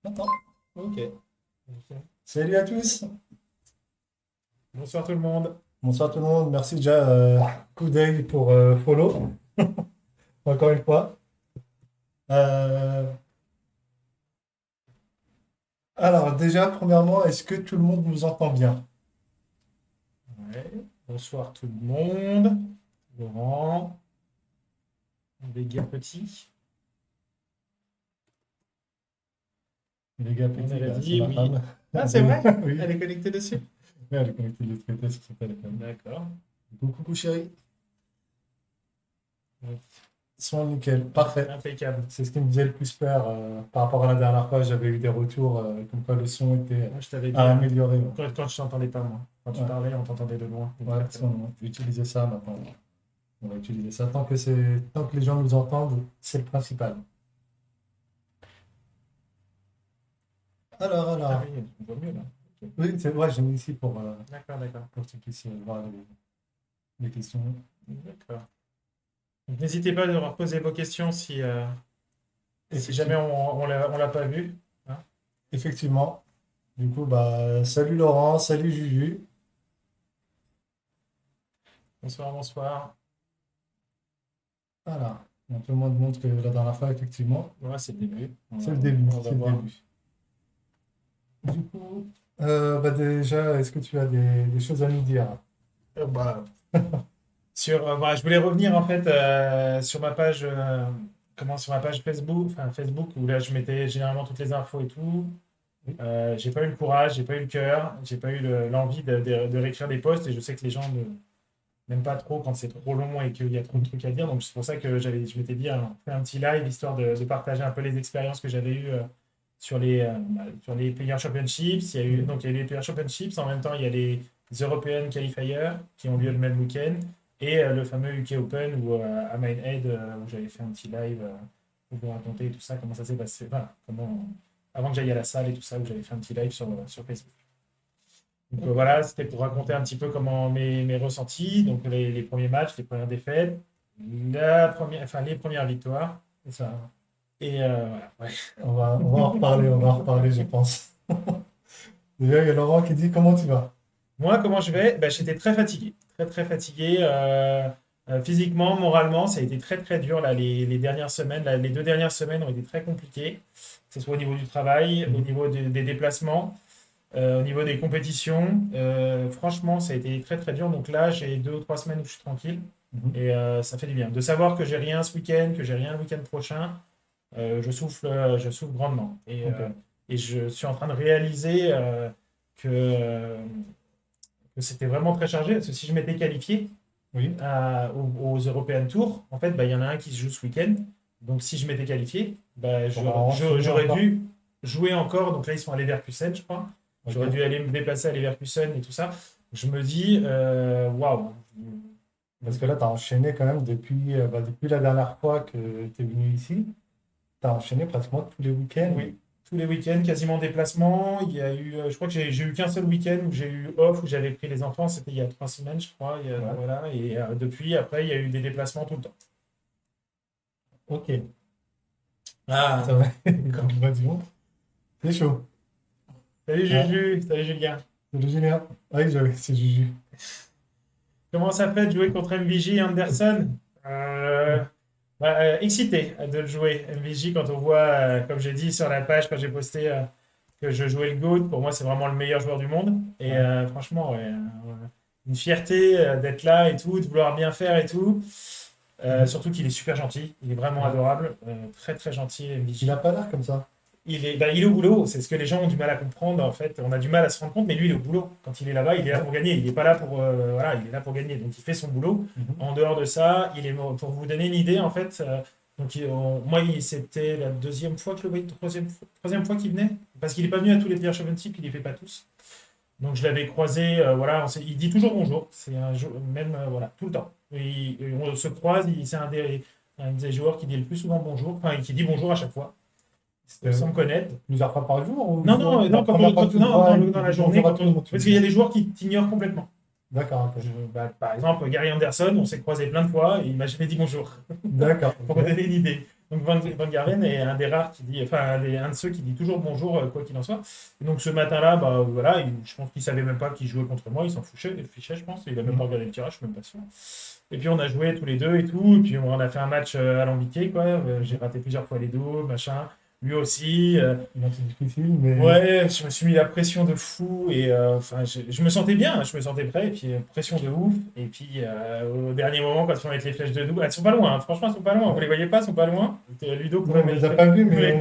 Attends. Ok. Ok. Salut à tous. Bonsoir tout le monde. Bonsoir tout le monde. Merci déjà, coup d'œil pour follow, encore une fois. Euh, alors déjà, premièrement, est-ce que tout le monde nous entend bien? Ouais. Bonsoir tout le monde. Laurent, les gars petits. Les gars On petits, avait bah, c'est dit ma oui. femme. Ah, c'est vrai? Oui, Elle est connectée dessus? oui, elle est connectée de l'autre côté sur son téléphone. D'accord. Coucou chérie. Son nickel, parfait. Impeccable. C'est ce qui me faisait le plus peur par rapport à la dernière fois. J'avais eu des retours comme quoi le son était Moi, je t'avais dit, à hein, améliorer. Ouais, quand je t'entendais pas, moi. Quand tu ouais, parlais, on t'entendait de loin. ouais, Très parce très loin. qu'on va utiliser ça maintenant. On va utiliser ça tant que les gens nous entendent, c'est le principal. Alors, Ah alors. oui, on voit mieux là. Ok. Oui, c'est vrai, j'ai mis ici D'accord, d'accord. pour que tu puisses voir les questions. D'accord. Donc, n'hésitez pas à leur poser vos questions si jamais Effectivement. on l'a pas vu. Hein. Effectivement. Du coup, bah, salut Laurent, salut Juju. Bonsoir, bonsoir. Voilà. Donc, tout le monde montre que la dernière fois, effectivement, Ouais, c'est le début. c'est le début. On va C'est le voir. début. Du coup, bah déjà, est-ce que tu as des choses à nous dire? Bah, bah, je voulais revenir en fait sur ma page, sur ma page Facebook, enfin Facebook où là je mettais généralement toutes les infos et tout. Oui. J'ai pas eu le courage, j'ai pas eu le cœur, j'ai pas eu l'envie de réécrire des posts et je sais que les gens n'aiment pas trop quand c'est trop long et qu'il y a trop de trucs à dire. Donc c'est pour ça que je m'étais dit, hein, faire un petit live histoire de partager un peu les expériences que j'avais eues sur les Player Championships. Oui. Donc il y a eu les Player Championships, en même temps il y a les European Qualifiers qui ont lieu le même week-end et le fameux UK Open à Minehead où j'avais fait un petit live pour vous raconter tout ça, comment ça s'est passé, enfin, avant que j'aille à la salle et tout ça, où j'avais fait un petit live sur Facebook. Donc Ok. voilà, c'était pour raconter un petit peu comment mes ressentis, donc les premiers matchs, les premières défaites, les premières victoires. C'est ça. Et voilà, ouais. On va en reparler, je pense. Déjà, il y a Laurent qui dit comment tu vas? Moi, comment je vais? Ben, j'étais très fatigué, très très fatigué. Physiquement, moralement, ça a été très très dur là, les dernières semaines. Là, les 2 dernières semaines ont été très compliquées, que ce soit au niveau du travail, au Mhm. niveau des déplacements, au niveau des compétitions. Franchement, ça a été très très dur. Donc là, j'ai 2 ou 3 semaines où je suis tranquille Mhm. et ça fait du bien. De savoir que j'ai rien ce week-end, que j'ai rien le week-end prochain, je souffle grandement. Ok. Et je suis en train de réaliser que, euh, que c'était vraiment très chargé. Parce que si je m'étais qualifié Oui. aux European Tour, en fait, bah, il y en a un qui se joue ce week-end. Donc si je m'étais qualifié, bah, On va enchaîner j'aurais encore. dû jouer encore. Donc là, ils sont à Leverkusen, je crois. J'aurais Ok. dû aller me déplacer à Leverkusen et tout ça. Je me dis, waouh. Parce que là, tu as enchaîné quand même depuis la dernière fois que tu es venu ici. Tu as enchaîné pratiquement tous les week-ends. Oui, tous les week-ends, quasiment en déplacement. Il y a eu, je crois que j'ai eu qu'un seul week-end où j'ai eu off, où j'avais pris les enfants. C'était il y a 3 semaines, je crois. Ouais. Voilà. Et depuis, après, il y a eu des déplacements tout le temps. Ok. Ah, Ça va. d'accord. Vas-y, c'est chaud. Salut Ah, Juju, salut Julien. c'est le Julien. Oui, c'est Juju. Comment ça fait de jouer contre MVJ Anderson? Euh, excité de le jouer. MVJ, quand on voit, comme j'ai dit sur la page, quand j'ai posté que je jouais le GOAT, pour moi, c'est vraiment le meilleur joueur du monde. Et Ouais. franchement, ouais, une fierté d'être là et tout, de vouloir bien faire et tout. Mhm. Surtout qu'il est super gentil, il est vraiment Ouais. adorable, très très gentil, Il a MVJ. pas l'air comme ça. Il est au boulot, c'est ce que les gens ont du mal à comprendre en fait. On a du mal à se rendre compte, mais lui il est au boulot. Quand il est là-bas, il est là Ouais. pour gagner. Il n'est pas là pour voilà, il est là pour gagner. Donc il fait son boulot. Mhm. En dehors de ça, pour vous donner une idée en fait. C'était la deuxième fois que je le voyais, troisième fois qu'il venait, parce qu'il n'est pas venu à tous les Pierre Chauvin-Type, il les fait pas tous. Donc je l'avais croisé, voilà, il dit toujours bonjour. C'est même voilà tout le temps. On se croise, c'est un des joueurs qui dit le plus souvent bonjour, enfin qui dit bonjour à chaque fois, C'était sans me connaître. plusieurs fois par jour ou une Non, fois, non, la non, première fois que tu le non, vois, il dans la dit journée, bonjour à tout le monde, tu parce le qu'il y a dis. des joueurs qui t'ignorent complètement. D'accord, ok. Par exemple, Gary Anderson, on s'est croisé plein de fois et il m'a jamais dit bonjour, D'accord, pour vous ok. donner une idée. Donc Van Garen est un des rares qui dit, enfin un de ceux qui dit toujours bonjour quoi qu'il en soit. Et donc ce matin-là, bah voilà, je pense qu'il savait même pas qu'il jouait contre moi, il s'en fichait, je pense. Il a même pas regardé le tirage, je suis même pas sûr. Et puis on a joué tous les deux et tout. Et puis on a fait un match alambiqué quoi. J'ai raté plusieurs fois les dos, machin. Lui aussi. Il a été difficile, mais Ouais, je me suis mis la pression de fou et enfin je me sentais bien, hein, je me sentais prêt et puis pression de ouf et puis au dernier moment quand ils vont mettre les flèches de double, elles sont pas loin, hein, franchement elles sont pas loin, vous les voyez pas, elles sont pas loin. Ludo non, pourrait on les a pas vus, mais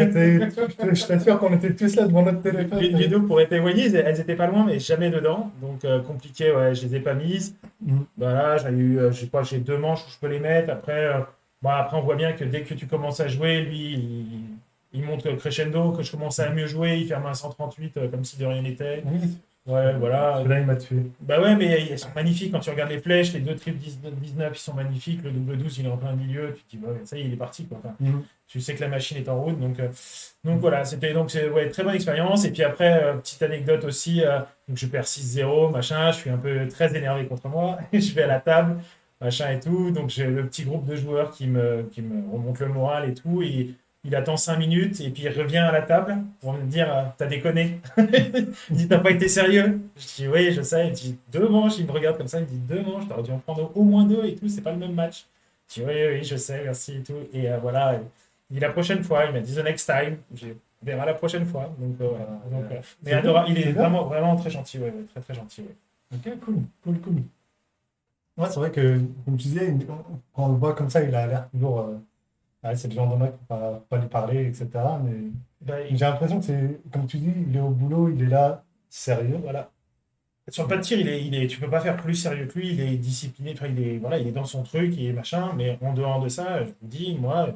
je t'assure qu'on était tous là devant notre téléphone. Ludo pourrait témoigner, elles étaient pas loin mais jamais dedans, donc compliqué, ouais, je les ai pas mises. Mm. Voilà, j'ai eu, je crois que j'ai 2 manches où je peux les mettre. Après, bon, après on voit bien que dès que tu commences à jouer, lui il monte crescendo, que je commence à mieux jouer, il ferme un 138 comme si de rien n'était. Oui, Ouais, voilà. celui-là, il m'a tué. Bah ouais, mais elles sont magnifiques quand tu regardes les flèches, les deux triples 19, ils sont magnifiques, le double 12, il est en plein milieu, tu te dis, ouais, ça y est, il est parti, quoi. Enfin, Mm. tu sais que la machine est en route, donc voilà, c'était donc c'est ouais, très bonne expérience. Et puis après, petite anecdote aussi, donc je perds 6-0, machin, je suis un peu très énervé contre moi, je vais à la table, machin et tout, donc j'ai le petit groupe de joueurs qui me remonte le moral et tout, et il attend 5 minutes et puis il revient à la table pour me dire t'as déconné. Il dit t'as pas été sérieux. Je dis oui, je sais. Il dit 2 manches. Il me regarde comme ça. Il me dit 2 manches. T'aurais dû en prendre au moins 2 et tout. C'est pas le même match. Je dis oui, oui, je sais, merci et tout. Et voilà. Il dit la prochaine fois. Il m'a dit the next time. On verra la prochaine fois. Donc, voilà. Mais C'est adorable. bien, Il est c'est bien. vraiment, vraiment très gentil. Ouais, ouais, très, très gentil. Ouais. Ok, cool, cool, cool. Ouais, c'est vrai que, comme tu disais, quand on le voit comme ça, il a l'air toujours. Ouais, c'est le genre de mec, faut pas lui parler, etc. Mais Bah, j'ai l'impression que c'est, comme tu dis, il est au boulot, il est là, sérieux. voilà. Sur le pas de tir, tu peux pas faire plus sérieux que lui, il est discipliné, enfin, voilà, il est dans son truc, il est machin, mais en dehors de ça, je vous dis, moi,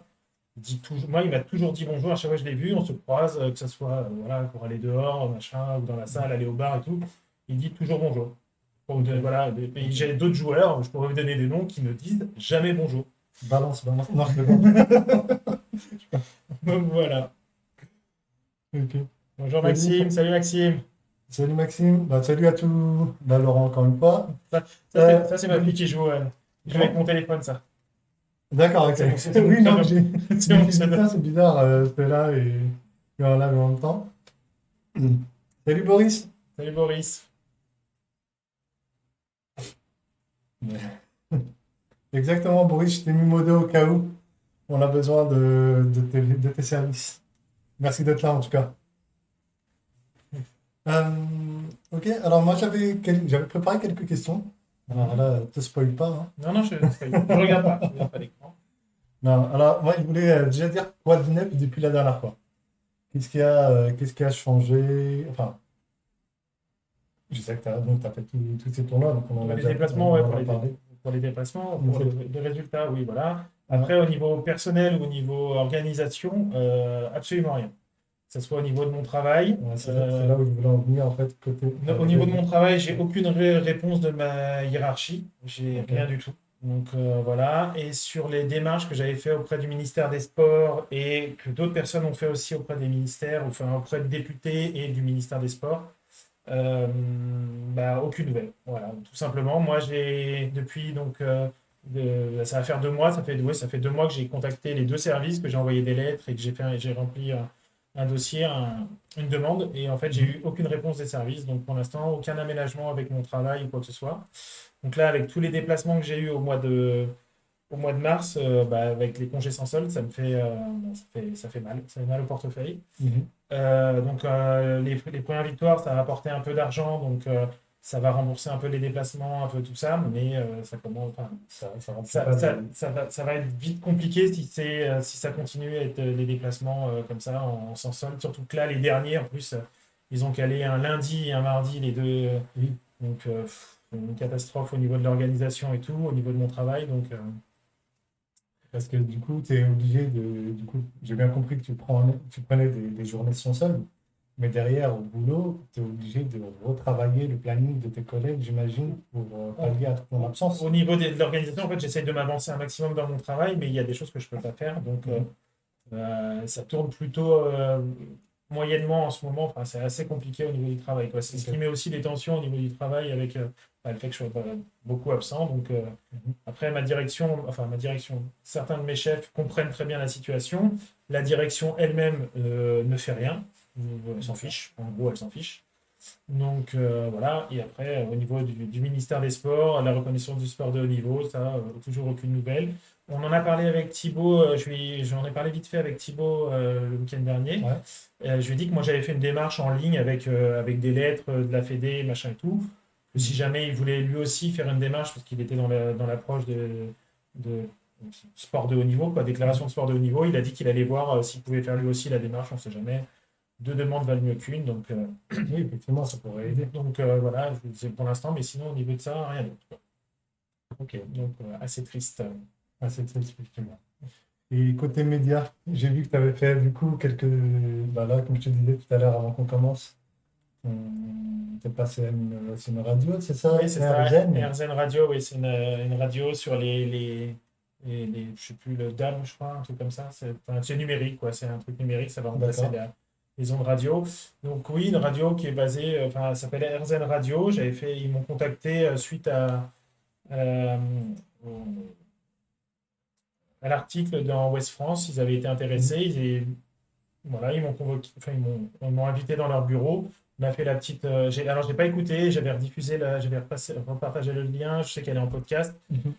il m'a toujours dit bonjour, à chaque fois que je l'ai vu, on se croise, que ce soit, voilà, pour aller dehors, machin, ou dans la salle, aller au bar et tout, il dit toujours bonjour. Voilà, et j'ai d'autres joueurs, je pourrais vous donner des noms qui ne disent jamais bonjour. Balance, balance. Non, je rigole. Donc voilà. Ok. Bonjour Salut, Maxime, salut Maxime. salut Maxime. Bah, salut à tous. Bah, Laurent, encore une fois. Ça, c'est ma Oui. fille qui joue, joue avec mon téléphone, ça. D'accord, ok. C'est mon Oui, non, pseudo. j'ai C'est j'ai mon dit, pseudo. putain, c'est bizarre, c'est là et en là en même temps. Salut Boris. Salut Boris. Exactement, Boris, je t'ai mis modé au cas où on a besoin de tes services. Merci d'être là en tout cas. Euh, ok, alors moi j'avais préparé quelques questions. Alors là, te spoil pas, hein. Non, non, je regarde pas. Je regarde pas l'écran. Non, alors moi je voulais déjà dire quoi de neuf depuis la dernière fois. Qu'est-ce qui a changé? Enfin, je sais que t'as fait tous ces tournois, donc on en Pour a les déjà déplacements, on ouais, en a parlé. pour les déplacements, Donc, pour les résultats, oui, voilà. ouais, Après, au niveau personnel ou au niveau organisation, absolument rien. Que ce soit au niveau de mon travail. ouais, c'est là où je voulais en venir en fait, côté Au niveau de mon travail, j'ai aucune réponse de ma hiérarchie. J'ai Ok. rien du tout. Donc voilà. Et sur les démarches que j'avais fait auprès du ministère des Sports et que d'autres personnes ont fait aussi auprès des ministères, enfin auprès de députés et du ministère des Sports, euh, bah, aucune nouvelle. Voilà, tout simplement. Moi, j'ai depuis donc ça va faire 2 mois. Ça fait 2 mois que j'ai contacté les deux services, que j'ai envoyé des lettres et que j'ai rempli un dossier, une demande. Et en fait, j'ai eu aucune réponse des services. Donc pour l'instant, aucun aménagement avec mon travail ou quoi que ce soit. Donc là, avec tous les déplacements que j'ai eus au mois de mars, bah, avec les congés sans solde, bon, ça fait mal. Ça fait mal au portefeuille. Mhm. Donc les premières victoires, ça a apporté un peu d'argent, donc ça va rembourser un peu les déplacements, un peu tout ça, mais ça commence, enfin, Ça remplit ça, pas ça, de. ça va être vite compliqué si ça continue à être les déplacements comme ça sans solde. Surtout que là, les derniers, en plus, ils ont calé un lundi et un mardi, les deux. Oui. Donc, une catastrophe au niveau de l'organisation et tout, au niveau de mon travail. Donc, Parce que du coup, tu es obligé de. Du coup, j'ai bien compris que tu prenais des journées sans solde, mais derrière, au boulot, tu es obligé de retravailler le planning de tes collègues, j'imagine, pour pallier à ton absence. au niveau de l'organisation, en fait, j'essaye de m'avancer un maximum dans mon travail, mais il y a des choses que je ne peux pas faire. Donc, Mhm. ça tourne plutôt. moyennement en ce moment. Enfin, c'est assez compliqué au niveau du travail, quoi. C'est ce qui met aussi les tensions au niveau du travail avec le fait que je sois beaucoup absent. Donc, après, ma direction, certains de mes chefs comprennent très bien la situation. La direction elle-même ne fait rien. Elle s'en fiche. En gros, elle s'en fiche. Donc voilà, et après, au niveau du ministère des Sports, la reconnaissance du sport de haut niveau, ça, toujours aucune nouvelle. On en a parlé avec Thibaut, j'en ai parlé vite fait avec Thibaut le week-end dernier. Ouais. Je lui ai dit que moi j'avais fait une démarche en ligne avec des lettres de la Fédé, machin et tout. Que si jamais il voulait lui aussi faire une démarche, parce qu'il était dans l'approche de sport de haut niveau, quoi, déclaration de sport de haut niveau, il a dit qu'il allait voir s'il pouvait faire lui aussi la démarche, on ne sait jamais. Deux demandes valent mieux qu'une, donc Oui, effectivement, ça pourrait aider. donc voilà, c'est pour l'instant, mais sinon au niveau de ça, rien d'autre, quoi. Ok, Donc assez triste. assez triste, effectivement. Et côté médias, j'ai vu que tu avais fait du coup quelques. Bah là, comme je te disais tout à l'heure avant qu'on commence, t'es passé c'est une radio, c'est ça? Oui, c'est ça, RZN? RZN Radio, oui, c'est une radio sur je sais plus, le DAB, je crois, un truc comme ça. C'est numérique, quoi, c'est un truc numérique, ça va remplacer D'accord. les ondes radio. Donc oui, une radio qui est basée, enfin, ça s'appelle RZN Radio. Ils m'ont contacté suite à, à l'article dans Ouest France, ils avaient été intéressés, voilà, ils m'ont convoqué, enfin, ils m'ont invité dans leur bureau. On a fait la petite. Alors, je n'ai pas écouté, j'avais rediffusé, j'avais repartagé le lien. Je sais qu'elle est en podcast. Mhm.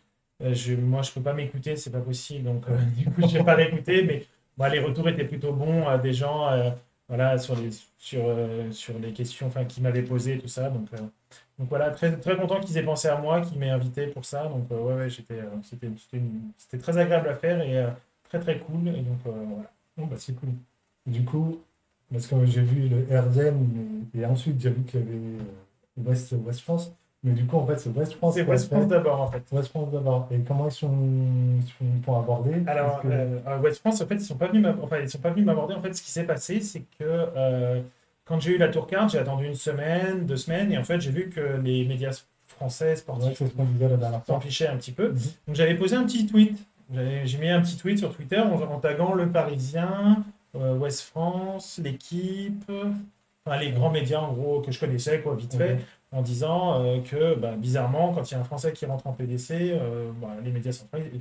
Moi, je peux pas m'écouter, c'est pas possible. Donc, du coup, je n'ai pas réécouté. Mais bon, les retours étaient plutôt bons des gens, voilà, sur les questions, enfin, qu'ils m'avaient posées, tout ça. Donc voilà, très, très content qu'ils aient pensé à moi, qu'ils m'aient invité pour ça. Donc, ouais, ouais, c'était très agréable à faire et très, très cool. Et donc, voilà. Bon, bah, c'est cool. Du coup, parce que j'ai vu le RZN et ensuite j'ai vu qu'il y avait West France. Mais du coup, en fait, c'est West France C'est qui a West France fait d'abord, en fait. West France d'abord. Et comment ils t'ont abordé? Est-ce Alors, que. West France, en fait, ils sont pas venus m'aborder. En fait, ce qui s'est passé, c'est que quand j'ai eu la tourcarte, j'ai attendu une semaine, 2 semaines, et en fait, j'ai vu que les médias français Ouais, sportifs c'est ce qu'on disait la dernière s'en fois. fichaient un petit peu. Mhm. Donc, j'avais posé un petit tweet. J'ai mis un petit tweet sur Twitter en taguant Le Parisien, West France, l'équipe, enfin, les grands médias, en gros, que je connaissais, quoi, vite fait, Ok. en disant que, bah, bizarrement, quand il y a un Français qui rentre en PDC, bah, les médias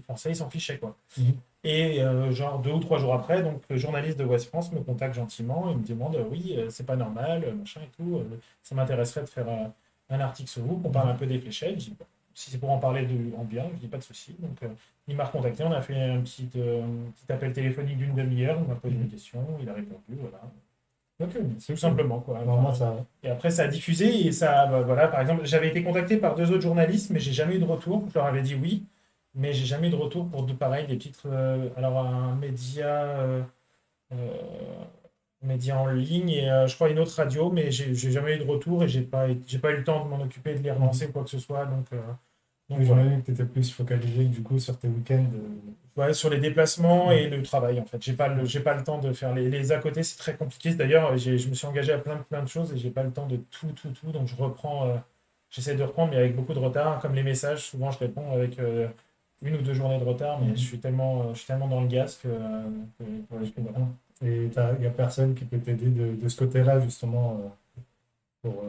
français, ils s'en fichaient, quoi. Mhm. Et genre 2 ou 3 jours après, donc le journaliste de West France me contacte gentiment et me demande oui, c'est pas normal, machin et tout, ça m'intéresserait de faire un article sur vous, qu'on parle un Mhm. peu des fléchettes. Je dis, bon, si c'est pour en parler en bien, je dis pas de souci. Donc il m'a recontacté, on a fait un petit appel téléphonique d'une demi-heure, il m'a posé une Mhm. question, il a répondu, voilà. Ok, Tout c'est cool. simplement, quoi. Vraiment, Enfin, ça. et après, ça a diffusé et ça, bah, voilà, par exemple, j'avais été contacté par 2 autres journalistes, mais j'ai jamais eu de retour. Je leur avais dit oui, mais j'ai jamais eu de retour pour pareil, des titres. Alors, un euh, média en ligne et je crois une autre radio, mais j'ai jamais eu de retour et j'ai pas eu le temps de m'en occuper, de les relancer Mhm. ou quoi que ce soit. Donc Oui, voilà. j'imagine que tu étais plus focalisé du coup sur tes week-ends. Ouais, sur les déplacements et Mhm. le travail, en fait. J'ai pas le temps de faire les à côté, c'est très compliqué. D'ailleurs, je me suis engagé à plein de choses et j'ai pas le temps de tout. Donc, j'essaie de reprendre, mais avec beaucoup de retard. Comme les messages, souvent, je réponds avec 1 ou 2 journées de retard, mais Mhm. je suis tellement dans le gaz Ouais, je que voilà. comprends. Et il n'y a personne qui peut t'aider de ce côté-là, justement, pour,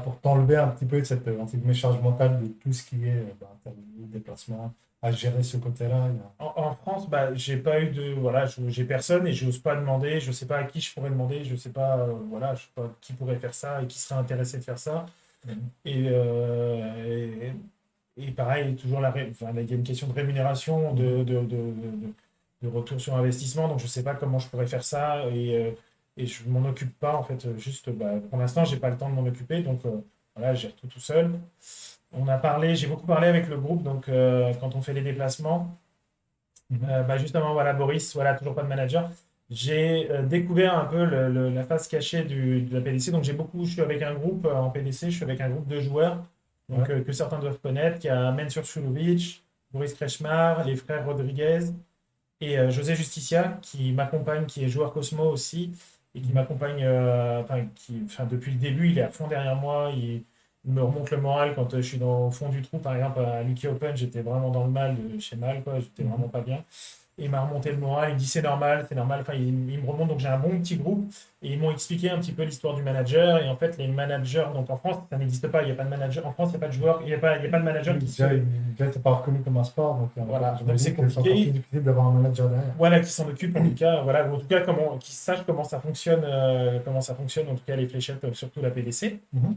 pour t'enlever un petit peu de cette entre guillemets, charge mentale de tout ce qui est interview, déplacement, à gérer ce côté-là. En France, bah, j'ai pas eu de. Voilà, j'ai personne et j'ose pas demander. Je sais pas à qui je pourrais demander. Je sais pas, voilà, je sais pas qui pourrait faire ça et qui serait intéressé de faire ça. Mhm. Et, et pareil, toujours enfin, il y a une question de rémunération, Mhm. de retour sur investissement. Donc, je sais pas comment je pourrais faire ça et je m'en occupe pas. En fait, juste, bah, pour l'instant, j'ai pas le temps de m'en occuper. Donc, voilà, je gère tout seul. J'ai beaucoup parlé avec le groupe. Donc, quand on fait les déplacements. Mhm. Bah justement, voilà, Boris, voilà, toujours pas de manager. J'ai découvert un peu la face cachée de la PDC. Donc, je suis avec un groupe en PDC, je suis avec un groupe de joueurs donc, Ouais. que certains doivent connaître, qui a Mensur Suljovic, Boris Krejcimar, les frères Rodriguez et José Justicia qui m'accompagne, qui est joueur Cosmo aussi et qui Mhm. m'accompagne enfin, depuis le début, il est à fond derrière moi, il me remonte le moral quand je suis au fond du trou. Par exemple, à l'UK Open, j'étais vraiment dans le mal, chez mal, quoi, j'étais vraiment Mhm. pas bien. Et il m'a remonté le moral, il me dit c'est normal, c'est normal. Enfin, il me remonte, donc j'ai un bon petit groupe. Et ils m'ont expliqué un petit peu l'histoire du manager. Et en fait, les managers, donc en France, ça n'existe pas. Il n'y a pas de manager. En France, il n'y a pas de joueur, il y a pas de manager Oui, qui se. déjà, t'es pas reconnu comme un sport, donc Voilà, donc c'est j'imagine que c'est encore plus compliqué. difficile d'avoir un manager derrière. Voilà, qui s'en occupe en tout cas, voilà, ou en tout cas qui sache comment ça fonctionne, en tout cas les fléchettes, surtout la PDC. Mhm.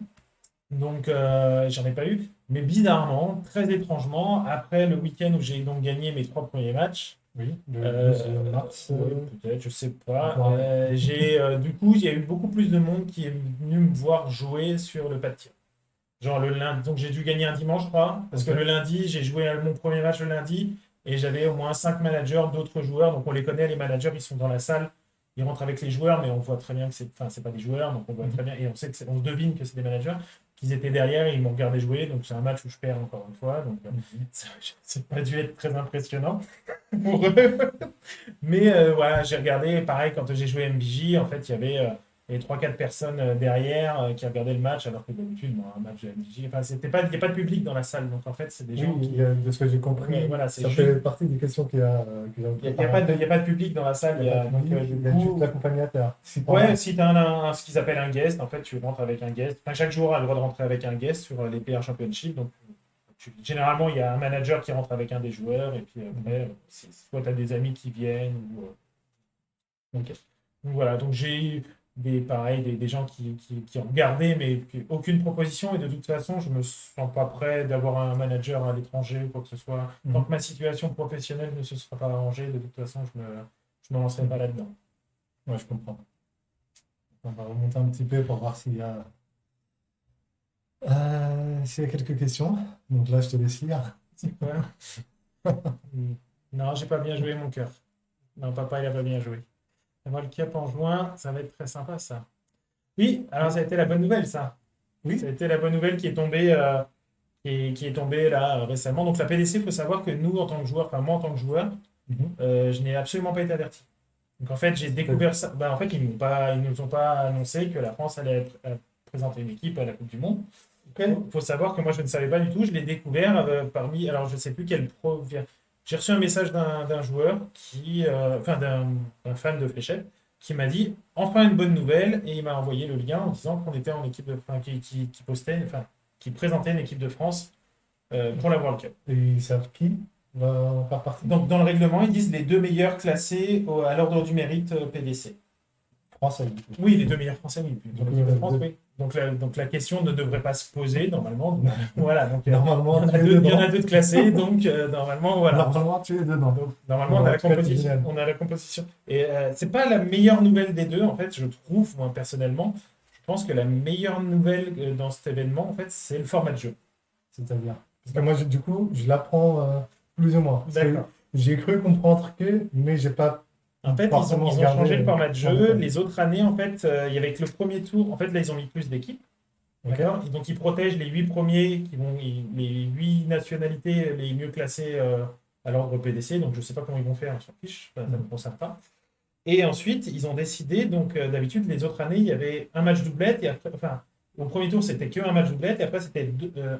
Donc j'en ai pas eu, mais bizarrement, très étrangement, après le week-end où j'ai donc gagné mes 3 premiers matchs, Oui, le euh, 12 mars. ouais, peut-être, je sais pas, Encore du coup, il y a eu beaucoup plus de monde qui est venu me voir jouer sur le pas de tir. Genre le lundi, donc j'ai dû gagner un dimanche, je crois, parce que Ok. le lundi, j'ai joué mon premier match le lundi et j'avais au moins 5 managers, d'autres joueurs. Donc on les connaît, les managers, ils sont dans la salle, ils rentrent avec les joueurs, mais on voit très bien que c'est pas des joueurs, donc on voit très Mhm. bien et on sait que on se devine que c'est des managers, qu'ils étaient derrière et ils m'ont regardé jouer. Donc c'est un match où je perds encore une fois, donc Mhm. ça n'a pas dû être très impressionnant pour eux. Mais voilà, j'ai regardé, pareil, quand j'ai joué MVJ, en fait, il y avait 3-4 personnes derrière qui regardaient le match, alors que d'habitude, moi, un match de MVJ, enfin, il n'y a pas de public dans la salle, donc en fait, c'est des Oui, gens qui. de ce que j'ai Ouais, compris, voilà, c'est ça juste. fait partie des questions que j'avais Il n'y a, préparées pas un de, peu. il y a pas de public dans la salle, Il n'y a pas de donc public, du il y a juste coup. l'accompagnateur. Si t'en Ouais, as. si tu as ce qu'ils appellent un guest, en fait, tu rentres avec un guest. Enfin, chaque joueur a le droit de rentrer avec un guest sur les PR Championship. Donc, généralement, il y a un manager qui rentre avec un des joueurs, et puis après, soit tu as des amis qui viennent, ou. Ok. Donc voilà, donc j'ai eu pareil, des gens qui ont regardé, mais aucune proposition. Et de toute façon, je me sens pas prêt d'avoir un manager à l'étranger ou quoi que ce soit. Tant Mhm. que ma situation professionnelle ne se sera pas arrangée, de toute façon, je me lancerai pas Mhm. là-dedans. Ouais, je comprends. On va remonter un petit peu pour voir s'il y a quelques questions. Donc là, je te laisse lire. C'est quoi? Hmm. Non, j'ai pas bien joué mon cœur. Non, papa, il a pas bien joué. Avoir le cap en juin, ça va être très sympa, ça. Oui, alors ça a été la bonne nouvelle, ça. Ça Oui. a été la bonne nouvelle qui est tombée. Qui est tombé là récemment. Donc la PDC, il faut savoir que nous, en tant que joueurs, enfin moi en tant que joueur, Mhm. je n'ai absolument pas été averti. Donc en fait, j'ai C'est-à-dire. découvert ça. Ben, en fait, ils nous ont pas annoncé que la France allait présenter une équipe à la Coupe du Monde. Ok. Il faut savoir que moi, je ne savais pas du tout. Je l'ai découvert parmi. Alors, je ne sais plus quel pro. J'ai reçu un message d'un joueur enfin d'un fan de fléchette, qui m'a dit enfin une bonne nouvelle, et il m'a envoyé le lien en disant qu'on était en équipe de, enfin, qui postait, enfin, qui présentait une équipe de France pour la World Cup. Et ils savent qui va en faire partie? Donc, dans le règlement, ils disent les 2 meilleurs classés à l'ordre du mérite PDC. Français, du coup. Oui, les 2 meilleurs Français, oui, Du pour coup, l'équipe de France, oui. Donc la question ne devrait pas se poser normalement. Voilà, donc normalement, tu es il y en a dedans. deux de classés, donc normalement, voilà. Normalement, tu es dedans. Donc, normalement, on Bon, a en la tout cas, c'est composition. génial. On a la composition. Et c'est pas la meilleure nouvelle des deux, en fait, je trouve, moi, personnellement. Je pense que la meilleure nouvelle dans cet événement, en fait, c'est le format de jeu. C'est-à-dire. Parce que moi, du coup, je l'apprends plus ou moins. Parce que D'accord. j'ai cru comprendre que, mais j'ai pas En fait, forcément ils ont regardé changé le format de en jeu. détail. Les autres années, en fait, il y avait que le premier tour. En fait, là, ils ont mis plus d'équipes. Ok. D'accord? Et donc, ils protègent les 8 premiers, les 8 nationalités les mieux classées à l'ordre PDC. Donc, je ne sais pas comment ils vont faire, on s'en fiche, ça ne me concerne pas. Et ensuite, ils ont décidé, donc d'habitude, les autres années, il y avait un match doublette. Et après, enfin, au premier tour, c'était que un match doublette. Et après, c'était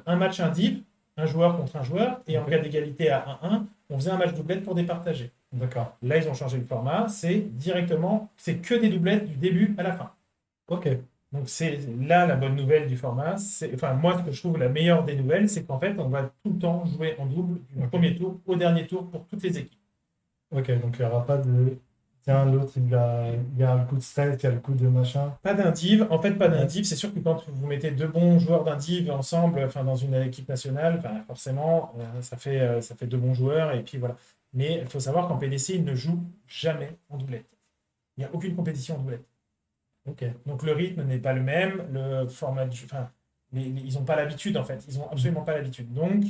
un match indiv, un joueur contre un joueur. Et en Ok. cas d'égalité à 1-1, on faisait un match doublette pour départager. D'accord. Là, ils ont changé le format. C'est que des doublettes du début à la fin. Ok. Donc c'est là la bonne nouvelle du format. Enfin, moi, ce que je trouve la meilleure des nouvelles, c'est qu'en fait, on va tout le temps jouer en double du Ok. premier tour au dernier tour pour toutes les équipes. Ok. Donc, il n'y aura pas de. Tiens, l'autre, il y a un coup de stress, il y a le coup de machin. Pas d'indiv, en fait, pas Ouais. d'indiv. C'est sûr que quand vous mettez 2 bons joueurs d'indiv ensemble, enfin, dans une équipe nationale, enfin, forcément, ça fait 2 bons joueurs. Et puis voilà. Mais il faut savoir qu'en PDC, ils ne jouent jamais en doublette. Il n'y a aucune compétition en doublette. Ok. Donc le rythme n'est pas le même, le format de jeu, enfin, ils n'ont pas l'habitude en fait, ils n'ont absolument pas l'habitude. Donc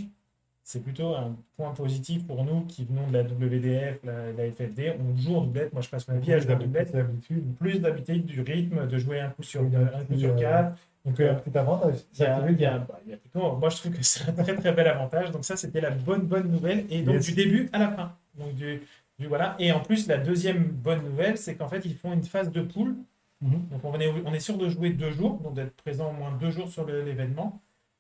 c'est plutôt un point positif pour nous qui venons de la WDF, la FFD. On joue en doublette, moi je passe ma Donc, vie à vous jouer en avez plus doublette, d'habitude. plus d'habitude du rythme, de jouer un coup sur Il y a un un coup petit, sur quatre. Donc un petit avantage. il y Ça a, veut il y dire. a- bah, il y a plutôt, moi je trouve que c'est un très très bel avantage. Donc ça c'était la bonne nouvelle. Et donc Yes. du début à la fin. Donc voilà. Et en plus la deuxième bonne nouvelle, c'est qu'en fait ils font une phase de poule. Mhm. Donc on est sûr de jouer 2 jours, donc d'être présent au moins 2 jours sur l'événement,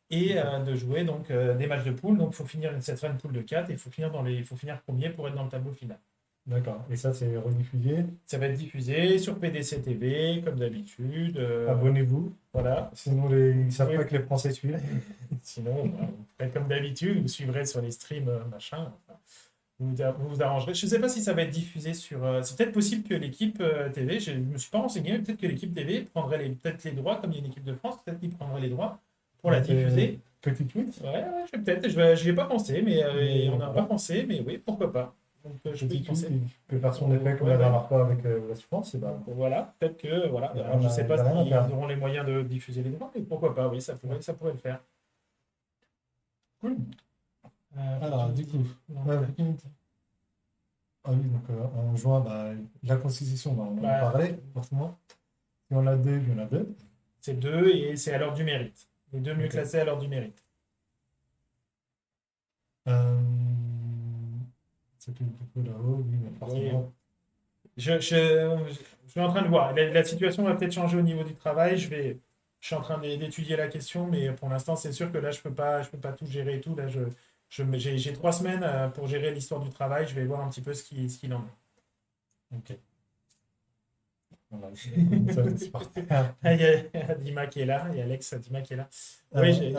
et de jouer donc des matchs de poule. Donc il faut finir cette phase de poule de 4 et il faut finir premier pour être dans le tableau final. D'accord. Et ça, c'est rediffusé. Ça va être diffusé sur PDC TV, comme d'habitude. Abonnez-vous. Voilà. Sinon, ils ne savent Oui. pas que les Français suivent. Sinon, bah, vous ferez comme d'habitude, vous suivrez sur les streams, machin. Enfin, vous vous arrangerez. Je ne sais pas si ça va être diffusé sur. C'est peut-être possible que l'équipe TV, je ne me suis pas renseigné, mais peut-être que l'équipe TV prendrait peut-être les droits, comme il y a une équipe de France, peut-être qu'ils prendraient les droits pour la diffuser. Petit tweet. Ouais, ouais, peut-être. Je n'y ai pas pensé, mais Mais on n'a pas voilà. pensé, mais oui, pourquoi pas. Donc, je peux y Petit tweet, penser. il peut faire son effet comme Ouais, la ouais. dernière fois avec l'assurance. Et ben, Donc, voilà, peut-être que. Voilà. il n'y a Alors, je ne sais pas rien à s'ils perdre. auront les moyens de diffuser les droits, mais pourquoi pas, oui, ça pourrait le faire. Cool. Faut que je Alors, vous du dise. coup, Non, ouais, tac. ah oui, donc en juin, bah, la Constitution, bah, on en a Bah, parlé, forcément. Si on a deux, il y en a deux. c'est deux et c'est à l'heure du mérite. Les deux mieux Ok. classés à l'heure du mérite. Euh, c'est tout là-haut, oui, mais Oui. forcément. Je suis en train de voir. La situation va peut-être changer au niveau du travail. Je suis en train d'étudier la question, mais pour l'instant, c'est sûr que là, je peux pas tout gérer et tout. Là, j'ai 3 semaines pour gérer l'histoire du travail. Je vais voir un petit peu ce qu'il en est. Ok. Voilà, ça, c'est supporter. Ah, il y a Adima qui est là, il y a Alex Adima qui est là. Oui,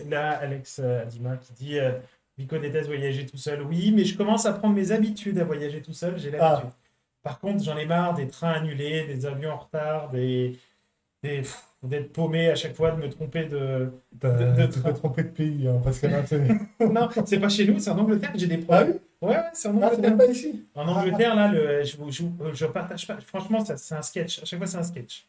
là, Alex Adima qui dit Vico déteste voyager tout seul. Oui, mais je commence à prendre mes habitudes à voyager tout seul, j'ai l'habitude. Ah, Par contre, j'en ai marre des trains annulés, des avions en retard, d'être paumé à chaque fois, de me tromper de tu peux train. te tromper de pays, hein, parce que là, c'est... Non, c'est pas chez nous, c'est en Angleterre que j'ai des Ah problèmes. oui? Ouais, ouais, c'est en Ah, c'est Angleterre. même pas ici. En Ah, Angleterre, là, je partage pas. Franchement, c'est un sketch. À chaque fois, c'est un sketch.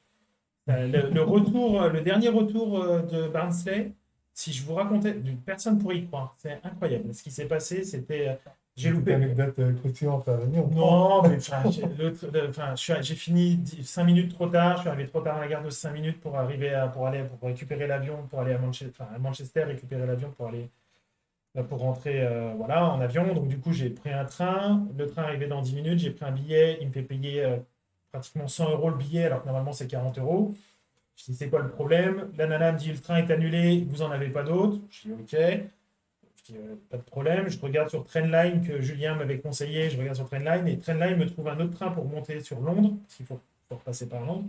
Le dernier retour de Barnsley, si je vous racontais, personne ne pourrait y croire. C'est incroyable. Ce qui s'est passé, c'était. J'ai une petite loupé. anecdote croustillante à venir, on prend. Non, mais enfin, j'ai fini 5 minutes trop tard. Je suis arrivé trop tard à la gare de 5 minutes pour récupérer l'avion, pour aller à Manchester, récupérer l'avion pour aller pour rentrer voilà, en avion. Donc, du coup, j'ai pris un train. Le train arrivait dans 10 minutes. J'ai pris un billet. Il me fait payer pratiquement 100 euros le billet, alors que normalement, c'est 40 euros. Je dis, c'est quoi le problème? La nana me dit, le train est annulé. Vous n'en avez pas d'autres? Je dis, OK. Je dis, pas de problème. Je regarde sur Trainline que Julien m'avait conseillé. Je regarde sur Trainline et Trainline me trouve un autre train pour monter sur Londres, parce qu'il faut repasser par Londres.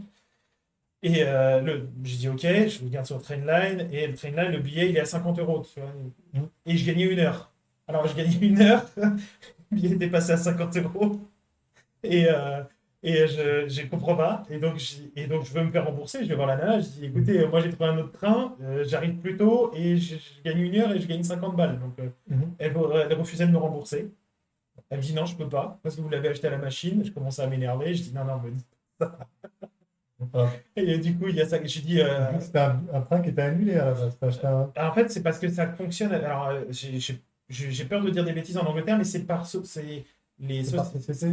Et je dis OK, je regarde sur Trainline, et le Trainline, le billet, il est à 50 euros. Tu vois. Et je gagnais 1 heure. Alors, je gagnais 1 heure, le billet était passé à 50 euros, et, je comprends pas. Et donc, je veux me faire rembourser. Je vais voir la nana, je dis écoutez, moi j'ai trouvé un autre train, j'arrive plus tôt, et je gagne 1 heure et je gagne 50 balles. Donc, elle refusait de me rembourser. Elle me dit non, je peux pas, parce que vous l'avez acheté à la machine. Je commence à m'énerver, je dis non, non, me dites pas. Ah. Et du coup, il y a ça. J'ai dit. C'était un train qui était annulé à la base. T'as acheté un... En fait, c'est parce que ça fonctionne. Alors, j'ai peur de dire des bêtises en Angleterre, mais c'est C'est par société?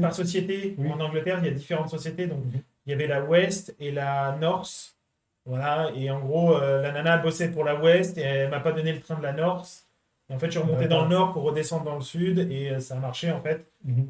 par société. Oui. En Angleterre, il y a différentes sociétés. Donc, Mhm. il y avait la West et la North. Voilà. Et en gros, la nana, elle bossait pour la West et elle m'a pas donné le train de la North. Et en fait, je suis remonté dans le D'accord. Nord pour redescendre dans le Sud et ça a marché en fait. Mhm.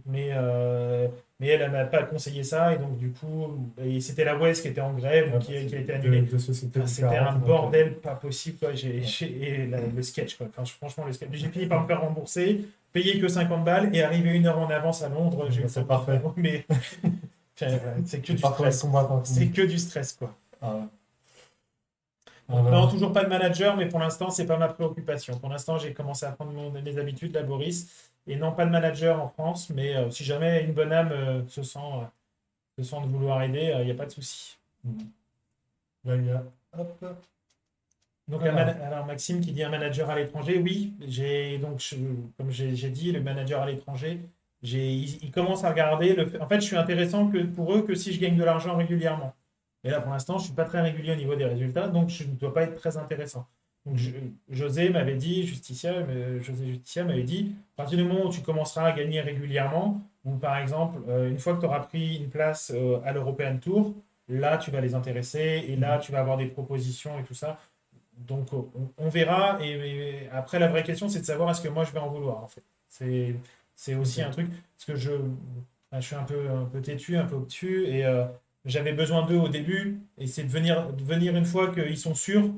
Mais elle m'a pas conseillé ça. Et donc, du coup, et c'était la West qui était en grève ou qui a été annulée. De sociétés Enfin, c'était un différentes. Donc, bordel pas possible, quoi. ouais. Et le sketch, quoi. Enfin, franchement, le sketch. J'ai fini par me faire rembourser, payer que 50 balles et arriver 1 heure en avance à Londres. J'ai eu C'est le temps parfait. Mais enfin, c'est que du Parfois, stress. combattant. C'est que du stress, quoi. Ah ouais. Donc, non, Alors, toujours pas de manager, mais pour l'instant, c'est pas ma préoccupation. Pour l'instant, j'ai commencé à prendre mes habitudes, là, Boris. Et non, pas de manager en France, mais si jamais une bonne âme se sent de vouloir aider, il n'y a pas de souci. là, il y a... Hop. Donc, Alors. alors Maxime qui dit un manager à l'étranger, oui, comme j'ai dit, le manager à l'étranger, ils commencent à regarder. En fait, je suis intéressant que pour eux que si je gagne de l'argent régulièrement. Et là, pour l'instant, je ne suis pas très régulier au niveau des résultats, donc je ne dois pas être très intéressant. Donc, José m'avait dit, José Justicia m'avait dit, à partir du moment où tu commenceras à gagner régulièrement, ou par exemple, une fois que tu auras pris une place à l'European Tour, là, tu vas les intéresser, et là, tu vas avoir des propositions et tout ça. Donc, on verra. Et après, la vraie question, c'est de savoir est-ce que moi, je vais en vouloir, en fait. C'est aussi un truc, parce que je suis un peu têtu, un peu obtus, et j'avais besoin d'eux au début, et c'est de venir une fois qu'ils sont sûrs.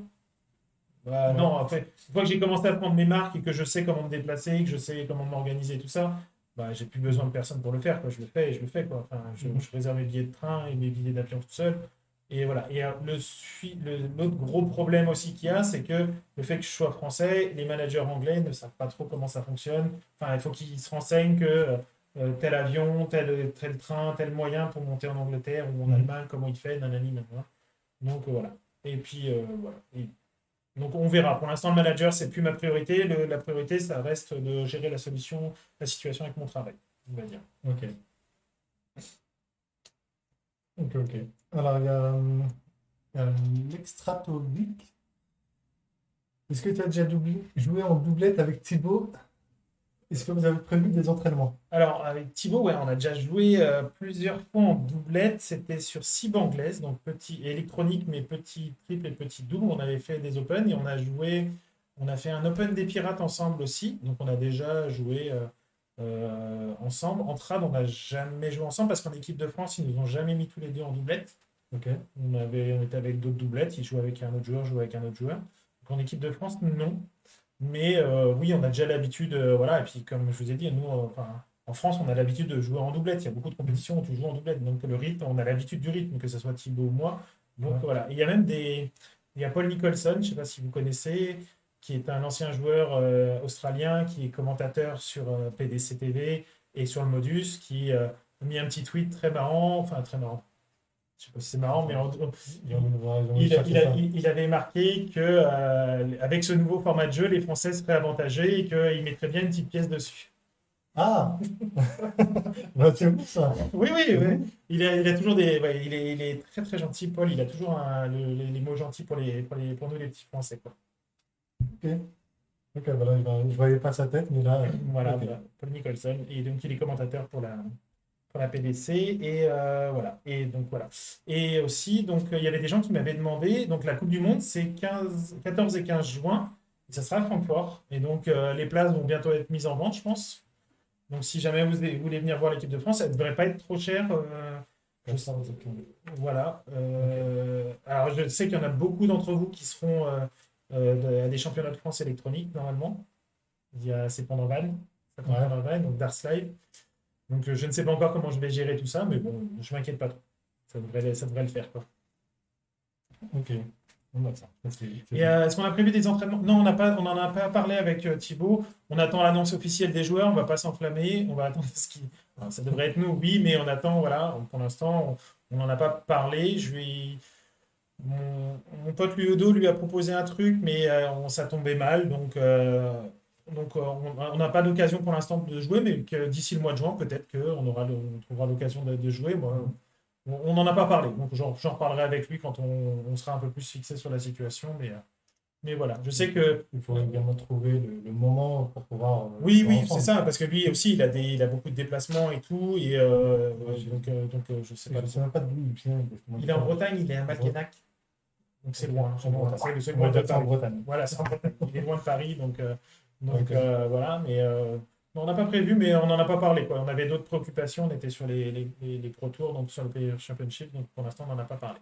Bah, Ouais. non, après, une fois que j'ai commencé à prendre mes marques et que je sais comment me déplacer, que je sais comment m'organiser, tout ça, bah, j'ai plus besoin de personne pour le faire, quoi. Je le fais et je le fais, quoi. Enfin, je réserve mes billets de train et mes billets d'avion tout seul. Et voilà. Et l'autre gros problème aussi qu'il y a, c'est que le fait que je sois français, les managers anglais ne savent pas trop comment ça fonctionne. Enfin, il faut qu'ils se renseignent que tel avion, tel train, tel moyen pour monter en Angleterre ou en Mhm. Allemagne, comment il fait, nanani, nanana. Donc voilà. Et puis voilà. Donc on verra. Pour l'instant, le manager, c'est plus ma priorité. La priorité, ça reste de gérer la situation avec mon travail, on va dire. Ok, ok. Alors, il y a l'extratovic. Est-ce que tu as déjà joué en doublette avec Thibaut? Est-ce que vous avez prévu des entraînements? Alors, avec Thibaut, ouais, on a déjà joué plusieurs fois en doublette. C'était sur cible anglaise, donc petit électronique, mais petit triple et petit double. On avait fait des Open et on a fait un Open des Pirates ensemble aussi. Donc, on a déjà joué ensemble. En trad, on n'a jamais joué ensemble parce qu'en équipe de France, ils nous ont jamais mis tous les deux en doublette. Ok. On était avec d'autres doublettes. Ils jouaient avec un autre joueur, je jouais avec un autre joueur. Donc, en équipe de France, non. Mais oui, on a déjà l'habitude, voilà. Et puis, comme je vous ai dit, nous, enfin, en France, on a l'habitude de jouer en doublette. Il y a beaucoup de Mhm. compétitions où tu joues en doublette. Donc, le rythme, on a l'habitude du rythme, que ce soit Thibaut ou moi. Donc, Ouais. voilà. Et il y a même il y a Paul Nicholson, je ne sais pas si vous connaissez, qui est un ancien joueur australien, qui est commentateur sur PDC TV et sur le Modus, qui a mis un petit tweet très marrant, enfin, très marrant. Je sais pas si c'est marrant, mais Ils ont cherché ça. il avait marqué que avec ce nouveau format de jeu, les Français seraient avantagés et qu'il mettrait bien une petite pièce dessus. Ah! Bah, c'est bon ça. Oui, oui, C'est oui. bon. Il a toujours des. Ouais, il est très très gentil, Paul. Il a toujours les mots gentils pour nous, les petits Français, quoi. Ok. Ok, voilà, je voyais pas sa tête, mais là, Voilà, ok. voilà. Paul Nicholson. Et donc, il est commentateur pour la PDC. Et voilà. Et donc, voilà. Et aussi, donc, il y avait des gens qui m'avaient demandé. Donc, la Coupe du Monde, c'est 14 et 15 juin. Et ça sera à Francfort. Et donc, les places vont bientôt être mises en vente, je pense. Donc, si jamais vous voulez venir voir l'équipe de France, elle ne devrait pas être trop chère. Je sais- 14, ok. voilà. Ok. Alors, je sais qu'il y en a beaucoup d'entre vous qui seront à des championnats de France électroniques, normalement. C'est pendant Vannes. Ça tombe Ouais, pendant Vannes, donc Dars Live. Donc, je ne sais pas encore comment je vais gérer tout ça, mais bon, je m'inquiète pas trop. Ça devrait le faire, quoi. ok. Bon, bah, ça, c'est Et bien. est-ce qu'on a prévu des entraînements? Non, on n'en a pas parlé avec Thibaut. On attend l'annonce officielle des joueurs. On va pas s'enflammer. On va attendre Alors, ça devrait être nous, oui, mais on attend. Voilà. Pour l'instant, on n'en a pas parlé. Mon pote Luodo lui a proposé un truc, mais ça tombait mal. Donc, on n'a pas d'occasion pour l'instant de jouer, mais que d'ici le mois de juin, peut-être on trouvera l'occasion de jouer. Moi, Mhm. on n'en a pas parlé. Donc, j'en reparlerai avec lui quand on sera un peu plus fixé sur la situation. Mais voilà, je sais que Il faut également trouver le moment pour pouvoir oui, jouer oui, c'est ensemble. ça, parce que lui aussi, il a beaucoup de déplacements et tout, et Moi, je sais pas je sais trop. même pas d'où il vient exactement. Il est en Bretagne, il est à Malkenac, donc c'est Ok, loin, en Bretagne. c'est On va loin de dire ça en Paris. Bretagne. Voilà, c'est en Bretagne. Il est loin de Paris, Ok. voilà, mais on n'a pas prévu, mais on n'en a pas parlé, quoi. On avait d'autres préoccupations, on était sur les Pro Tours, donc sur le Player Championship, donc pour l'instant, on n'en a pas parlé.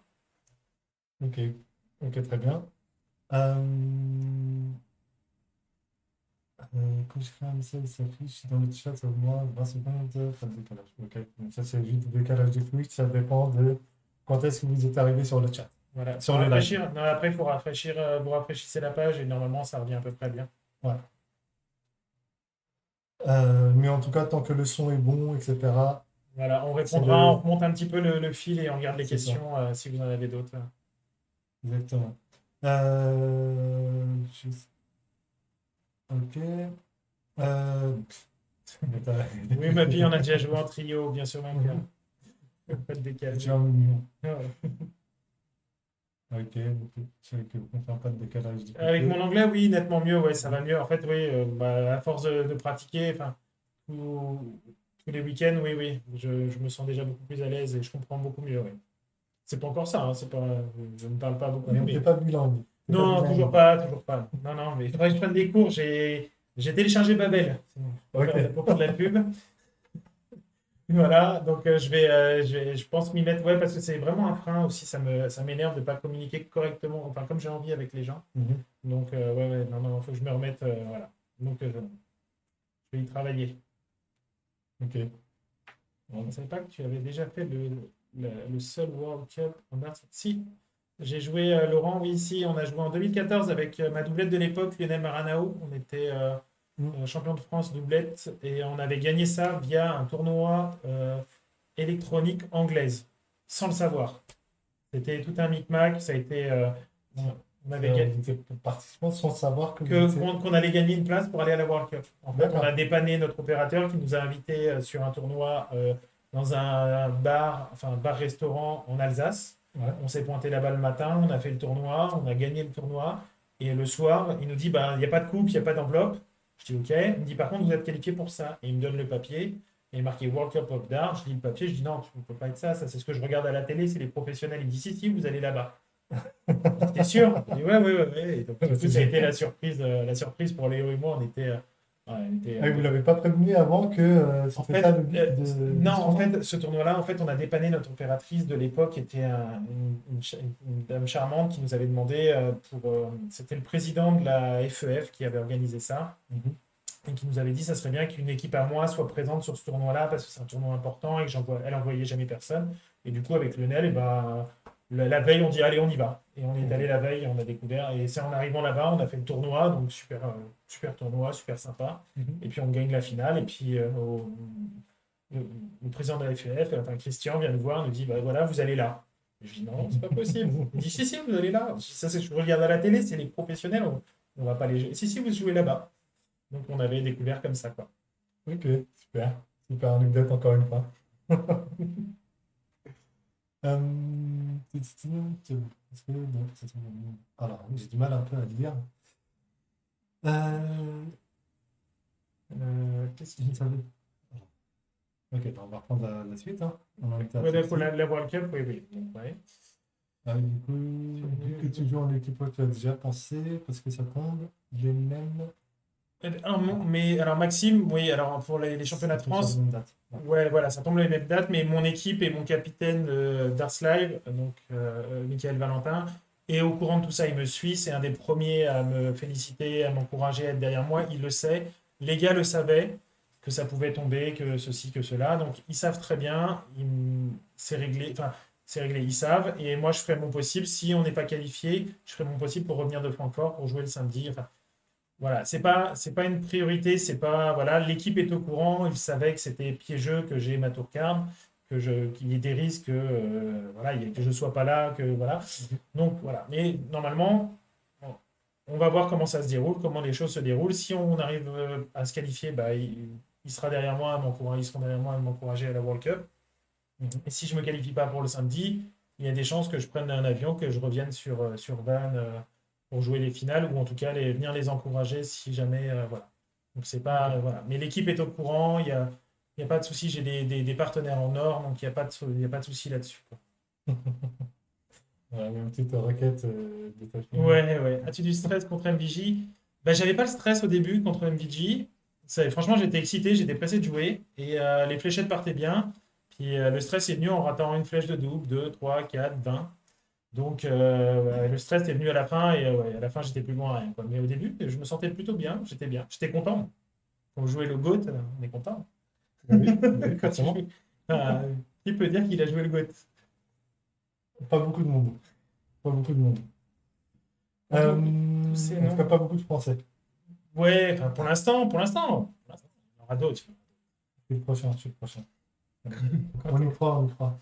Ok. Ok, très bien. Euh, quand je crée un message, il s'affiche dans le chat au moins 20 secondes, pas de décalage. Ok, donc ça c'est juste le décalage de Twitch, ça dépend de quand est-ce que vous êtes arrivé sur le chat, Voilà, faut sur le live. rafraîchir. Non, après, il faut rafraîchir, vous rafraîchissez la page, et normalement, ça revient à peu près bien. Ouais. Mais en tout cas, tant que le son est bon, etc., Voilà, on c'est répondra, on le... remonte un petit peu le fil et on regarde les C'est ça, questions si vous en avez d'autres. exactement. Je- Ok. Mais Oui, ma fille, on a déjà joué en trio, bien sûr, donc pas de C'est décalage. déjà mignon. Ouais. Ok, donc, c'est vrai que on fait pas de décalage du Avec côté. mon anglais, oui, nettement mieux, ouais, ça va mieux. En fait, oui, à force de pratiquer, enfin, tous les week-ends, oui, oui, je me sens déjà beaucoup plus à l'aise et je comprends beaucoup mieux, oui. C'est pas encore ça, hein, c'est pas, je ne parle pas beaucoup, Donc, t'es mais pas bilingue. T'es pas non, toujours bilingue. pas, toujours pas. Non, non, mais il faudrait que je prenne des cours. J'ai téléchargé Babel Ok. pour faire de la pub. Voilà, donc je pense m'y mettre, ouais, parce que c'est vraiment un frein aussi, ça m'énerve de ne pas communiquer correctement, enfin comme j'ai envie avec les gens. Mhm. Donc ouais, ouais, non, non, il faut que je me remette, voilà. Donc je vais y travailler. Ok. Je ne savais pas que tu avais déjà fait le seul World Cup en darts. Si, j'ai joué, Laurent, oui, si, on a joué en 2014 avec ma doublette de l'époque, Lionel Maranao. On était Mm. champion de France doublette et on avait gagné ça via un tournoi électronique anglaise, sans le savoir. C'était tout un micmac, ça a été. On avait gagné Vous étiez participant sans savoir que vous étiez. qu'on allait gagner une place pour aller à la World Cup. En fait, on a D'accord. dépanné notre opérateur qui nous a invités sur un tournoi dans un bar, enfin un bar-restaurant en Alsace. Ouais. On s'est pointé là-bas le matin, on a fait le tournoi, on a gagné le tournoi. Et le soir, il nous dit, bah, il n'y a pas de coupe, il n'y a pas d'enveloppe. Je dis, OK. Il me dit, par contre, vous êtes qualifié pour ça. Et il me donne le papier. Et il est marqué World Cup of Dart. Je lis le papier, je dis, non, tu ne peux pas être ça. Ça, c'est ce que je regarde à la télé, c'est les professionnels. Il me dit, si, si, vous allez là-bas. T'es sûr? Je dis, ouais, ouais, ouais, ouais. Et donc, du coup, ça a été la surprise pour Léo et moi. Ah, vous l'avez pas prévenu avant que En c'était fait, ça le but non, du en tournoi? fait, ce tournoi-là, en fait, on a dépanné notre opératrice de l'époque, qui était une dame charmante qui nous avait demandé c'était le président de la FEF qui avait organisé ça Mhm. et qui nous avait dit ça serait bien qu'une équipe à moi soit présente sur ce tournoi-là parce que c'est un tournoi important et que elle envoyait jamais personne. Et du coup, avec Lionel, et ben, la veille, on dit allez, on y va. Et on est Ok. allé la veille, on a découvert. Et c'est en arrivant là-bas, on a fait le tournoi, donc super, super tournoi, super sympa. Mhm. Et puis on gagne la finale. Et puis le, le président de la FEF, enfin Christian, vient nous voir, nous dit bah voilà, vous allez là. Et je dis non, c'est pas possible. Il dit si, si, vous allez là. Je dis, ça, c'est je regarde à la télé, c'est les professionnels, on va pas les jouer. Si, si, vous jouez là-bas. Donc on avait découvert comme ça, quoi. Ok, super. Super anecdote encore une fois. Est-ce que... non, alors, j'ai du mal un peu à le lire. Euh, Qu'est-ce qu'il savait? Ok, bah, on va reprendre la suite, hein. On en était à Ouais, pour celle-ci. la World Cup, oui, oui. Donc, ouais. Ah, du coup, vu que tu joues en équipe, tu as déjà pensé, parce que ça tombe, les mêmes. Mais alors Maxime, oui, alors pour les championnats de C'était sur la France, même date. Ouais. ouais, voilà, ça tombe les mêmes dates, mais mon équipe et mon capitaine d'Ars Live, donc Michael Valentin, est au courant de tout ça. Il me suit, c'est un des premiers à me féliciter, à m'encourager, à être derrière moi. Il le sait. Les gars le savaient que ça pouvait tomber, que ceci, que cela. Donc ils savent très bien. C'est réglé. Enfin, c'est réglé. Ils savent. Et moi, je ferai mon possible. Si on n'est pas qualifié, je ferai mon possible pour revenir de Francfort pour jouer le samedi. Enfin, voilà, c'est pas une priorité, c'est pas voilà, l'équipe est au courant, ils savaient que c'était piégeux que j'ai ma tourcarne, qu'il y ait des risques que voilà, que je sois pas là, que voilà. Mhm. Donc voilà, mais normalement bon, on va voir comment ça se déroule, comment les choses se déroulent. Si on arrive à se qualifier, bah, il sera derrière moi à m'encourager, ils seront derrière moi à m'encourager à la World Cup. Mhm. Et si je me qualifie pas pour le samedi, il y a des chances que je prenne un avion, que je revienne sur Vannes pour jouer les finales, ou en tout cas venir les encourager si jamais. Voilà. Donc c'est pas. Ok. Voilà. Mais l'équipe est au courant, il y a pas de souci, j'ai des partenaires en or, donc il y a pas de souci là-dessus, quoi. Voilà, une petite requête de ta fille. Ouais, ouais. As-tu du stress contre MVJ? Bah, j'avais pas le stress au début contre MVJ. Franchement, j'étais excité, j'étais pressé de jouer, et les fléchettes partaient bien. Puis le stress est venu en ratant une flèche de double, 2, 3, 4, 20. Donc, ouais, le stress est venu à la fin et ouais, à la fin, j'étais plus loin à rien, quoi. Mais au début, je me sentais plutôt bien, j'étais bien, j'étais content. Quand vous jouez le GOAT, on est content. Oui, Quand tu forcément. joues. Ah, qui peut dire qu'il a joué le GOAT? Pas beaucoup de monde. Pas beaucoup de monde. En tous ces En tout cas, noms. pas beaucoup de Français. Ouais, enfin, pour l'instant, il y en aura d'autres. Je suis le prochain, je suis le prochain. Quand- On y croit, on y croit.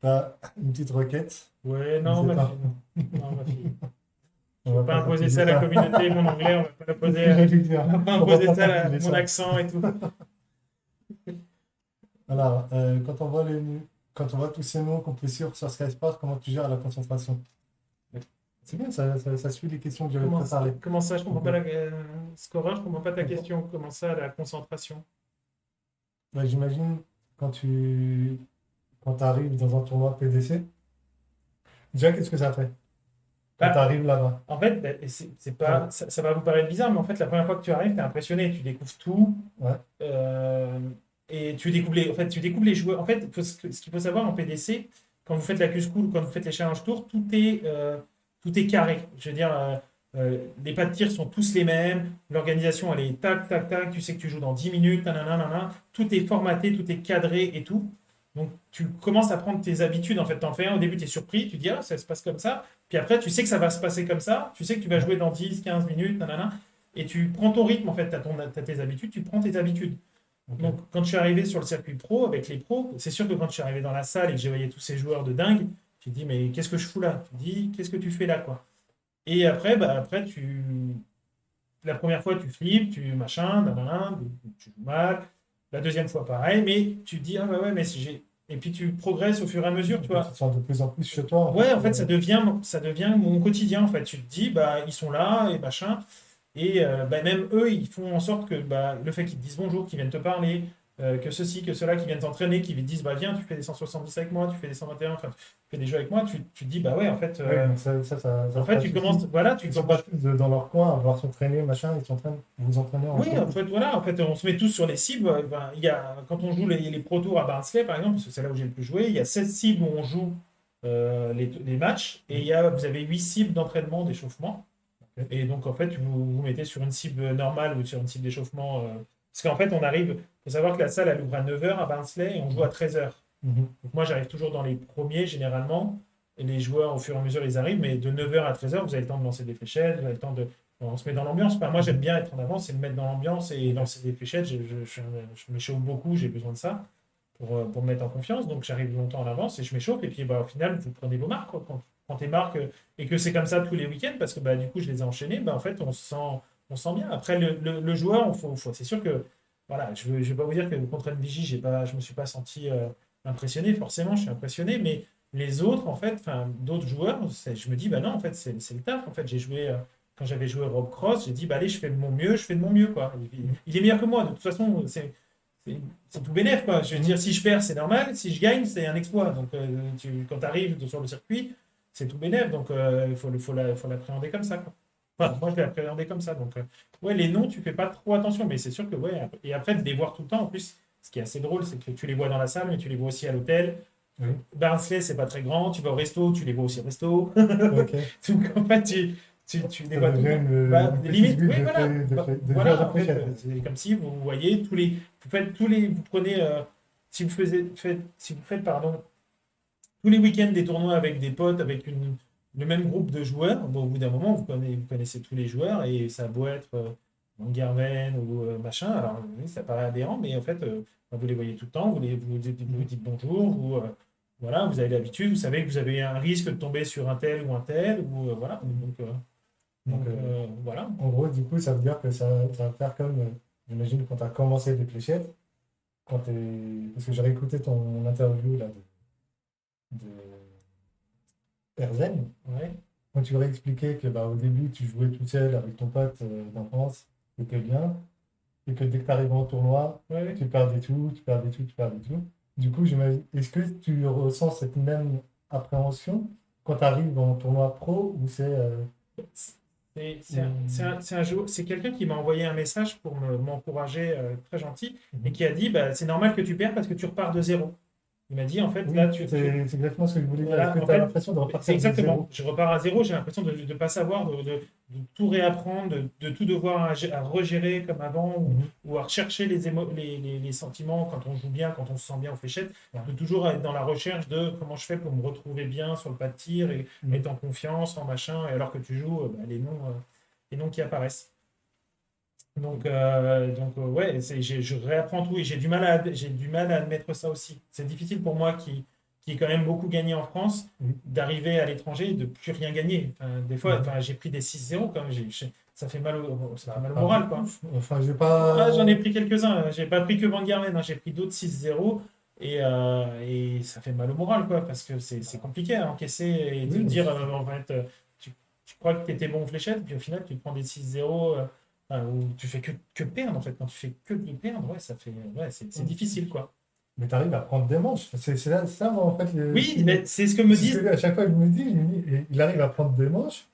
T'as une petite requête. Ouais, Je non, sais ma pas. fille, non. Non, ma fille. Je On ne va vais pas pas imposer t'accuser ça à la ça. communauté, mon anglais, on va pas J'allais dire, on va pas on va imposer pas ça t'accuser mon ça. accent et tout. Alors, quand on voit tous ces noms qu'on peut suivre sur Sky Sport, comment tu gères la concentration? C'est bien, ça suit les questions que j'avais Comment, préparées. comment ça, je comprends Ok. pas scoreur, je comprends pas ta question. Comment ça, la concentration? Bah, j'imagine quand tu arrives dans un tournoi PDC, déjà, qu'est-ce que ça fait quand tu Bah, arrives là-bas? en fait, bah, c'est pas, Bon, ça va vous paraître bizarre, mais en fait, la première fois que tu arrives, tu es impressionné, tu découvres tout. ouais, euh, et en fait, tu découvres les joueurs. En fait, ce qu'il faut savoir en PDC, quand vous faites la Q-School ou quand vous faites les Challenge Tours, tout est carré. Je veux dire, Les pas de tir sont tous les mêmes. L'organisation, elle est tac, tac, tac. Tu sais que tu joues dans 10 minutes. Nanana, nanana. Tout est formaté, tout est cadré et tout. Donc, tu commences à prendre tes habitudes. En fait, t'en fais un. Au début, tu es surpris. Tu dis, ah, ça se passe comme ça. Puis après, tu sais que ça va se passer comme ça. Tu sais que tu vas jouer dans 10, 15 minutes. Nanana. Et tu prends ton rythme. En fait, t'as tes habitudes. Tu prends tes habitudes. Ok. Donc, quand je suis arrivé sur le circuit pro avec les pros, c'est sûr que quand je suis arrivé dans la salle et que j'ai voyé tous ces joueurs de dingue, tu te dis, mais qu'est-ce que je fous là? Tu te dis, qu'est-ce que tu fais là, quoi? Et après, la première fois, tu flippes, tu machin, nanana, tu joues mal. La deuxième fois, pareil, mais tu te dis, ah ouais, mais si j'ai. Et puis tu progresses au fur et à mesure, tu Ok, tu vois. te sens de plus en plus chez toi, en Ouais, fait. en fait, ça devient mon quotidien, en fait. Tu te dis, bah, ils sont là, et machin. Et bah, même eux, ils font en sorte que bah, le fait qu'ils te disent bonjour, qu'ils viennent te parler, que ceux-ci, que ceux-là, qui viennent t'entraîner, qui te disent, bah, viens, tu fais des 170 avec moi, tu fais des 121, enfin, tu fais des jeux avec moi, tu te dis, bah ouais, Oui, donc ça en fait, passe tu aussi. commences, voilà, tu Ils sont pas commences. tous dans leur coin à vouloir s'entraîner, machin, ils s'entraînent, vous entraînez en Oui, en groupe. fait, voilà, en fait, on se met tous sur les cibles. Ben, quand on joue les Pro Tours à Barnsley, par exemple, parce que c'est là où j'ai le plus joué, il y a 7 cibles où on joue les matchs, et vous avez 8 cibles d'entraînement, d'échauffement. Ok. Et donc, en fait, vous mettez sur une cible normale ou sur une cible d'échauffement. Parce qu'en fait, il faut savoir que la salle, elle ouvre à 9 heures à Barnsley et on joue à 13 heures. Mhm. Donc, moi, j'arrive toujours dans les premiers, généralement. Et les joueurs, au fur et à mesure, ils arrivent. Mais de 9 heures à 13 heures, vous avez le temps de lancer des fléchettes, vous avez le temps de. On se met dans l'ambiance. Enfin, moi, j'aime Mhm. bien être en avance et me mettre dans l'ambiance et lancer des fléchettes. Je m'échauffe beaucoup, j'ai besoin de ça pour me mettre en confiance. Donc, j'arrive longtemps en avance et je m'échauffe. Et puis, bah, au final, vous prenez vos marques, quoi. Quand tu prends tes marques et que c'est comme ça tous les week-ends, parce que bah, du coup, je les ai enchaînés, bah, en fait, on se sent bien. Après, le joueur, c'est sûr que. Voilà, je ne vais pas vous dire que contre MVJ, je ne me suis pas senti impressionné. Forcément, je suis impressionné. Mais les autres, en fait, enfin, d'autres joueurs, je me dis, bah non, en fait, c'est le taf. En fait, quand j'avais joué Rob Cross, j'ai dit, bah allez, je fais de mon mieux, je fais de mon mieux, quoi. Il est meilleur que moi. De toute façon, c'est tout bénef, quoi. Je veux dire, Mhm. si je perds, c'est normal. Si je gagne, c'est un exploit. Donc, quand tu arrives sur le circuit, c'est tout bénef. Donc, il faut l'appréhender comme ça, quoi. Enfin, moi, je l'ai appréhendé comme ça. Donc, ouais, les noms, tu fais pas trop attention. Mais c'est sûr que, ouais. Et après, de les voir tout le temps, en plus, ce qui est assez drôle, c'est que tu les vois dans la salle, mais tu les vois aussi à l'hôtel. Oui. Barnsley, c'est pas très grand. Tu vas au resto, tu les vois aussi au resto. Ok. Donc, en fait, tu les Ça vois tout le devient temps. Bah, une petite limite, ville oui, voilà. de joueurs de Voilà, en fait, fléchettes. c'est comme si vous voyez vous prenez, si vous faites, pardon, tous les week-ends des tournois avec des potes, avec le même groupe de joueurs, bon, au bout d'un moment, vous connaissez tous les joueurs et ça a beau être Van Gerwen ou machin, alors oui, ça paraît aberrant, mais en fait, vous les voyez tout le temps, vous dites bonjour, voilà, vous avez l'habitude, vous savez que vous avez un risque de tomber sur un tel ou un tel, ou voilà. Donc, Voilà. en gros, du coup, ça veut dire que ça va faire comme, j'imagine, quand tu as commencé des fléchettes, parce que j'avais écouté ton interview là, de Erzen, Ouais, quand tu leur expliqué que bah, au début, tu jouais tout seul avec ton pote d'enfance, c'était bien, et que dès que tu arrives en tournoi, ouais, ouais. tu perdais tout, tu perdais tout, tu perdais tout. Du coup, j'imagine, est-ce que tu ressens cette même appréhension quand tu arrives en tournoi pro ou c'est. C'est quelqu'un qui m'a envoyé un message pour m'encourager, très gentil, et Mhm. qui a dit bah, c'est normal que tu perds parce que tu repars de zéro. Il m'a dit en fait, là, Oui, c'est exactement ce que je voulais dire. Est-ce que voilà, en tu as fait, l'impression de c'est repartir de exactement. zéro? Je repars à zéro, j'ai l'impression de ne pas savoir, de tout réapprendre, de tout devoir à regérer comme avant, ou, Mhm. ou à rechercher les sentiments quand on joue bien, quand on se sent bien aux fléchettes, Ouais. de toujours être dans la recherche de comment je fais pour me retrouver bien sur le pas de tir et Mhm. être en confiance, en machin, et alors que tu joues, bah, les noms qui apparaissent. Donc, ouais, je réapprends tout et j'ai du mal à admettre ça aussi. C'est difficile pour moi qui ai quand même beaucoup gagné en France, Mhm. d'arriver à l'étranger et de plus rien gagner. Enfin, des fois, Mhm. enfin, j'ai pris des 6-0 quand même. Ça fait mal au Pas moral, quoi. beaucoup. Enfin, j'ai Ah, pas. j'en ai pris quelques-uns. J'ai pas pris que Van Gerwen, hein. J'ai pris d'autres 6-0 et ça fait mal au moral, quoi, parce que c'est compliqué à encaisser et de Oui, mais dire, en fait, tu crois que tu étais bon en fléchette, puis au final, tu te prends des 6-0 où tu fais que perdre, en fait. Quand tu fais que de perdre, ouais, ouais, c'est difficile, quoi. mais tu arrives à prendre des manches. C'est ça, moi, en fait, Oui, mais c'est ce que me c'est ce disent. que à chaque fois, il arrive à prendre des manches.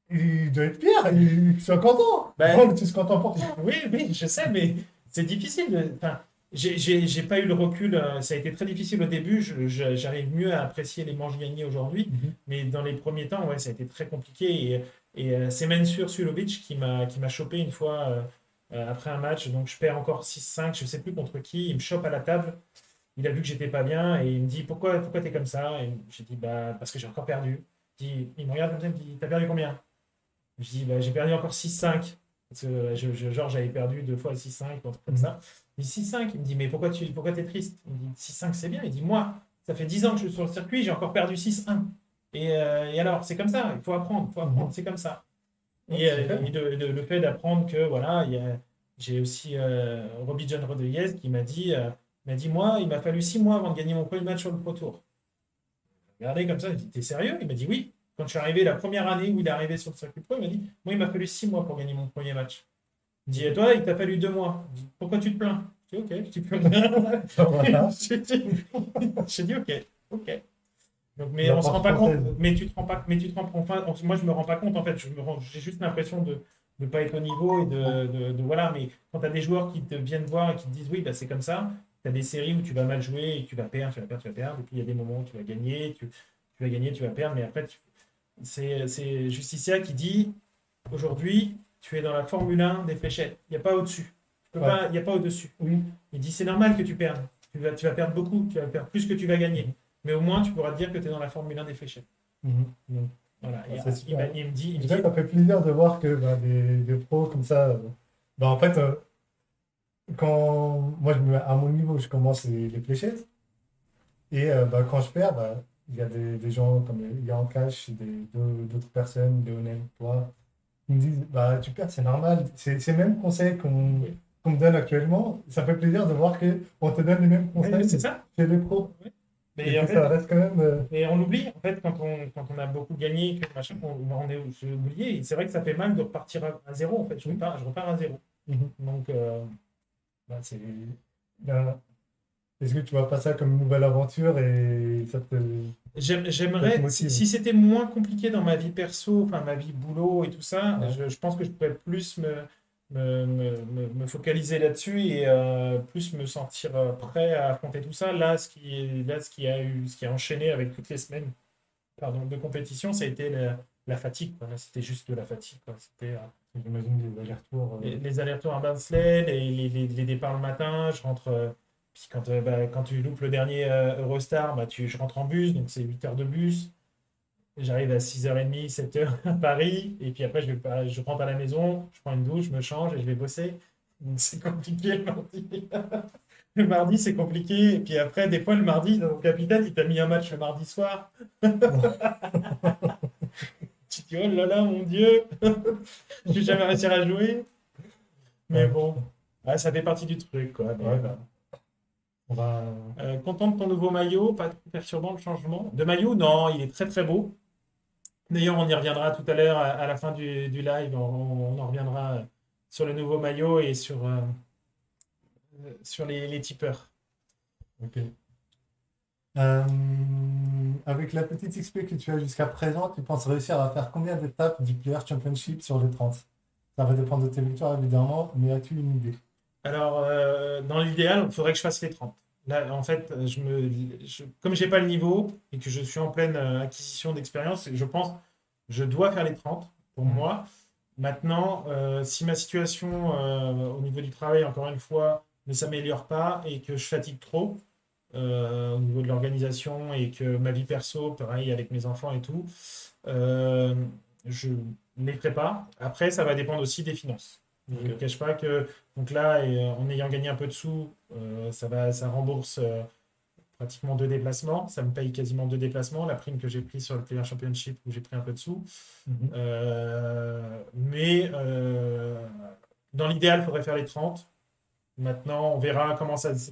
Il doit être fier, il soit content. Ben, On est tous contents pour toi. oui, oui, je sais, mais c'est difficile. Enfin, J'ai pas eu le recul. Ça a été très difficile au début. J'arrive mieux à apprécier les manches gagnées aujourd'hui. Mhm. Mais dans les premiers temps, ouais, ça a été très compliqué. Et c'est Mensur Suljovic qui m'a chopé une fois après un match. Donc je perds encore 6-5. Je sais plus contre qui. Il me chope à la table. Il a vu que j'étais pas bien et il me dit pourquoi t'es comme ça? Et j'ai dit bah parce que j'ai encore perdu. Il me regarde comme ça, il me dit t'as perdu combien? Je dis bah j'ai perdu encore 6-5. Parce que genre j'avais perdu 2 fois 6-5 ou un truc comme Mhm. ça. Il dit 6-5, il me dit mais pourquoi t'es triste? Il me dit 6-5 c'est bien. Il dit moi ça fait 10 ans que je suis sur le circuit, j'ai encore perdu 6-1. Et alors c'est comme ça, il faut apprendre, Mhm. c'est comme ça. Ouais, Et super. le fait d'apprendre que voilà, j'ai aussi Robbie John Rodriguez qui m'a dit, moi, il m'a fallu 6 mois avant de gagner mon premier match sur le Pro Tour. Regardez comme ça, il dit, t'es sérieux? Il m'a dit oui. Quand je suis arrivé la première année où il est arrivé sur le circuit pro, il m'a dit, moi, il m'a fallu 6 mois pour gagner mon premier match. Il dit, et toi, il t'a fallu 2 mois. Je dis, pourquoi tu te plains? Je dis, ok, je dis plus rien. Voilà. J'ai dit, ok, ok. Donc, mais on se rend L'approche pas compte, française. mais tu te rends, enfin, moi je me rends pas compte en fait, j'ai juste l'impression de ne pas être au niveau et voilà, mais quand tu as des joueurs qui te viennent voir et qui te disent oui, bah, c'est comme ça, tu as des séries où tu vas mal jouer et tu vas perdre, tu vas perdre, tu vas perdre, et puis il y a des moments où tu vas gagner, tu vas gagner, tu vas perdre, mais après, c'est Justicia qui dit aujourd'hui, tu es dans la Formule 1 des fléchettes, il n'y a pas au-dessus, Ouais. il n'y a pas au-dessus. Oui. Il dit c'est normal que tu perdes. Tu vas perdre beaucoup, tu vas perdre plus que tu vas gagner. Mhm. Mais au moins, tu pourras te dire que tu es dans la Formule 1 des fléchettes. Mhm. Donc, voilà. Ouais, Et, c'est il, super. m'a- il me dit, il En me tout cas, dit, ça fait plaisir de voir que bah, des pros comme ça. Bah, en fait, quand moi, à mon niveau, je commence les fléchettes. Et bah, quand je perds, bah, il y a des gens comme Yann Cash, d'autres personnes, Lionel, toi, qui me disent bah, tu perds, c'est normal. C'est le même conseil oui, qu'on me donne actuellement. Ça fait plaisir de voir qu'on te donne les mêmes oui, c'est conseils ça. chez les pros. Oui. Et Mais que en ça fait, reste quand même. mais on l'oublie. En fait, quand on a beaucoup gagné, que machin, on est oublié. Et c'est vrai que ça fait mal de repartir à zéro. En fait, Oui. je repars à zéro. Mhm. Donc, Bah, ben, est-ce que tu vois pas ça comme une nouvelle aventure et ça te j'aimerais, si, motive? si c'était moins compliqué dans ma vie perso, enfin ma vie boulot et tout ça, Ouais. je pense que je pourrais plus me focaliser là-dessus et plus me sentir prêt à affronter tout ça. Ce qui a enchaîné avec toutes les semaines, pardon, de compétition, ça a été la fatigue, quoi. Là, c'était juste de la fatigue, quoi. C'était J'imagine des allers-retours. les allers-retours à Barnsley, les départs le matin, je rentre. Puis quand tu loupes le dernier Eurostar, je rentre en bus, donc c'est 8 heures de bus. J'arrive à 6h30, 7h à Paris, et puis après je rentre à la maison, je prends une douche, je me change et je vais bosser. Donc c'est compliqué le mardi. Le mardi, c'est compliqué. Et puis après, des fois, le mardi, ton capitaine, il t'a mis un match le mardi soir. Tu te dis, oh là là, mon Dieu, je vais jamais réussir à jouer. Mais Ouais. bon, ouais, ça fait partie du truc, quoi. Mais, Ouais, bah, on va. content de ton nouveau maillot, pas trop perturbant le changement. De maillot, non, il est très très beau. D'ailleurs, on y reviendra tout à l'heure à la fin du live. On en reviendra sur le nouveau maillot et sur les tipeurs. Ok. Avec la petite XP que tu as jusqu'à présent, tu penses réussir à faire combien d'étapes du Player Championship sur les 30? Ça va dépendre de tes victoires, évidemment, mais as-tu une idée? Alors, dans l'idéal, il faudrait que je fasse les 30. Là, en fait, comme je n'ai pas le niveau et que je suis en pleine acquisition d'expérience, je pense que je dois faire les 30 pour Mhm. moi. Maintenant, si ma situation au niveau du travail, encore une fois, ne s'améliore pas et que je fatigue trop au niveau de l'organisation et que ma vie perso, pareil avec mes enfants et tout, euh, je ne les ferai pas. Après, ça va dépendre aussi des finances. Je ne Ok. cache pas que donc là, en ayant gagné un peu de sous, ça rembourse pratiquement 2 déplacements. Ça me paye quasiment 2 déplacements. La prime que j'ai prise sur le Player Championship où j'ai pris un peu de sous. Mhm. Mais dans l'idéal, il faudrait faire les 30. Maintenant, on verra comment ça se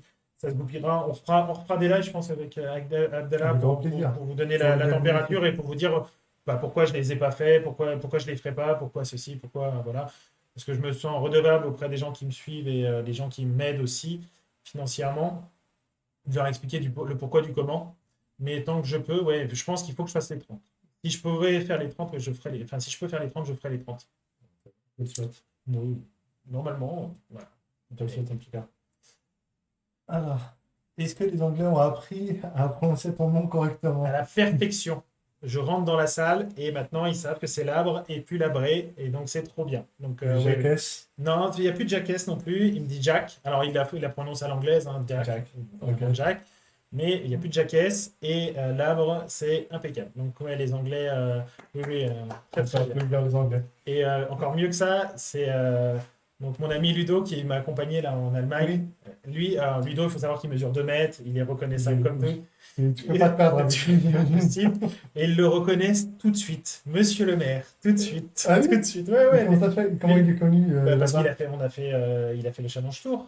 goupillera. On refera des lives, je pense, avec Abdallah Avec grand pour plaisir. vous donner Pour la le température débriefer. et pour vous dire bah, pourquoi je ne les ai pas fait, pourquoi je ne les ferai pas, pourquoi ceci, pourquoi voilà. Parce que je me sens redevable auprès des gens qui me suivent et des gens qui m'aident aussi financièrement, de leur expliquer le pourquoi du comment. Mais tant que je peux, ouais, je pense qu'il faut que je fasse les 30. Si je pourrais faire les 30, je ferai les. Enfin, si je peux faire les 30, je ferai les 30. Je te le souhaite. Oui, normalement, voilà. Je te le souhaite en tout cas. Alors, est-ce que les Anglais ont appris à prononcer ton nom À correctement? la perfection. Je rentre dans la salle et maintenant ils savent que c'est Labre et puis Labré et donc c'est trop bien. Donc oui, oui. Jacques. Non, il n'y a plus de Jacques non plus. Il me dit Jack. Alors il la prononce à l'anglaise, hein, Jack, Jack. Ok. vraiment Jack. Mais il n'y a plus de Jacques et Labre c'est impeccable. Donc ouais, les Anglais, oui, oui, très Ça très va bien. plus bien les Anglais. Et encore mieux que ça, c'est donc mon ami Ludo qui m'a accompagné là en Allemagne. Oui. Lui, Ludo, il faut savoir qu'il mesure 2 mètres, il est reconnaissable comme tout. Oui. Tu peux pas te perdre avec lui, j'imagine. Impossible. Et ils le reconnaissent tout de suite. Monsieur le maire, tout de suite. Ah Tout oui? de suite. Ouais, Mais ouais. comment ça se fait? Comment il est connu Parce qu'il là-bas? a fait, il a fait le Challenge Tour.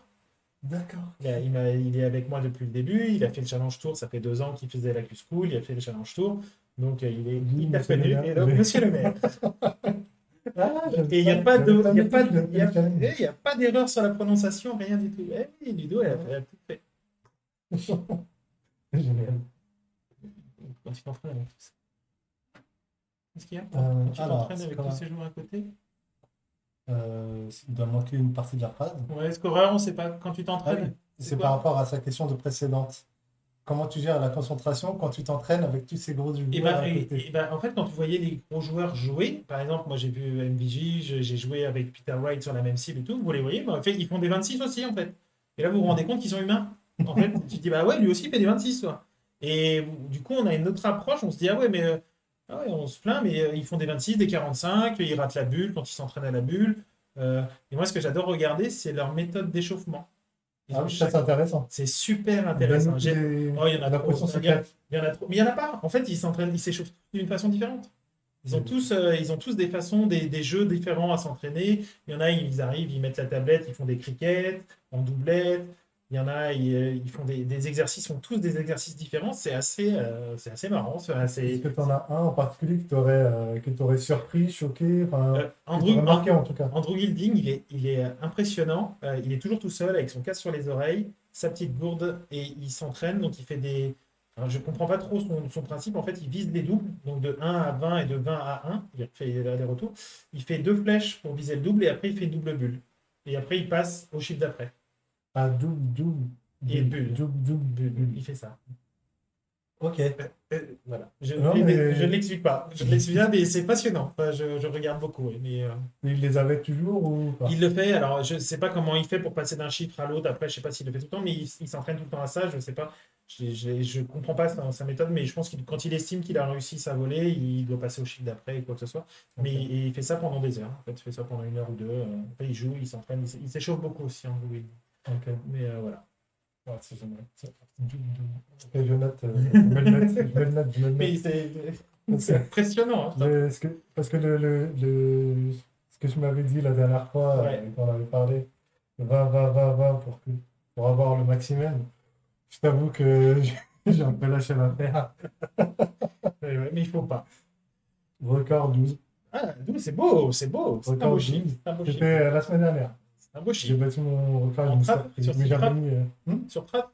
D'accord. Il est avec moi depuis le début. Il a fait le Challenge Tour. Ça fait 2 ans qu'il faisait la Q-School. Il a fait le Challenge Tour. Donc il est Oui, hyper monsieur le connu. maire. Et donc, monsieur le maire. Ah, Et il n'y a pas j'avais de, pas il y a noté pas qu'il de- avait fait le challenge. il y a pas d'erreur sur la prononciation, rien du tout. Eh oui, Ludo, elle a tout fait. Génial. Quand tu t'entraînes avec tout ça. Qu'est-ce qu'il y a? Quand tu Alors, t'entraînes c'est avec quoi? tous ces joueurs à côté? Il doit manquer une partie de la phrase. Ouais, scoreur, on sait pas. Quand tu Ah oui, t'entraînes, c'est c'est par quoi? rapport à sa question de précédente. Comment tu gères la concentration quand tu t'entraînes avec tous ces gros joueurs à côté? En fait, quand tu voyais les gros joueurs jouer, par exemple, moi j'ai vu MVJ, j'ai joué avec Peter Wright sur la même cible et tout, vous les voyez, bah, en fait, ils font des 26 aussi, en fait. Et là, vous vous rendez compte qu'ils sont humains. En fait, tu te dis, bah ouais, lui aussi fait des 26, toi. Et du coup, on a une autre approche, on se dit, ah ouais, mais ah ouais, on se plaint, mais ils font des 26, des 45, ils ratent la bulle quand ils s'entraînent à la bulle. Et moi, ce que j'adore regarder, c'est leur méthode d'échauffement. Ils Ah ont oui, ça chaque... c'est intéressant. C'est super Donne-nous intéressant. Oh, il y en a la trop. potion secrète. Il y en a trop. Mais il y en a pas. En fait, ils s'entraînent, ils s'échauffent d'une façon différente. Ils ont tous des façons, des jeux différents à s'entraîner. Il y en a, ils arrivent, ils mettent la tablette, ils font des crickets en doublette. Il y en a, ils font des exercices, ils font tous des exercices différents. C'est assez marrant. Est-ce que tu en as un en particulier qui t'aurait surpris, choqué, enfin, qui Andrew, t'aurait marqué en tout cas? Andrew Gilding, il est impressionnant. Il est toujours tout seul avec son casque sur les oreilles, sa petite gourde et il s'entraîne. Donc il fait des. Alors, je ne comprends pas trop son principe. En fait, il vise les doubles, donc de 1 à 20 et de 20 à 1. Il fait l'aller-retour. Il fait 2 flèches pour viser le double et après il fait une double bulle. Et après il passe au chiffre d'après. Ah, double, Et bulle. bulle. Il fait ça. Ok. Voilà. Non, mais Je ne l'explique pas. Je ne l'explique pas, mais c'est passionnant. Enfin, je regarde beaucoup. Oui, mais, il les avait toujours ou pas? il le fait. Alors, je ne sais pas comment il fait pour passer d'un chiffre à l'autre. Après, je ne sais pas s'il le fait tout le temps, mais il s'entraîne tout le temps à ça. Je ne sais pas. Je ne comprends pas sa méthode, mais je pense que quand il estime qu'il a réussi sa volée, il doit passer au chiffre d'après ou quoi que ce soit. Ok. Mais il fait ça pendant des heures. En fait, il fait ça pendant 1 heure ou deux. Après, il joue, il s'entraîne. Il s'échauffe beaucoup aussi, hein, Louis. Ok. Mais voilà. Ouais, c'est génial. Ok, je note, je me le note, je me le Mais note. c'est Ok. impressionnant, hein. Parce que ce que je m'avais dit la dernière fois, Ouais. quand on avait parlé, 20 pour avoir le maximum, je t'avoue que j'ai un peu lâché l'affaire. Mais il faut pas. Record 12. Ah, d'où c'est beau, c'est beau. C'est un beau Record chiffre. 12. C'est un beau C'était chiffre. la semaine dernière. C'est un beau J'ai chiffre. battu mon record, je En me suis trad, surpris. sur Mais Trad, j'avais mis. sur Trad,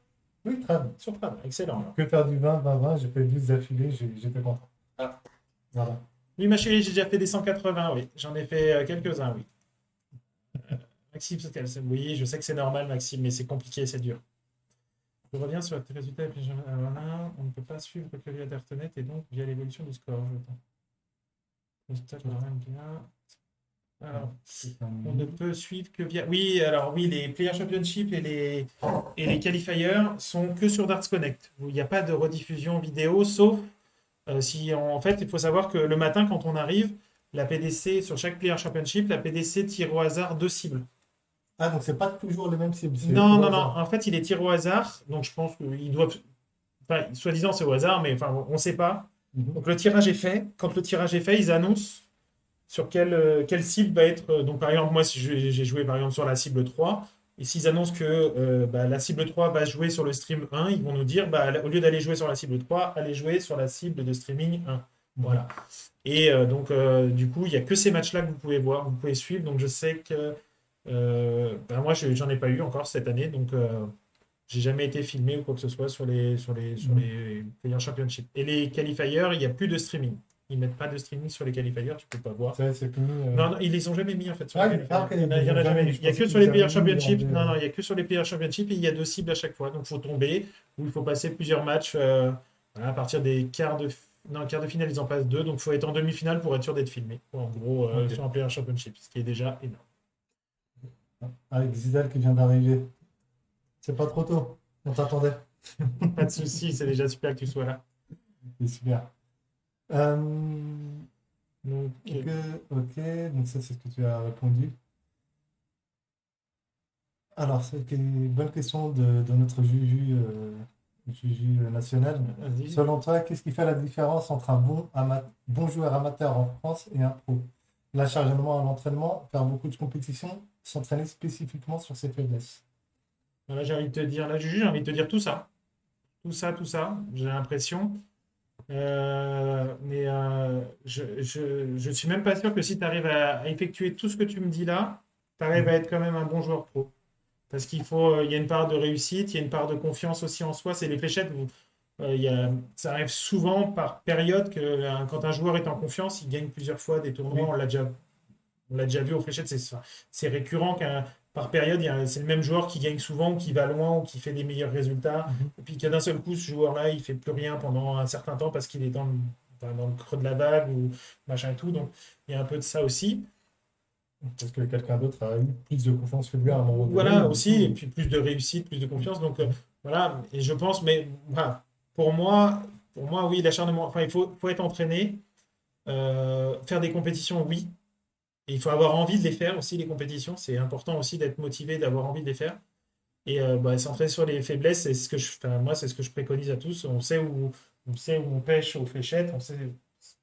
Oui, trad. sur Trad. Excellent. Alors. Que faire du 20, j'ai fait 12 d'affilée, j'étais content. Ah. Voilà. Oui, ma chérie, j'ai déjà fait des 180, oui. J'en ai fait quelques-uns, oui. Maxime, oui, je sais que c'est normal, Maxime, mais c'est compliqué, c'est dur. Je reviens sur tes résultats. Et puis voilà, on ne peut pas suivre que via Dartonet et donc via l'évolution du score. Résultat, je reviens bien. Alors, on ne peut suivre que via. Oui, alors oui, les Player Championship et les qualifiers sont que sur Darts Connect. Il n'y a pas de rediffusion vidéo, sauf si en fait, il faut savoir que le matin, quand on arrive, la PDC, sur chaque Player Championship, la PDC tire au hasard 2 cibles. Ah, donc c'est pas toujours les mêmes cibles, c'est Non, au non, non. hasard. En fait, il est tiré au hasard. Donc, je pense qu'ils doivent. Enfin, soi-disant, c'est au hasard, mais enfin, on ne sait pas. Mhm. Donc, le tirage est fait. Quand le tirage est fait, ils annoncent sur quelle cible va être. Donc, par exemple, moi, si j'ai joué par exemple sur la cible 3, et s'ils annoncent que la cible 3 va jouer sur le stream 1, ils vont nous dire, au lieu d'aller jouer sur la cible 3, allez jouer sur la cible de streaming 1. Voilà. Et donc, du coup, il n'y a que ces matchs-là que vous pouvez voir, vous pouvez suivre. Donc, je sais que moi, j'en ai pas eu encore cette année. Donc, j'ai jamais été filmé ou quoi que ce soit sur les Player Championship. Et les qualifiers, il n'y a plus de streaming. Ils mettent pas de streaming sur les qualifiers, tu peux pas voir. C'est fini. Non, non, ils les ont jamais mis en fait sur Ah, les qualifiers. ok, Il y en a jamais jamais eu. mis. Je Il y a pensais que sur qu'ils les avaient Player mis en Championships. deux. Non, non, il y a que sur les Player Championships et il y a 2 cibles à chaque fois. Donc il faut tomber ou il faut passer plusieurs matchs. Voilà, à partir des quarts de finale, ils en passent 2. Donc il faut être en demi-finale pour être sûr d'être filmé. En gros, Ok. sur un Player Championship, ce qui est déjà énorme. Avec Zidane qui vient d'arriver. C'est pas trop tôt. On t'attendait. Pas de souci, c'est déjà super que tu sois là. C'est super. Euh, Donc, ok, ok. Donc ça, c'est ce que tu as répondu. Alors, c'est une bonne question de notre Juju national. vas-y. Selon toi, qu'est-ce qui fait la différence entre un bon joueur amateur en France et un pro? L'acharnement à l'entraînement, faire beaucoup de compétitions, s'entraîner spécifiquement sur ses faiblesses. Voilà, j'ai envie de te dire, là, Juju, j'ai envie de te dire tout ça. Tout ça, j'ai l'impression. Mais je suis même pas sûr que si tu arrives à effectuer tout ce que tu me dis là, tu arrives à être quand même un bon joueur pro. Parce il y a une part de réussite, il y a une part de confiance aussi en soi. C'est les fléchettes. Ça arrive souvent par période que quand un joueur est en confiance, il gagne plusieurs fois des tournois. Oui. On l'a déjà vu aux fléchettes. C'est récurrent par période, c'est le même joueur qui gagne souvent, ou qui va loin, ou qui fait des meilleurs résultats. Mhm. Et puis que d'un seul coup, ce joueur-là, il fait plus rien pendant un certain temps parce qu'il est dans le creux de la vague ou machin et tout. Donc il y a un peu de ça aussi. Parce que quelqu'un d'autre a eu plus de confiance que lui à un moment donné. Voilà Du aussi, et coup, puis plus de réussite, plus de confiance. Donc voilà, et je pense, mais voilà, pour moi, oui, l'acharnement, enfin, il faut être entraîné, faire des compétitions, oui, et il faut avoir envie de les faire aussi, les compétitions. C'est important aussi d'être motivé, d'avoir envie de les faire. Et s'entraîner sur les faiblesses, enfin, moi, c'est ce que je préconise à tous. On sait où on pêche aux fléchettes, on sait ce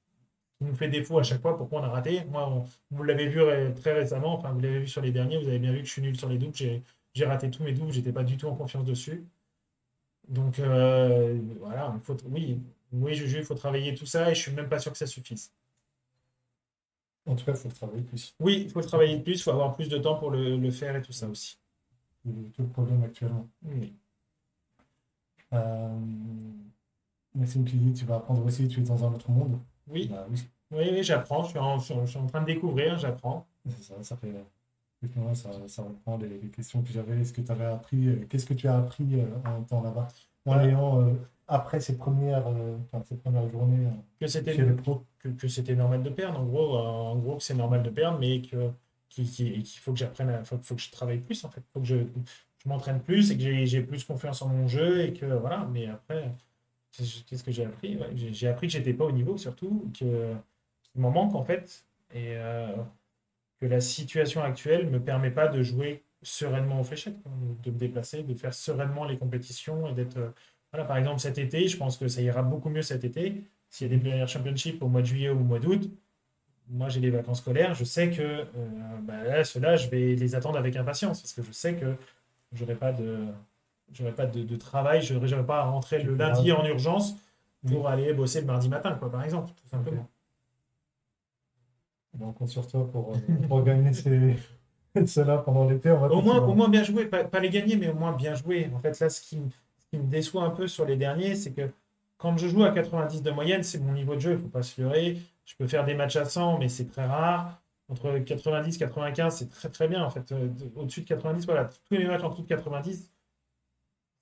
qui nous fait défaut à chaque fois, pourquoi on a raté. Moi, vous l'avez vu très récemment, enfin, vous l'avez vu sur les derniers, vous avez bien vu que je suis nul sur les doubles. J'ai raté tous mes doubles, j'étais pas du tout en confiance dessus. Donc voilà, oui, oui, il faut travailler tout ça et je suis même pas sûr que ça suffise. en tout cas, il faut travailler plus. Oui, il faut travailler plus, il faut avoir plus de temps pour le faire et tout ça aussi. C'est tout le problème actuellement. Oui. Euh, Maxime qui dit, tu vas apprendre aussi, tu es dans un autre monde. Oui, Bah oui, oui, oui, j'apprends, je suis en train de découvrir, j'apprends. c'est ça, ça fait. Effectivement, ça reprend les questions que j'avais. Est-ce que tu avais appris, qu'est-ce que tu as appris en étant là-bas? En Voilà, ayant, après ces premières journées que c'était chez les pros. que c'était normal de perdre, en gros que c'est normal de perdre, mais qu'il faut que j'apprenne, faut que je travaille plus en fait, faut que je m'entraîne plus et que j'ai plus confiance en mon jeu et que voilà, mais après, qu'est-ce que j'ai appris? Ouais, j'ai appris que j'étais pas au niveau surtout, qu'il m'en manque en fait, et que la situation actuelle me permet pas de jouer sereinement aux fléchettes, quoi, de me déplacer, de faire sereinement les compétitions et d'être. Voilà, par exemple, cet été, je pense que ça ira beaucoup mieux cet été. S'il y a des Player Championships au mois de juillet ou au mois d'août, moi j'ai les vacances scolaires, je sais que là, ceux-là, je vais les attendre avec impatience parce que je sais que j'aurai pas de, j'aurai pas de travail, j'aurai pas à rentrer Tu le pourras. lundi en urgence Oui, pour aller bosser le mardi matin, quoi, par exemple, tout ok. simplement. Donc, on compte sur toi pour gagner cela pendant l'été. On va Au moins, au continuer. moins bien jouer, pas les gagner, mais au moins bien jouer. En fait, là, ce qui me déçoit un peu sur les derniers, c'est que quand je joue à 90 de moyenne, c'est mon niveau de jeu, il ne faut pas se leurrer. Je peux faire des matchs à 100, mais c'est très rare. Entre 90 et 95, c'est très très bien. En fait, au-dessus de 90, voilà, tous mes matchs en dessous de 90,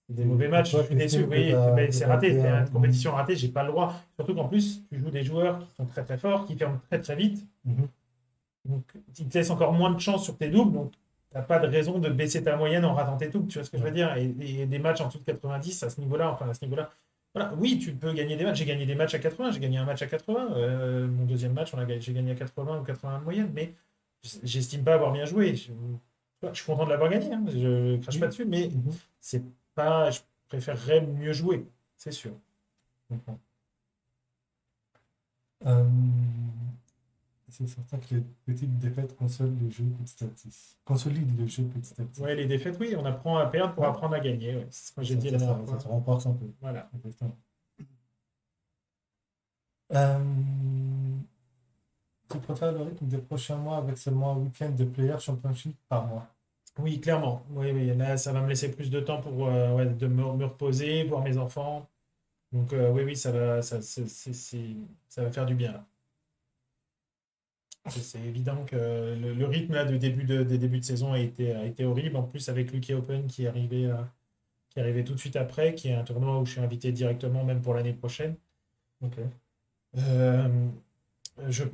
c'est des mauvais Et matchs, je toi, suis tu déçu. estimes Oui, mais que c'est t'as raté, été c'est un. une compétition ratée, j'ai pas le droit. Surtout qu'en plus, tu joues des joueurs qui sont très très forts, qui ferment très très vite. Mhm. Donc, il te laisse encore moins de chance sur tes doubles. Donc, tu n'as pas de raison de baisser ta moyenne en ratant tes doubles. Tu vois ce que je veux Ouais. dire? Et des matchs en dessous de 90 à ce niveau-là, enfin à ce niveau-là. Voilà, oui, tu peux gagner des matchs. J'ai gagné des matchs à 80. J'ai gagné un match à 80. Mon deuxième match, j'ai gagné à 80 ou 81 de moyenne. Mais j'estime pas avoir bien joué. Je suis content de l'avoir gagné, hein, je crache pas Oui. dessus. Mais Mhm. c'est pas, je préférerais mieux jouer, c'est sûr. Je comprends. Euh, c'est certain que les petites défaites consolident le jeu petit à petit. Consolident le jeu petit à petit. Ouais, les défaites, oui, on apprend à perdre pour Ouais. apprendre à gagner. Ouais. C'est ce que j'ai dit la Ça, dernière ça fois. se renforce un peu. Voilà. Exactement. Euh, Tu préfères le rythme des prochains mois avec seulement un week-end de Player Championship par mois? Oui, clairement. Oui, oui. Là, ça va me laisser plus de temps pour ouais, de me reposer, voir mes enfants. Donc, oui, oui, ça va, ça va faire du bien là. C'est évident que le rythme là, des débuts de saison a été horrible. En plus, avec l'UK Open qui est arrivé tout de suite après, qui est un tournoi où je suis invité directement, même pour l'année prochaine. Ok, Euh,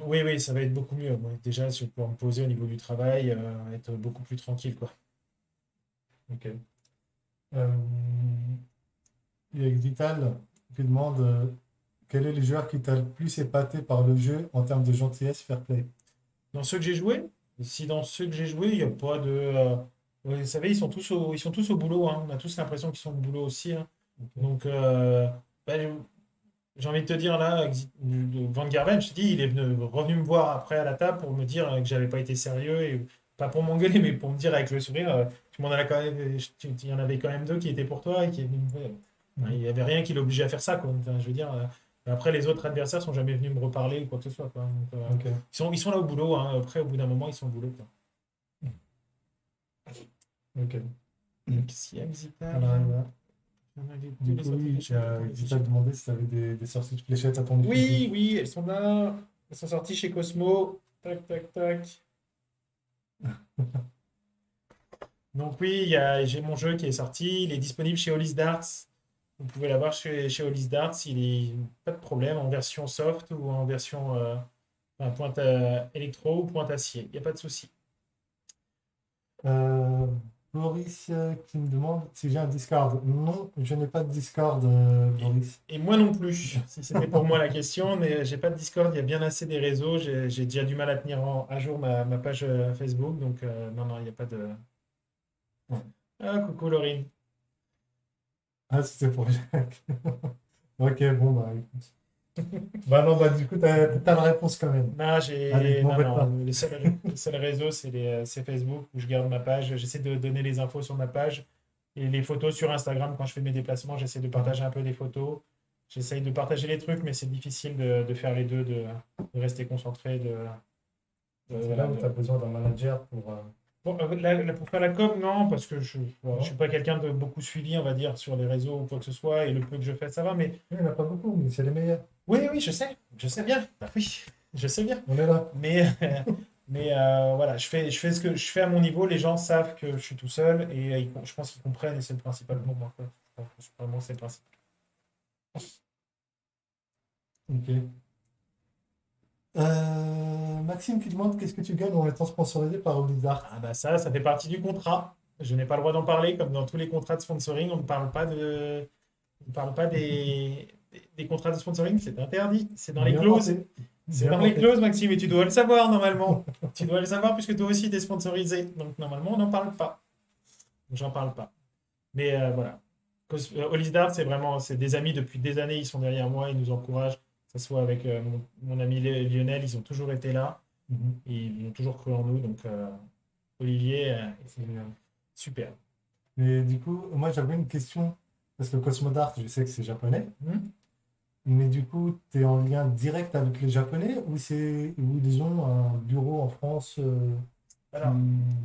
oui, oui, ça va être beaucoup mieux. Moi, déjà, je vais pouvoir me poser au niveau du travail, être beaucoup plus tranquille, quoi. ok. Euh, il y a Vital qui demande quel est le joueur qui t'a le plus épaté par le jeu en termes de gentillesse, fair play? Dans ceux que j'ai joués, si dans ceux que j'ai joués, il n'y a pas de. Ouais, vous savez, ils sont tous au boulot, hein. On a tous l'impression qu'ils sont au boulot aussi, hein. Ok. Donc, bah, j'ai envie de te dire là, Van Gerwen, je te dis, il est revenu me voir après à la table pour me dire que j'avais pas été sérieux et pas pour m'engueuler, mais pour me dire avec le sourire, tu m'en as quand même, il y en avait quand même deux qui étaient pour toi et qui est venu me voir. Enfin, il Mhm. n'y avait rien qui l'obligeait à faire ça, quoi. Enfin, je veux dire, après les autres adversaires sont jamais venus me reparler ou quoi que ce soit, quoi. Donc, Ok, ils sont là au boulot, hein. Après, au bout d'un moment, ils sont au boulot, quoi. ok. Si Axital, Alors, on avait tous du les coup, sorties oui, fléchettes pour les Vital échecs. demandait si tu avais des sorties de fléchettes à ton effigie. Oui, oui, elles sont là. Elles sont sorties chez Cosmo. Tac, tac, tac. Donc oui, j'ai mon jeu qui est sorti, il est disponible chez Hollis Darts. Vous pouvez l'avoir chez Hollis Darts, il est pas de problème en version soft ou en version enfin, pointe électro ou pointe acier. Il n'y a pas de souci. Euh, Boris qui me demande si j'ai un Discord. Non, je n'ai pas de Discord, Et, Boris. et moi non plus, si c'était pour moi la question, mais j'ai pas de Discord, il y a bien assez des réseaux, j'ai déjà du mal à tenir à jour ma page Facebook, donc non, non, il n'y a pas de... Ouais. Ah, coucou Laurine. Ah, c'était pour Jacques. Ok, bon, bah écoute. Bah non, bah du coup, t'as la réponse quand même. Non, Allez, non, m'embête pas. non, le seul réseau, c'est Facebook où je garde ma page. J'essaie de donner les infos sur ma page et les photos sur Instagram quand je fais mes déplacements. J'essaie de partager un peu des photos. J'essaie de partager les trucs, mais c'est difficile de faire les deux, de rester concentré. C'est là Voilà, où tu as besoin d'un manager pour. pour faire la com, non, parce que je Voilà. suis pas quelqu'un de beaucoup suivi, on va dire, sur les réseaux ou quoi que ce soit. Et le peu que je fais, ça va. Mais Il n'y en a pas beaucoup, mais c'est les meilleurs. oui, oui, je sais bien. Bah oui, je sais bien. On est là. Mais, mais voilà, je fais ce que je fais à mon niveau. Les gens savent que je suis tout seul et je pense qu'ils comprennent et c'est le principal pour moi, quoi. Je pense que vraiment, c'est le principal. Ok. Maxime qui demande qu'est-ce que tu gagnes en étant sponsorisé par Blizzard. Ah bah ça fait partie du contrat. Je n'ai pas le droit d'en parler, comme dans tous les contrats de sponsoring, on ne parle pas des contrats de sponsoring, c'est interdit. C'est dans les Bien clauses. tenté. C'est Bien dans les tenté. clauses, Maxime, et tu dois le savoir normalement. Tu dois le savoir puisque toi aussi tu es sponsorisé. Donc normalement, on n'en parle pas. J'en parle pas. Mais voilà. Hollis Dart, c'est vraiment, c'est des amis depuis des années, ils sont derrière moi, ils nous encouragent, que ce soit avec mon ami Lionel, ils ont toujours été là, Mhm. et ils ont toujours cru en nous, donc Olivier, C'est génial. super. Mais du coup, moi j'avais une question. Parce que Cosmodart, je sais que c'est japonais. Hmm. Mais du coup, tu es en lien direct avec les Japonais ou ils ont un bureau en France qui. Alors,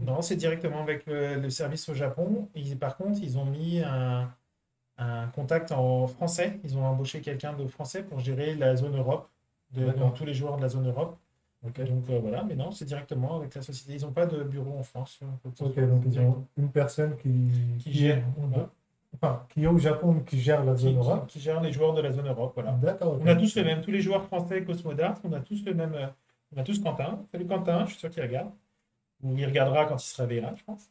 non, c'est directement avec le service au Japon. Par contre, ils ont mis un contact en français, ils ont embauché quelqu'un de français pour gérer la zone Europe, donc D'accord. tous les joueurs de la zone Europe. Ok. Donc voilà, mais non, c'est directement avec la société. Ils n'ont pas de bureau en France, quoi que ce Ok, soit. donc C'est ils ont une personne qui qui est, gère, voilà. enfin, qui est au Japon, mais qui gère la zone Europe. Qui gère les joueurs de la zone Europe, voilà. D'accord, On a ok. tous le même, tous les joueurs français Cosmodart, on a tous le même, on a tous Quentin. Salut Quentin, je suis sûr qu'il regarde. Ou il regardera quand il se réveillera, je pense.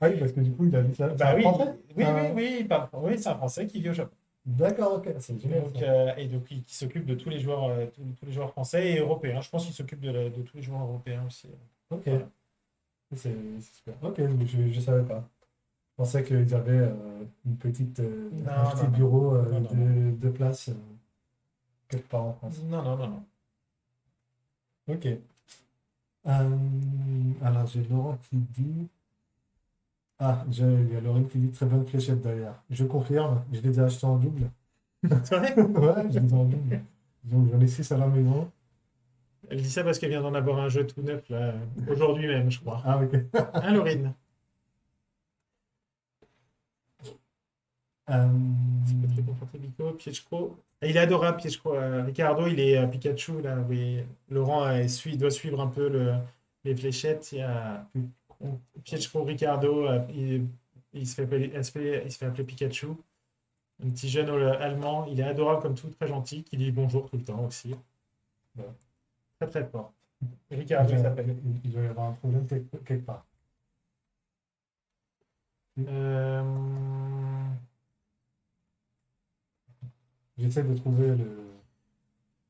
Ah oui, parce que du coup, il a dit ça. C'est Bah un oui, français? oui, oui, oui, oui, c'est un Français qui vit au Japon. D'accord, ok, c'est génial Donc, ça. et donc, qui s'occupe de tous les joueurs, tous les joueurs français et européens. Je pense qu'il s'occupe de tous les joueurs européens aussi. Ok, Voilà. c'est super. Ok, mais je ne savais pas. Je pensais qu'ils avaient un Non, petit non, non. bureau Non, non, non. de place quelque part en France. Non, non, non, non. Ok. Alors, j'ai Laurent qui dit. Ah, il y a Laurent qui dit très bonne fléchette d'ailleurs. Je confirme, je l'ai déjà acheté en double. C'est vrai? Ouais, je l'ai déjà en double. Donc, j'en ai 6 à la maison. Elle dit ça parce qu'elle vient d'en avoir un jeu tout neuf, là, aujourd'hui même, je crois. Ah, ok. Hein, Laurine? C'est pas très confronté, Nico. Pietro. Et il est adorable, Pietro. Ricardo, il est Pikachu, là. Oui. Laurent doit suivre un peu les fléchettes. Il y a Pietro Ricardo. Il se fait appeler, il se fait appeler Pikachu. Un petit jeune allemand. Il est adorable comme tout, très gentil, qui dit bonjour tout le temps aussi. Voilà. Très très fort. Il Ricardo, il doit, s'appelle. il doit y avoir un problème quelque part. Euh, J'essaie de trouver le.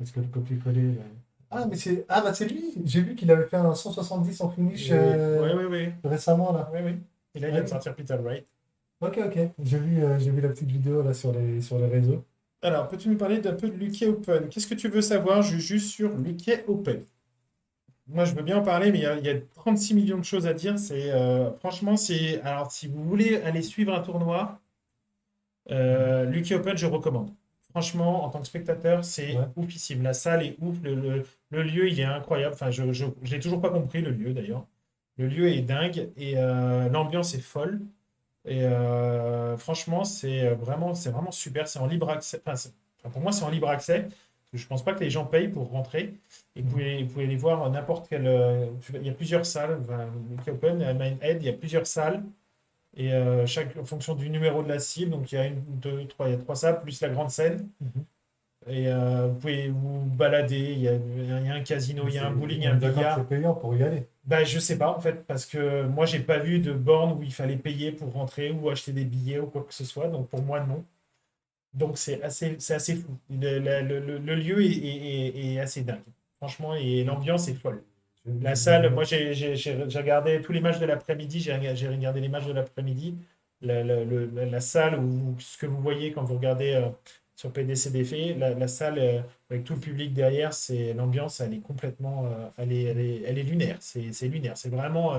Est-ce que le copier-coller. Ah, mais c'est. Ah, bah c'est lui! J'ai vu qu'il avait fait un 170 en finish Oui, oui, oui. récemment, là. Oui, oui. Et là, il Ah vient de oui. sortir Peter Wright. Ok, ok. J'ai vu la petite vidéo là sur les réseaux. Alors, peux-tu nous parler d'un peu de l'UK Open? Qu'est-ce que tu veux savoir juste sur l'UK Open? Moi, je veux bien en parler, mais il y a 36 millions de choses à dire. Franchement, alors, si vous voulez aller suivre un tournoi, l'UK Open, je recommande. Franchement, en tant que spectateur, c'est Ouais. oufissime. La salle est ouf. Le lieu, il est incroyable. Enfin, je l'ai toujours pas compris, le lieu, d'ailleurs. Le lieu est dingue et l'ambiance est folle. Et franchement, c'est vraiment super. C'est en libre accès. Enfin, pour moi, c'est en libre accès. Je pense pas que les gens payent pour rentrer. Et Mhm. vous pouvez aller voir n'importe quelle. Il y a plusieurs salles. Enfin, le Open, à Minehead, il y a plusieurs salles. Et en fonction du numéro de la cible, donc il y a une, deux, trois, il y a trois salles, plus la grande scène. Mhm. Et vous pouvez vous balader. Il y a un casino, Mais il y a un bowling, il y a on un est d'accord que c'est billard. payant pour y aller. Bah, je sais pas en fait, parce que moi j'ai pas vu de borne où il fallait payer pour rentrer ou acheter des billets ou quoi que ce soit, donc pour moi non. Donc c'est assez fou. Le lieu est assez dingue, franchement, et l'ambiance est folle. La Je vais salle, moi me- j'ai regardé tous les matchs de l'après-midi, j'ai regardé les matchs de l'après-midi. La salle, où ce que vous voyez quand vous regardez sur PDCDF, la salle avec tout le public derrière, l'ambiance, elle est complètement, elle est lunaire, c'est lunaire, c'est vraiment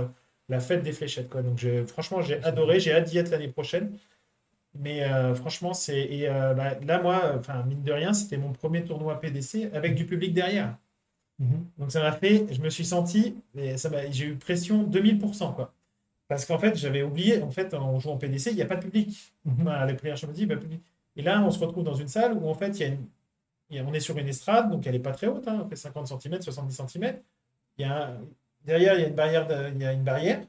la fête des fléchettes, quoi. Donc franchement, j'ai adoré, j'ai hâte d'y être l'année prochaine. Mais franchement, là, moi, enfin, mine de rien, c'était mon premier tournoi PDC avec du public derrière. Mhm. Donc ça m'a fait, je me suis senti, et j'ai eu pression 2000%, quoi. Parce qu'en fait, j'avais oublié, en fait, en jouant en PDC, il n'y a pas de public. Mhm. Enfin, les premières championnats, il n'y a pas de public. Et là, on se retrouve dans une salle où, en fait, on est sur une estrade, donc elle n'est pas très haute, hein, elle fait 50 cm, 70 cm. Il y a derrière, il y a une barrière, il y a une barrière,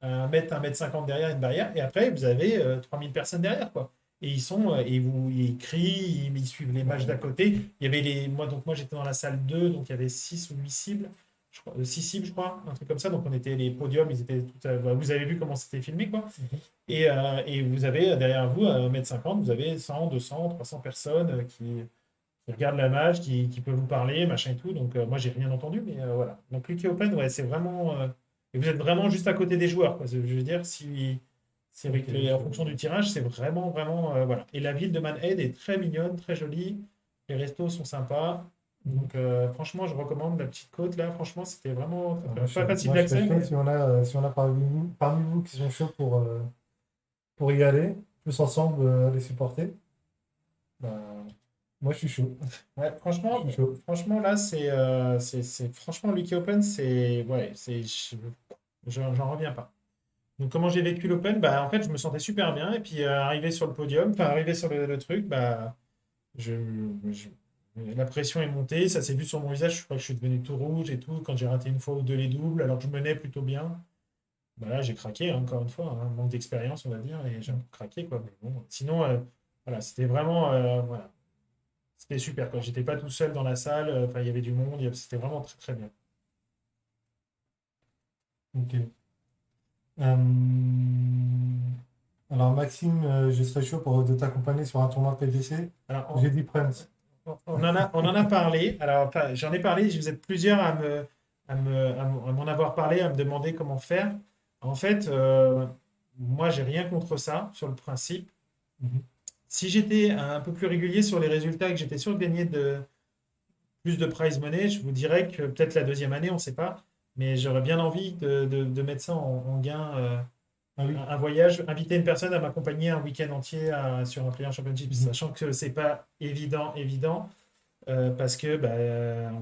un mètre 50 derrière une barrière, et après, vous avez 3000 personnes derrière, quoi. Et ils crient, ils suivent les matchs d'à Ouais. côté. Il y avait moi j'étais dans la salle 2, donc il y avait 6 ou 8 cibles, 6 cibles, je crois, un truc comme ça. Donc on était les podiums, ils étaient vous avez vu comment c'était filmé, quoi. Mhm. Et vous avez derrière vous, à 1,50 m, vous avez 100, 200, 300 personnes qui regardent la match, qui peuvent vous parler, machin et tout. Donc, moi, j'ai rien entendu, mais voilà. Donc, l'UK Open, ouais, c'est vraiment. Et vous êtes vraiment juste à côté des joueurs, quoi. Je veux dire, si, c'est Ok, avec en fonction du tirage, c'est vraiment, vraiment. Voilà. Et la ville de Manhead est très mignonne, très jolie. Les restos sont sympas. Mhm. Donc, franchement, je recommande la petite côte là. Franchement, c'était vraiment Moi, pas facile moi, je serais d'accès, chaud mais. si on a parmi vous qui sont chauds pour y aller, tous ensemble les supporter. Bah, moi, je suis chaud. Ouais, Je suis chaud. franchement, là, franchement, l'UK Open, ouais, j'en reviens pas. Donc, comment j'ai vécu l'Open? Bah, en fait, je me sentais super bien. Et puis, arrivé sur le podium, enfin, arrivé sur le truc, bah, je, je- la pression est montée. Ça s'est vu sur mon visage. Je crois que je suis devenu tout rouge et tout. Quand j'ai raté une fois ou deux les doubles, alors que je menais plutôt bien. Bah, là, j'ai craqué, hein, encore une fois, hein, manque d'expérience, on va dire. Et j'ai un peu craqué, quoi. Mais bon, sinon, voilà, c'était vraiment. Voilà, c'était super, quoi. J'étais pas tout seul dans la salle. Enfin, il y avait du monde. C'était vraiment très, très bien. Ok. Alors, Maxime, je serais chaud de t'accompagner sur un tournoi PDC. J'ai Alors, dit Prince. on en a parlé. Alors, enfin, j'en ai parlé. Vous êtes plusieurs à m'en avoir parlé, à me demander comment faire. En fait, moi, j'ai rien contre ça sur le principe. Mhm. Si j'étais un peu plus régulier sur les résultats et que j'étais sûr de gagner plus de prize money, je vous dirais que peut-être la deuxième année, on ne sait pas. Mais j'aurais bien envie de mettre ça en gain. Ah oui. Un voyage, inviter une personne à m'accompagner un week-end entier sur un Player Championship, Mhm. sachant que c'est pas évident, parce que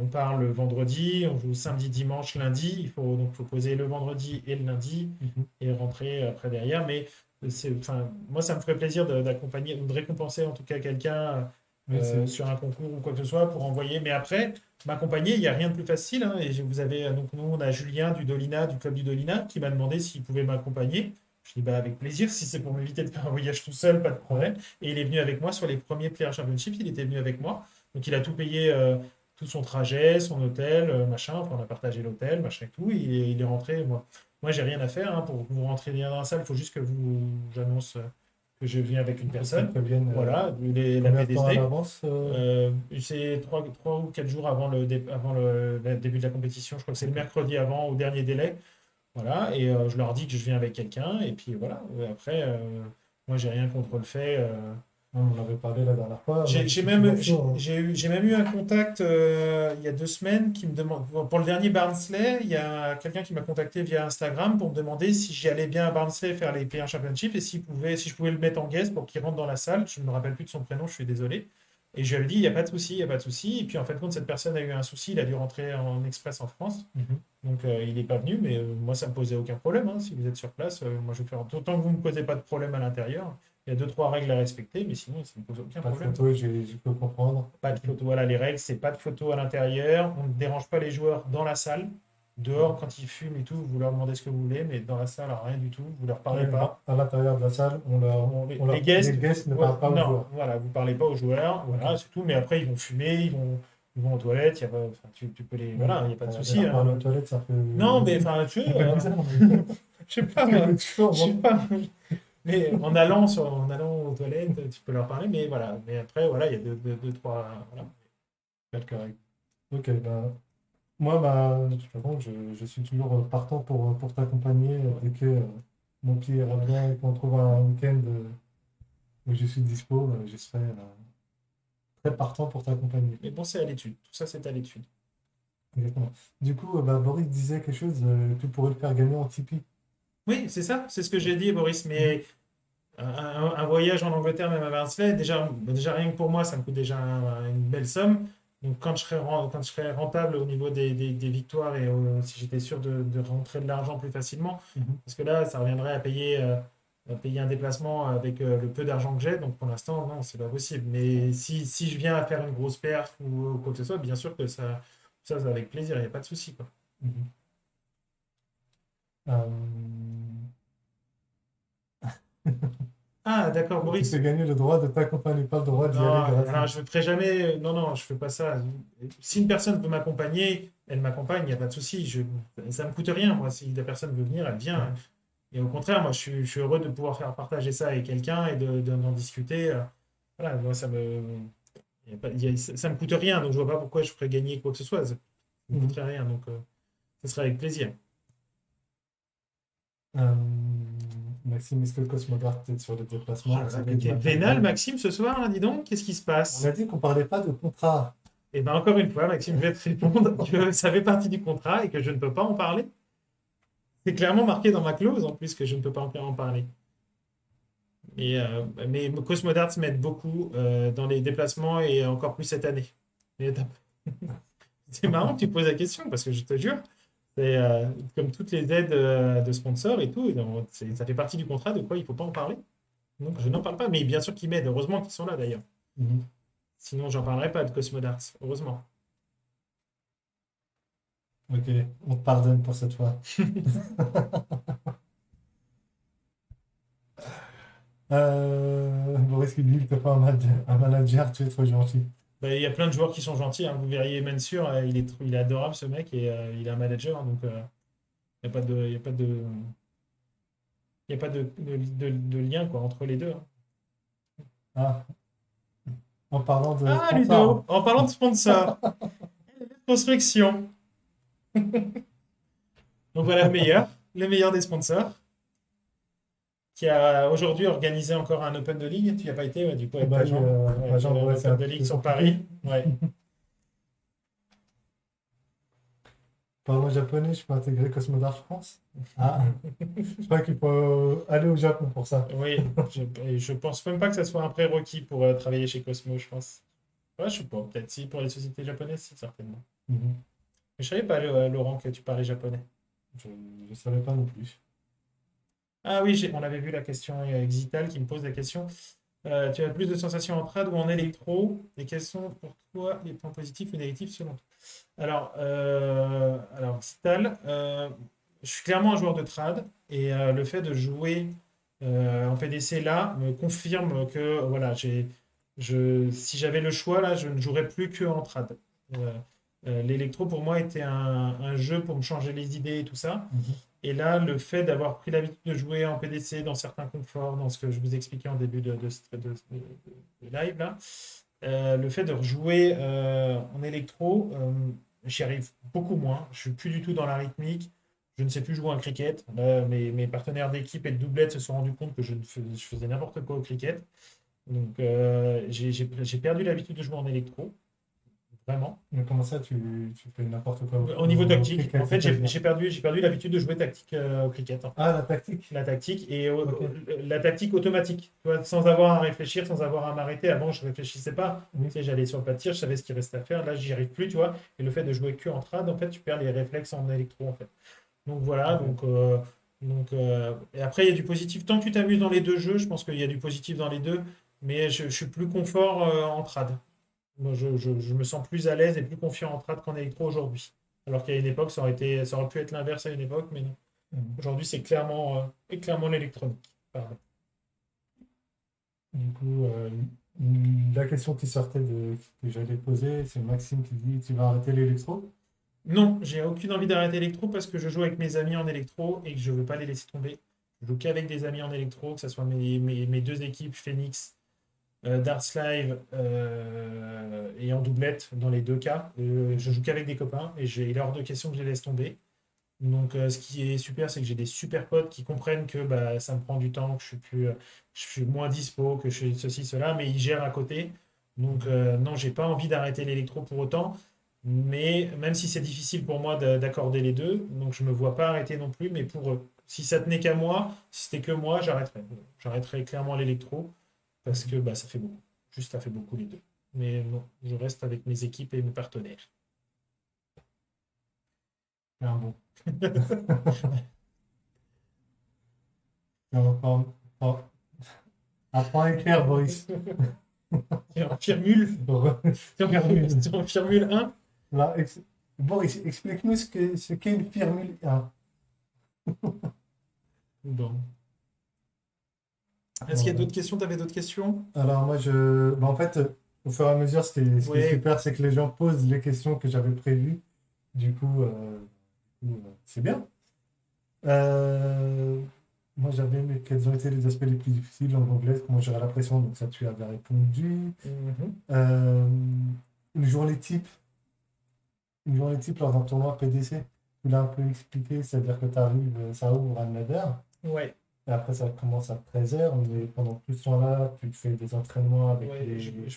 on part le vendredi, on joue samedi, dimanche, lundi. Donc faut poser le vendredi et le lundi Mhm. et rentrer après derrière. Mais Enfin, moi, ça me ferait plaisir d'accompagner ou de récompenser en tout cas quelqu'un Oui, sur un concours ou quoi que ce soit pour envoyer. Mais après, m'accompagner, il n'y a rien de plus facile, hein. Et vous avez, donc nous, on a Julien du Dolina, du club du Dolina, qui m'a demandé s'il pouvait m'accompagner. Je dis bah avec plaisir, si c'est pour m'éviter de faire un voyage tout seul, pas de problème. Et il est venu avec moi sur les premiers Player Championships, il était venu avec moi. Donc il a tout payé, tout son trajet, son hôtel, machin. Enfin, on a partagé l'hôtel, machin et tout. Et il est rentré. Moi, j'ai rien à faire, hein. Pour que vous rentriez bien dans la salle, il faut juste que j'annonce que je viens avec une il faut qu'ils personne. préviennent Voilà, la combien de temps à PDC. l'avance. C'est trois ou 4 jours avant avant le début de la compétition. Je crois que c'est le Ok. mercredi avant, au dernier délai. Voilà, et je leur dis que je viens avec quelqu'un. Et puis voilà, après, moi, j'ai rien contre le fait. On en avait parlé la dernière fois. Moi, J'ai je j'ai suis toujours même, chaud, hein. j'ai même eu un contact il y a 2 semaines qui me demande, pour le dernier Barnsley, il y a quelqu'un qui m'a contacté via Instagram pour me demander si j'y allais bien à Barnsley faire les Player Championship et si je pouvais le mettre en guest pour qu'il rentre dans la salle. Je ne me rappelle plus de son prénom, je suis désolé. Et je lui avais dit, il n'y a pas de souci, il n'y a pas de souci. Et puis en fait, compte, cette personne a eu un souci, il a dû rentrer en express en France. Mhm. Donc il n'est pas venu, mais moi ça me posait aucun problème, hein. Si vous êtes sur place, moi je vais faire. Tant que vous ne me causez pas de problème à l'intérieur, il y a deux, trois règles à respecter, mais sinon ça ne me pose aucun Pas de problème. photo, je peux comprendre. Pas de photo, voilà les règles, c'est pas de photo à l'intérieur, on ne dérange pas les joueurs dans la salle. Dehors, quand ils fument et tout, vous leur demandez ce que vous voulez, mais dans la salle, rien du tout, vous leur parlez Ouais, pas. à l'intérieur de la salle, Les les guests, guests ne ouais, parlent pas aux non, joueurs. voilà, vous parlez pas aux joueurs, Ok. voilà, c'est tout, mais après ils vont fumer, ils vont aux toilettes, il y a pas, enfin, tu peux les, Ouais. voilà, il n'y a pas de De souci, leur hein. parler aux toilettes, ça fait Non, mais enfin, tu un veux, peu bizarre, mais je sais pas, mais moi. toujours, Je sais bon. pas. Mais en allant aux toilettes, tu peux leur parler, mais voilà. Mais après, voilà, il y a deux, trois. Voilà. Pas de correct. Ok, ben, moi, de toute façon, je suis toujours partant pour t'accompagner Ouais. dès que mon pied ira bien et qu'on trouve un week-end où je suis dispo, je serai très partant pour t'accompagner. Mais bon, c'est à l'étude. Tout ça, c'est à l'étude. Exactement. Du coup, Boris disait quelque chose, tu pourrais le faire gagner en Tipeee. Oui, c'est ça, c'est ce que j'ai dit, Boris. Mhm. Mais un voyage en Angleterre, même à Barnsley, déjà rien que pour moi, ça me coûte déjà une belle somme. Donc quand je serai rentable au niveau des victoires et si j'étais sûr de rentrer de l'argent plus facilement, Mhm. parce que là, ça reviendrait à payer un déplacement avec le peu d'argent que j'ai. Donc pour l'instant, non, c'est pas possible. Mais si je viens à faire une grosse perf ou quoi que ce soit, bien sûr que ça c'est avec plaisir, il n'y a pas de souci, quoi. Mhm. Euh, Ah, d'accord, Tu Boris. fais gagner le droit de t'accompagner, pas le droit Non, d'y aller alors gratuit. je ne ferai jamais. Non, non, je fais pas ça. Si une personne veut m'accompagner, elle m'accompagne, il n'y a pas de souci. Ça me coûte rien, moi. Si la personne veut venir, elle vient. Mhm. Et au contraire, moi, je suis heureux de pouvoir faire partager ça avec quelqu'un et d'en discuter. Voilà, moi, y a pas- y a- ça me coûte rien, donc je vois pas pourquoi je ferais gagner quoi que ce soit. Ça me Mhm. coûterait rien, donc ce serait avec plaisir. Euh, Maxime, est-ce que le Cosmodart est sur le Oh déplacement? là là, C'est que mais de t'es la vénal, période. Maxime, ce soir, là, dis donc, qu'est-ce qui se On a passe? dit qu'on parlait pas de contrat. Eh bien, encore une fois, Maxime, je vais te répondre que ça fait partie du contrat et que je ne peux pas en parler. C'est clairement marqué dans ma clause en plus que je ne peux pas en parler. Mais Cosmodarts m'aide beaucoup dans les déplacements et encore plus cette année. Mais c'est marrant que tu poses la question parce que je te jure, c'est comme toutes les aides de sponsors et tout, donc, ça fait partie du contrat de quoi il ne faut pas en parler. Donc je n'en parle pas, mais bien sûr qu'ils m'aident. Heureusement qu'ils sont là d'ailleurs. Mhm. Sinon, j'en parlerai pas de Cosmodarts. Heureusement. Ok, on te pardonne pour cette fois. Boris qui dit il te faut un manager, tu es trop gentil. Bah, il y a plein de joueurs qui sont gentils, hein. Vous verriez Mensur, il est adorable ce mec et il est un manager, hein. Donc il n'y a pas de, il y a pas de, il y a pas de lien quoi, entre les deux, hein. Ah, en parlant de Ah, sponsor. Ludo, en parlant de sponsor, construction. Donc voilà le meilleur des sponsors, qui a aujourd'hui organisé encore un Open de Ligue. Tu n'y as pas été, ouais, du coup, Ah avec bah ta oui, jambe. ma Ouais, il y jambe, avait un ouais, c'est Open un de petit Ligue peu sur compliqué. Paris. Ouais. Parlant japonais, je peux intégrer Cosmodart France. Ah, je crois qu'il faut aller au Japon pour ça. Oui, et je pense même pas que ça soit un prérequis pour travailler chez Cosmo, je pense. Ouais, je sais pas, peut-être si pour les sociétés japonaises, si, certainement. Mhm. Mais je savais pas, Laurent, que tu parlais japonais. Je ne savais pas non plus. Ah oui, on avait vu la question Exital qui me pose la question. Tu as plus de sensations en trad ou en électro? Et quels sont pour toi les points positifs ou négatifs selon toi? Alors Exital, je suis clairement un joueur de trad et le fait de jouer en PDC là me confirme que voilà, si j'avais le choix là, je ne jouerais plus que en trad. Euh, L'électro pour moi était un jeu pour me changer les idées et tout ça. Mhm. Et là, le fait d'avoir pris l'habitude de jouer en PDC dans certains conforts, dans ce que je vous expliquais en début de live, là, le fait de rejouer en électro, j'y arrive beaucoup moins. Je suis plus du tout dans la rythmique. Je ne sais plus jouer en cricket. Là, mes partenaires d'équipe et de doublette se sont rendus compte que je faisais n'importe quoi au cricket. Donc, j'ai perdu l'habitude de jouer en électro, vraiment. Mais comment ça, tu fais n'importe quoi Au niveau au tactique, en cricket, fait, c'est-à-dire? j'ai perdu l'habitude de jouer tactique au cricket, en fait. Ah, la tactique. La tactique et Ok. la tactique automatique, tu vois, sans avoir à réfléchir, sans avoir à m'arrêter. Avant, je réfléchissais pas. Tu Oui. sais, j'allais sur le pas de tir, je savais ce qu'il restait à faire. Là, j'y arrive plus, tu vois. Et le fait de jouer que en trad, en fait, tu perds les réflexes en électro, en fait. Donc voilà. Ok. Et après, il y a du positif. Tant que tu t'amuses dans les deux jeux, je pense qu'il y a du positif dans les deux. Mais je suis plus confort en trad. Moi, je me sens plus à l'aise et plus confiant en trad qu'en électro aujourd'hui. Alors qu'à une époque, ça aurait pu être l'inverse à une époque, mais non. Mhm. Aujourd'hui, c'est clairement l'électronique. Pardon. Du coup, la question qui sortait que j'allais poser, c'est Maxime qui dit, tu vas arrêter l'électro? Non, j'ai aucune envie d'arrêter l'électro parce que je joue avec mes amis en électro et que je ne veux pas les laisser tomber. Je joue qu'avec des amis en électro, que ce soit mes deux équipes, Phoenix, Darts Live et en doublette dans les deux cas. Je joue qu'avec des copains et il est hors de question que je les laisse tomber. Donc, ce qui est super, c'est que j'ai des super potes qui comprennent que bah, ça me prend du temps, que je suis moins dispo, que je suis ceci, cela, mais ils gèrent à côté. Donc, non, j'ai pas envie d'arrêter l'électro pour autant. Mais même si c'est difficile pour moi d'accorder les deux, donc je me vois pas arrêter non plus. Mais pour eux, si ça tenait qu'à moi, si c'était que moi, j'arrêterais. J'arrêterais clairement l'électro parce que bah, ça fait beaucoup. Juste, ça fait beaucoup les deux. Mais non, je reste avec mes équipes et mes partenaires. Ah bon. Non, apprends à écrire, Boris. Et en firmule, Firmule. en firmule 1. Là, Boris, explique-nous ce qu'est une firmule 1. Bon. Est-ce qu'il y a Voilà. d'autres questions? Tu avais d'autres questions? Alors moi, en fait, au fur et à mesure, ce qui est Oui. super, c'est que les gens posent les questions que j'avais prévues. C'est bien. Euh, Moi, j'avais aimé quels ont été les aspects les plus difficiles en anglais, comment gérer la pression, donc ça, tu avais répondu. Mhm. Euh, une journée type, une journée type lors d'un tournoi PDC, tu l'as un peu expliqué, c'est-à-dire que tu arrives, ça ouvre à 9h, Ouais. et après ça commence à 13h, mais pendant tout ce temps-là, tu fais des entraînements avec Ouais, je les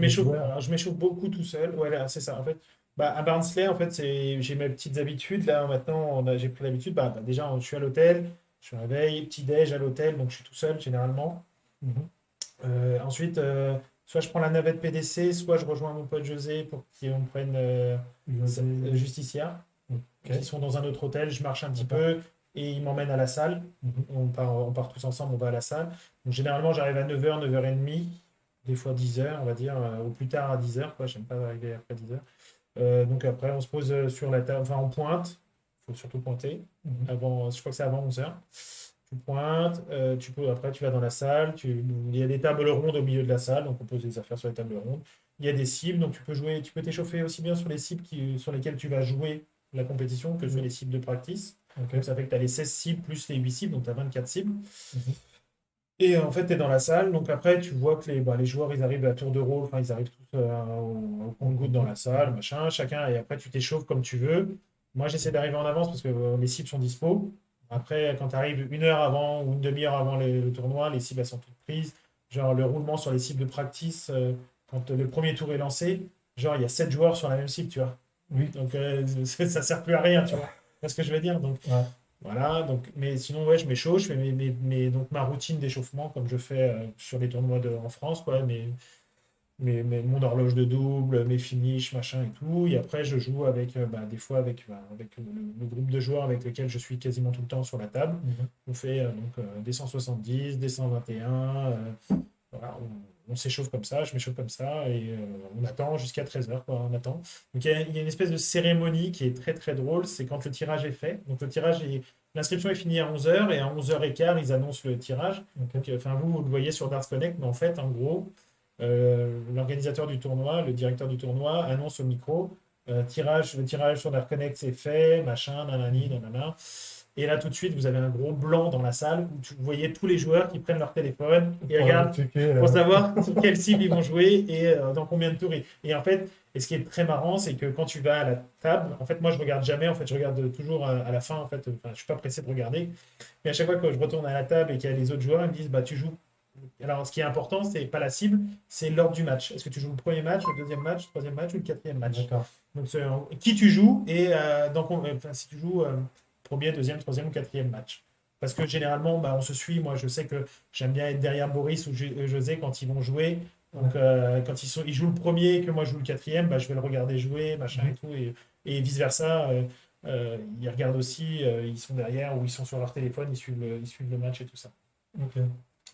m'échauffe. joueurs. Alors, je m'échauffe beaucoup tout seul. Voilà, c'est ça. En fait, bah, à Barnsley, en fait, j'ai mes petites habitudes. Là, maintenant, j'ai pris l'habitude. Déjà, je suis à l'hôtel. Je me réveille, petit déj à l'hôtel, donc je suis tout seul généralement. Mhm. Ensuite, soit je prends la navette PDC, soit je rejoins mon pote José pour qu'on prenne José- Justicia, Ok, qui sont dans un autre hôtel. Je marche un petit d'accord. peu et il m'emmène à la salle. Mhm. On part tous ensemble, on va à la salle. Donc, généralement, j'arrive à 9h, 9h30, des fois 10h, on va dire, au plus tard à 10h, quoi. J'aime pas arriver après 10h. Donc après, on se pose sur la table, enfin, on pointe. Il faut surtout pointer. Mhm. Avant, je crois que c'est avant 11h. Tu pointes, après tu vas dans la salle, il y a des tables rondes au milieu de la salle, donc on pose des affaires sur les tables rondes. Il y a des cibles, donc tu peux jouer, tu peux t'échauffer aussi bien sur les cibles sur lesquelles tu vas jouer la compétition que sur Mhm. les cibles de practice. Ok. Donc ça fait que tu as les 16 cibles plus les 8 cibles, donc tu as 24 cibles. Mhm. Et en fait, tu es dans la salle, donc après, tu vois que les joueurs, ils arrivent à tour de rôle, enfin, ils arrivent tous au compte-gouttes dans la salle, Mhm. machin, chacun, et après, tu t'échauffes comme tu veux. Moi, j'essaie d'arriver en avance parce que les cibles sont dispo. Après, quand tu arrives une heure avant ou une demi-heure avant le tournoi, les cibles, elles sont toutes prises. Genre, le roulement sur les cibles de practice, quand le premier tour est lancé, genre, il y a 7 joueurs sur la même cible, tu vois. Oui. Donc, ça sert plus à rien, tu vois. Tu vois ce que je veux dire? Donc, Ouais. voilà, donc, mais sinon, ouais, je m'échauffe, je fais donc ma routine d'échauffement comme je fais sur les tournois en France, quoi. mon horloge de double, mes finishes, machin et tout. Et après, je joue avec, des fois avec le groupe de joueurs avec lequel je suis quasiment tout le temps sur la table. Mhm. On fait des 170, des 121. Voilà, on s'échauffe comme ça, je m'échauffe comme ça, et on attend jusqu'à 13h, quoi, on attend. Donc il y a une espèce de cérémonie qui est très très drôle, c'est quand le tirage est fait. Donc l'inscription est finie à 11h, et à 11h15, ils annoncent le tirage. Ok. Donc, enfin, vous le voyez sur Darts Connect, mais en fait, en gros, l'organisateur du tournoi, le directeur du tournoi, annonce au micro, le tirage sur Darts Connect c'est fait, machin, nanani, nanana. Et là, tout de suite, vous avez un gros blanc dans la salle où vous voyez tous les joueurs qui prennent leur téléphone et Pour aller regardent checker. pour savoir sur quelle cible ils vont jouer et dans combien de tours. Et en fait, et ce qui est très marrant, c'est que quand tu vas à la table, en fait, moi, je regarde jamais. En fait, je regarde toujours à la fin. En fait, enfin, je suis pas pressé de regarder. Mais à chaque fois que je retourne à la table et qu'il y a les autres joueurs, ils me disent, bah, tu joues. Alors, ce qui est important, c'est pas la cible, c'est l'ordre du match. Est-ce que tu joues le premier match, le deuxième match, le troisième match ou le quatrième match? D'accord. Donc, qui tu joues et enfin, si tu joues premier, deuxième, troisième ou quatrième match. Parce que généralement, bah, on se suit. Moi, je sais que j'aime bien être derrière Boris ou José quand ils vont jouer. Donc, quand ils jouent le premier et que moi je joue le quatrième, bah, je vais le regarder jouer, machin et Mhm. tout. Et vice-versa. Ils regardent aussi, ils sont derrière ou ils sont sur leur téléphone, ils suivent le match et tout ça. Ok.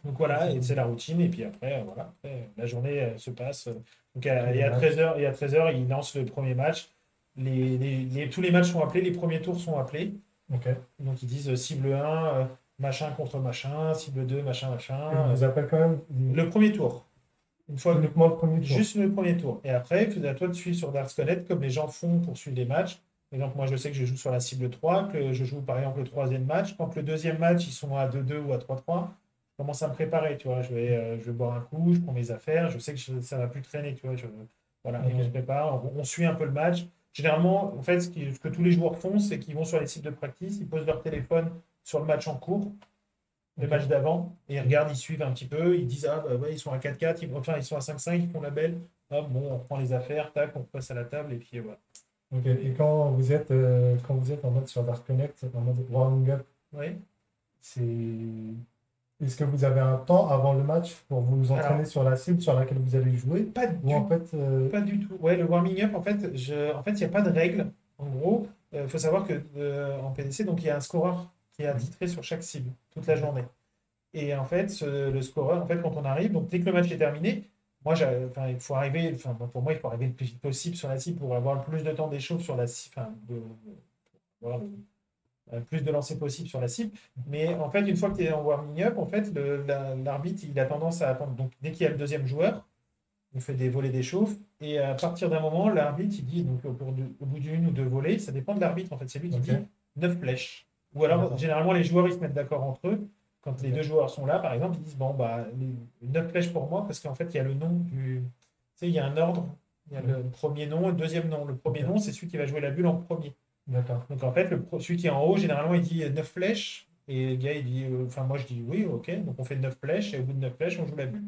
Donc voilà, C'est et cool. c'est la routine. Et puis après, voilà, après, la journée se passe. Donc Tous les et à matchs. 13h, et à 13h, ils lancent le premier match. Tous les matchs sont appelés, les premiers tours sont appelés. Ok. Donc ils disent cible 1, machin contre machin, cible 2, machin, machin. Ils vous appellent quand même Le premier tour. Une fois, uniquement le premier tour. juste le premier tour. Et après, c'est à toi de suivre sur Darts Connect comme les gens font pour suivre les matchs. Par exemple, moi je sais que je joue sur la cible 3, que je joue par exemple le troisième match. Quand le deuxième match, ils sont à 2-2 ou à 3-3, je commence à me préparer, tu vois. Je vais boire un coup, je prends mes affaires, je sais que ça va plus traîner, tu vois. Voilà, et on se Ok. prépare, on suit un peu le match. Généralement, en fait, ce que tous les joueurs font, c'est qu'ils vont sur les sites de practice, ils posent leur téléphone sur le match en cours, le Ok. match d'avant, et ils regardent, ils suivent un petit peu, ils disent, ah bah ouais, ils sont à 4-4, enfin ils sont à 5-5, ils font la belle. Hop, bon, on reprend les affaires, tac, on passe à la table, et puis voilà. Ok. Et quand vous êtes en mode sur Dark Connect, en mode warming up, Oui. c'est est-ce que vous avez un temps avant le match pour vous entraîner Alors, sur la cible sur laquelle vous allez jouer? pas Ou en du, fait, pas du tout. Ouais, le warming up, en fait, il n'y a pas de règle. En gros, il faut savoir que en PDC, donc il y a un scoreur qui est Mhm. attitré sur chaque cible toute la Ok. journée. Et en fait, le scoreur, en fait, quand on arrive, donc dès que le match est terminé, enfin, il faut arriver, enfin, pour moi, il faut arriver le plus vite possible sur la cible pour avoir le plus de temps d'échauffe sur la cible, enfin, avoir plus de lancers possible sur la cible. Mais en fait, une fois que tu es en warming up, en fait, l'arbitre, il a tendance à attendre. Donc, dès qu'il y a le deuxième joueur, on fait des volées d'échauffe. Et à partir d'un moment, l'arbitre, il dit, donc au bout d'une ou deux volées, ça dépend de l'arbitre, en fait, c'est lui qui dit Ok. 9 flèches. Ou alors, D'accord. généralement, les joueurs, ils se mettent d'accord entre eux. Quand les deux Ok. joueurs sont là, par exemple, ils disent, bon, bah, 9 flèches pour moi, parce qu'en fait, il y a le nom du. Tu sais, il y a un ordre. Il y a le Mhm. premier nom et le deuxième nom. Le premier Ok. nom, c'est celui qui va jouer la bulle en premier. D'accord. Donc en fait, celui qui est en haut, généralement, il dit 9 flèches. Et le gars, il dit, enfin, moi, je dis oui, ok. Donc on fait 9 flèches. Et au bout de 9 flèches, on joue la bulle.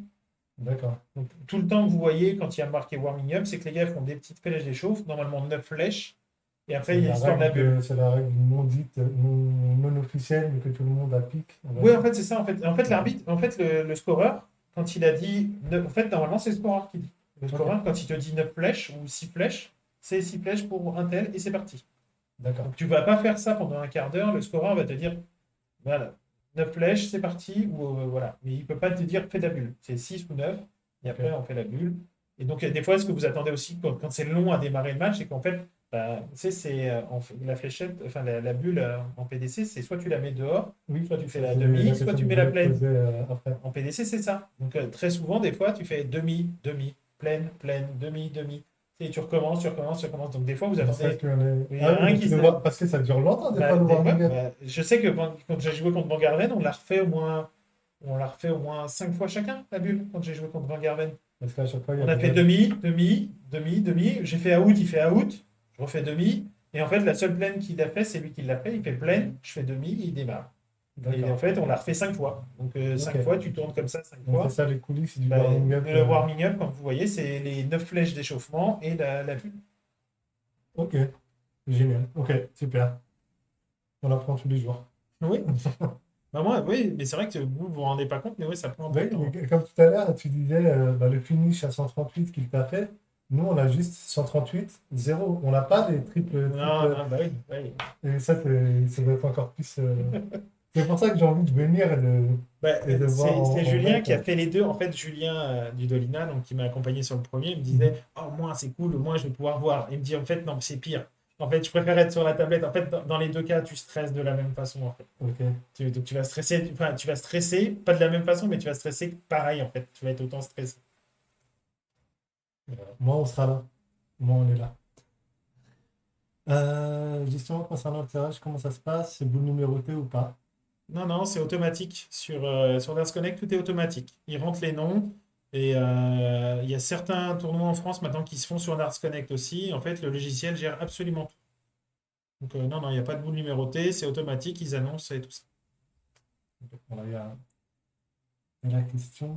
D'accord. Donc tout le temps que vous voyez quand il y a marqué warming up, c'est que les gars font des petites flèches d'échauffe, normalement 9 flèches. Et après, il y a l'histoire de la bulle. C'est la règle non dite, non officielle, mais que tout le monde applique, on va Oui, dire. en fait, c'est ça. En fait Ok. l'arbitre, en fait, le scoreur, quand il a dit. En fait, normalement, c'est le scoreur qui dit. Le Ok. scoreur, quand il te dit 9 flèches ou 6 flèches, c'est 6 flèches pour un tel et c'est parti. D'accord. Donc tu ne vas pas faire ça pendant un quart d'heure. Le scoreur va te dire voilà, 9 flèches, c'est parti. Ou, voilà. Mais il ne peut pas te dire fais ta bulle. C'est 6 ou 9. Et Ok. après, on fait la bulle. Et donc, des fois, ce que vous attendez aussi quand c'est long à démarrer le match, c'est qu'en fait, bah, tu sais, la fléchette, enfin la bulle en PDC, c'est soit tu la mets dehors, Oui, soit tu fais ça la c'est la demi, soit question tu que je mets la voulais te pleine. poser après. En PDC, c'est ça. Donc, très souvent, des fois, tu fais demi, demi, pleine, pleine, demi, demi. Et tu recommences, tu recommences, tu recommences. Donc, des fois, vous Jusqu'à ce attendez. qu'il y en ait. Il y Ah en a oui, un donc qui tu le se. vois, parce que ça dure longtemps, des Bah, fois, le des fois, warming up. je sais que quand j'ai joué contre Van Garven, on l'a refait au moins 5 fois chacun, la bulle, quand j'ai joué contre Van Garven. Parce qu'à chaque fois, il y a On a fait besoin demi, demi, demi, demi. J'ai fait out, il fait out. Je refais demi. Et en fait, la seule pleine qu'il a fait, c'est lui qui l'a fait. Il fait pleine, je fais demi, il démarre. Et en D'accord. fait, on l'a refait 5 fois. Donc Ok. 5 fois, tu tournes comme ça 5 Donc c'est fois. ça les coulisses du Bah, warming up. le warming up, comme vous voyez, c'est les 9 flèches d'échauffement et la bulle. Ok. Génial. Ok, super. On apprend tous les jours. Oui. Bah moi, oui, mais c'est vrai que vous vous rendez pas compte, mais oui, ça prend un peu Oui, de temps. mais comme tout à l'heure, tu disais le finish à 138 qu'il t'a fait. Nous, on a juste 138, 0. On n'a pas des Non, non, bah oui, oui. et ça, ça doit être encore plus. C'est pour ça que j'ai envie de venir Bah, et de voir c'est en vrai, Julien qui a quoi. fait les deux. En fait, Julien du Dolina, donc qui m'a accompagné sur le premier, il me Mhm. disait, oh, au moins c'est cool, au moins je vais pouvoir voir. Il me dit, en fait, non, c'est pire. En fait, je préfère être sur la tablette. En fait, dans les deux cas, tu stresses de la même façon, en fait. Ok. Donc tu vas stresser, enfin, tu vas stresser, pas de la même façon, mais tu vas stresser pareil, en fait. Tu vas être autant stressé. Voilà. Moi, on sera là. Moi, on est là. Justement, concernant le tirage, comment ça se passe? C'est boule numérotée ou pas? Non, non, c'est automatique. Sur Dance Connect, tout est automatique. Ils rentrent les noms. Et il y a certains tournois en France maintenant qui se font sur Darts Connect aussi. En fait, le logiciel gère absolument tout. Donc, non, non, il n'y a pas de boule numérotée, c'est automatique, ils annoncent et tout ça. Voilà, il y a la question.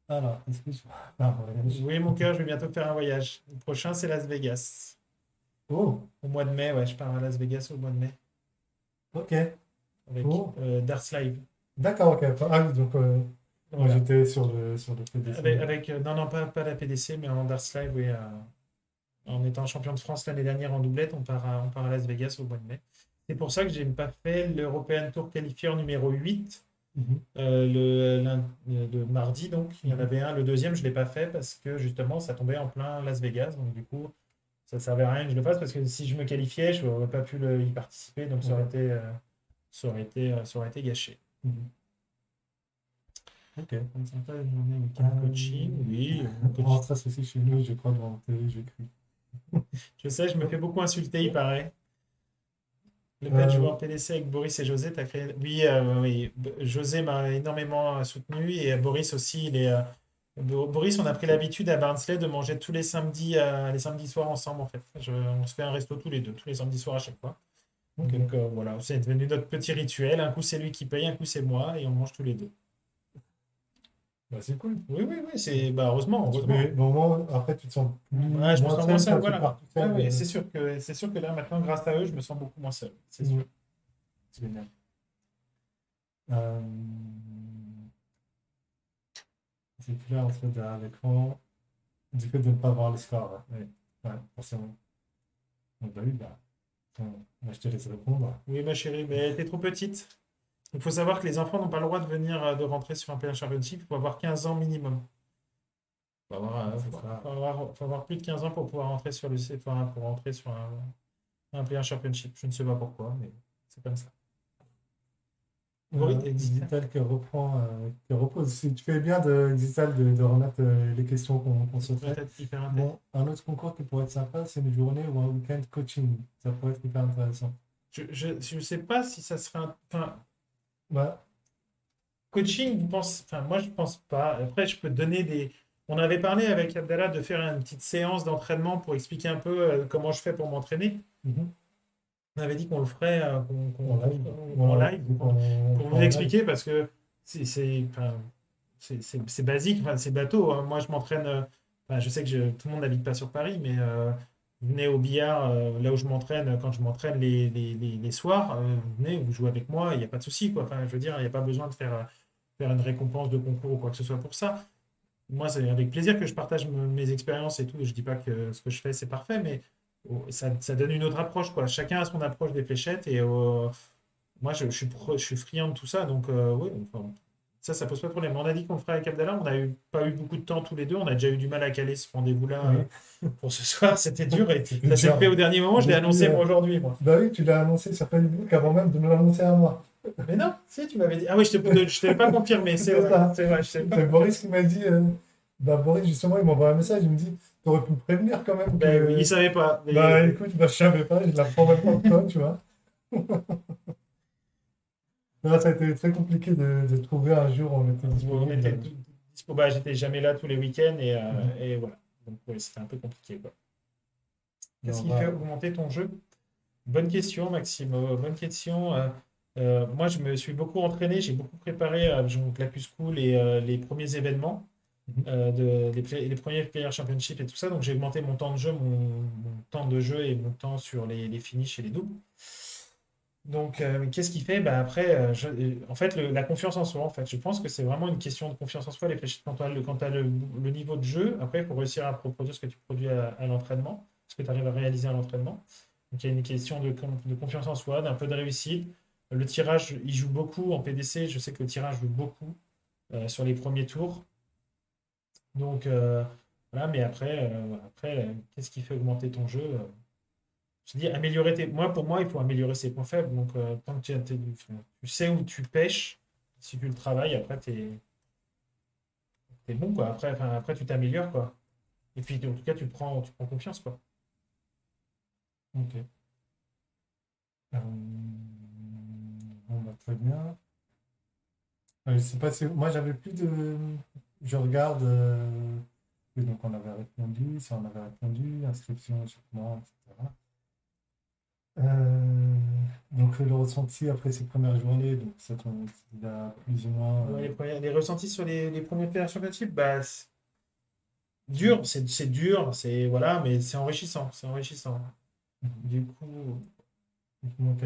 Alors, est-ce que je... Ah, ouais, Oui, mon cœur, je vais bientôt faire un voyage. Le prochain, c'est Las Vegas. Oh, Au mois de mai, ouais, je pars à Las Vegas au mois de mai ok. avec Oh, Darts Live. d'accord, ok. Ah oui, donc moi Voilà. j'étais sur le PDC. Non, non, pas la PDC, mais en Darts Live, oui. En étant champion de France l'année dernière en doublette, on part à Las Vegas au mois de mai. C'est pour ça que je n'ai pas fait l'European Tour qualifieur numéro 8 Mhm, le mardi. Donc, il y en mhm. avait un. Le deuxième, je ne l'ai pas fait parce que justement, ça tombait en plein Las Vegas. Donc, du coup, ça ne servait à rien que je le fasse parce que si je me qualifiais, je n'aurais pas pu y participer. Donc, Ok. ça aurait été gâché. Mhm. Ok. Une sympa journée week-end coaching. Euh, Oui, On coach. stress aussi chez nous, je crois, devant la télé, je crie. Je sais, je me fais beaucoup insulter, il paraît. Le fait de jouer Euh, en PDC avec Boris et José, t'as créé. Oui, oui. José m'a énormément soutenu et Boris aussi. Boris, on a pris l'habitude à Barnsley de manger tous les samedis soirs ensemble en fait. On se fait un resto tous les deux, tous les samedis soirs à chaque fois. Donc ok. voilà, c'est devenu notre petit rituel. Un coup c'est lui qui paye, un coup c'est moi et on mange tous les deux. Bah, c'est cool. Oui, oui, oui, c'est bah, heureusement, Tu fais, heureusement. au moment, après, tu te sens Ouais, je me moins sens moins seul seul, quand tu voilà. pars tout Ouais, seul. ouais, c'est sûr que là maintenant, grâce à eux, je me sens beaucoup moins seul. C'est sûr. Mm. C'est génial. Euh, c'est clair, en fait, derrière l'écran, du fait de ne pas voir le score. Ouais, ouais, forcément. Donc, bah oui, bah, je te laisse répondre. Oui, ma chérie, mais t'es trop petite. Il faut savoir que les enfants n'ont pas le droit de venir, de rentrer sur un PA Championship. Il faut avoir 15 ans minimum. Il Ça sera. faut avoir plus de 15 ans pour pouvoir rentrer sur enfin, pour rentrer sur un PA Championship. Je ne sais pas pourquoi, mais c'est comme ça. Oui, existe. Digital qui reprend, qui repose. Si tu fais bien de Digital de remettre les questions qu'on Ça pourrait souhaiterait. être hyper intéressant. Bon, un autre concours qui pourrait être sympa, c'est une journée ou un week-end coaching. Ça pourrait être hyper intéressant. Je sais pas si ça serait enfin, Ouais. coaching, enfin, moi, je pense pas. Après, je peux te donner des. On avait parlé avec Abdallah de faire une petite séance d'entraînement pour expliquer un peu comment je fais pour m'entraîner. Mhm. On avait dit qu'on le ferait En live. en Voilà, live on le pour fera vous en live. expliquer parce que enfin, c'est basique, enfin, c'est bateau, hein. Moi, je m'entraîne. Enfin, je sais que tout le monde n'habite pas sur Paris, mais venez au billard, là où je m'entraîne, quand je m'entraîne les soirs, venez, vous jouez avec moi, il n'y a pas de souci, quoi. Enfin, je veux dire, il n'y a pas besoin de faire une récompense de concours ou quoi que ce soit pour ça. Moi, c'est avec plaisir que je partage mes expériences et tout. Je dis pas que ce que je fais, c'est parfait, mais ça donne une autre approche, quoi. Chacun a son approche des fléchettes et moi, je suis friand de tout ça. Donc, oui, enfin, ça pose pas de problème. On a dit qu'on le ferait avec Abdallah. On n'a pas eu beaucoup de temps tous les deux. On a déjà eu du mal à caler ce rendez-vous-là Oui, pour ce soir. C'était dur et c'était ça s'est fait dur. au dernier moment. Je l'ai Depuis, annoncé moi aujourd'hui, moi. bah oui, tu l'as annoncé sur Facebook avant même de me l'annoncer à moi. Mais non, si, tu m'avais dit. Ah oui, je t'avais pas confirmé. C'est C'est vrai. ça. C'est vrai, je t'avais pas C'est confirmé. Boris qui m'a dit. Bah, Boris, justement, il m'envoie un message. Il me dit, t'aurais pu me prévenir quand même Ben oui, il que. savait pas. Mais Bah écoute, bah, je savais pas, je l'apprends maintenant de toi, tu vois. Là, ça a été très compliqué de trouver un jour où on était on disponible. était dispo. Bah, j'étais jamais là tous les week-ends Mhm. et voilà. Donc, ouais, c'était un peu compliqué, quoi. Mais Qu'est-ce on qui fait va. augmenter ton jeu? Bonne question, Maxime. Bonne question. Moi, je me suis beaucoup entraîné. J'ai beaucoup préparé donc, la Q-School et les premiers événements, Mhm. les premiers Player Championship et tout ça. Donc, j'ai augmenté mon temps de jeu, mon temps de jeu et mon temps sur les finishes et les doubles. Donc, qu'est-ce qui fait? Bah, après, en fait, la confiance en soi, en fait, je pense que c'est vraiment une question de confiance en soi, les fléchettes, quand tu as le niveau de jeu. Après, il faut réussir à reproduire ce que tu produis à l'entraînement, ce que tu arrives à réaliser à l'entraînement. Donc, il y a une question de confiance en soi, d'un peu de réussite. Le tirage, il joue beaucoup en PDC. Je sais que le tirage joue beaucoup sur les premiers tours. Donc, voilà, mais après, qu'est-ce qui fait augmenter ton jeu? Je dis améliorer tes. Moi, pour moi, il faut améliorer ses points faibles. Donc, tant que tu sais où tu pêches, si tu le travailles, après, t'es bon, quoi. Après, tu t'améliores, quoi. Et puis, en tout cas, tu prends confiance, quoi. Ok. Euh, bon, bah, très bien. Je sais pas si... Moi, j'avais plus de... Je regarde... Oui, donc on avait répondu, ça on avait répondu, inscription, échauffement, etc. Euh, donc le ressenti après ces premières journées, donc ça, il a plus ou moins... Ouais, les ressentis sur les premiers plaires sur le type, bah, c'est dur, c'est dur, voilà, mais c'est enrichissant, c'est enrichissant. Du coup, Effectivement,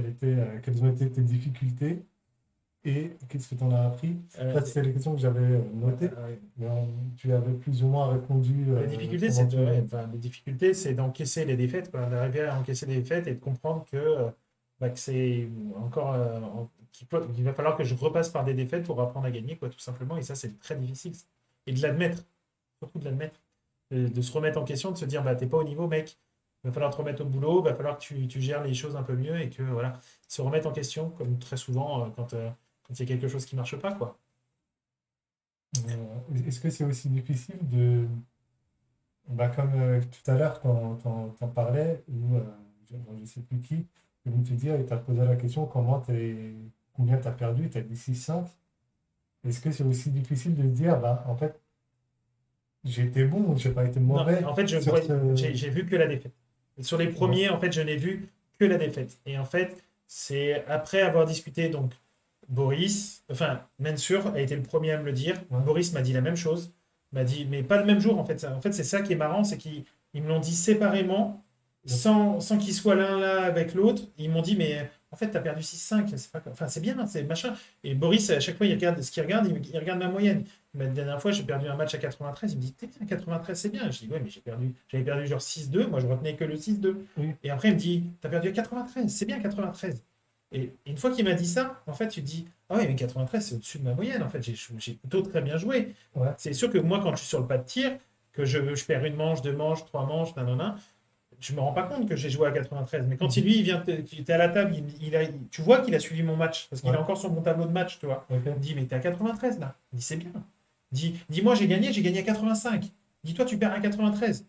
quelles ont été tes difficultés et qu'est-ce que tu en as appris? euh, Ça, c'était les questions que j'avais notées. euh, Mais tu avais plus ou moins répondu la difficulté, comment tu... ouais, enfin, les difficultés, c'est d'encaisser les défaites, quoi, d'arriver à encaisser les défaites et de comprendre que c'est encore qu'il va falloir que je repasse par des défaites pour apprendre à gagner, quoi, tout simplement. Et ça, c'est très difficile. Et de l'admettre, surtout de l'admettre, de se remettre en question, de se dire, bah, t'es pas au niveau, mec. Il va falloir te remettre au boulot, il va falloir que tu gères les choses un peu mieux et que voilà, se remettre en question, comme très souvent quand il y a quelque chose qui marche pas, quoi. Est-ce que c'est aussi difficile de... Bah, comme tout à l'heure, quand t'en parlais, ou je sais plus qui, de te dire, et t'as posé la question, combien t'as perdu, t'as dit 6-5. Est-ce que c'est aussi difficile de se dire, bah, en fait, j'ai été bon ou j'ai pas été Non, mauvais en fait, sur ce... j'ai vu que la défaite. Sur les Ouais, premiers, en fait, je n'ai vu que la défaite. Et en fait, c'est après avoir discuté, donc, Mansour a été le premier à me le dire. ouais. Boris m'a dit la même chose. M'a dit, mais pas le même jour, en fait. En fait, c'est ça qui est marrant, c'est qu'ils me l'ont dit séparément, sans qu'ils soient l'un là avec l'autre. Ils m'ont dit, mais en fait, tu as perdu 6-5. Enfin, c'est bien, c'est machin. Et Boris, à chaque fois, il regarde ce qu'il regarde, il regarde ma moyenne. La dernière fois, j'ai perdu un match à 93. Il me dit, t'es bien, 93, c'est bien. Je dis, ouais, mais j'avais perdu genre 6-2. Moi, je retenais que le 6-2. Oui, Et après, il me dit, t'as perdu à 93. C'est bien 93. Et une fois qu'il m'a dit ça, en fait, tu te dis, ah ouais, mais 93, c'est au-dessus de ma moyenne. En fait, j'ai plutôt très bien joué. ouais. C'est sûr que moi, quand je suis sur le pas de tir, que je perds une manche, deux manches, trois manches, nanana, je me rends pas compte que j'ai joué à 93. Mais quand Mhm. lui, il vient, il était à la table, tu vois qu'il a suivi mon match, parce qu'il Ouais, a encore sur mon tableau de match, tu vois. ok. Il me dit, mais t'es à 93 là. Il dit, c'est bien. Dis-moi, j'ai gagné à 85. Dis-toi, tu perds à 93.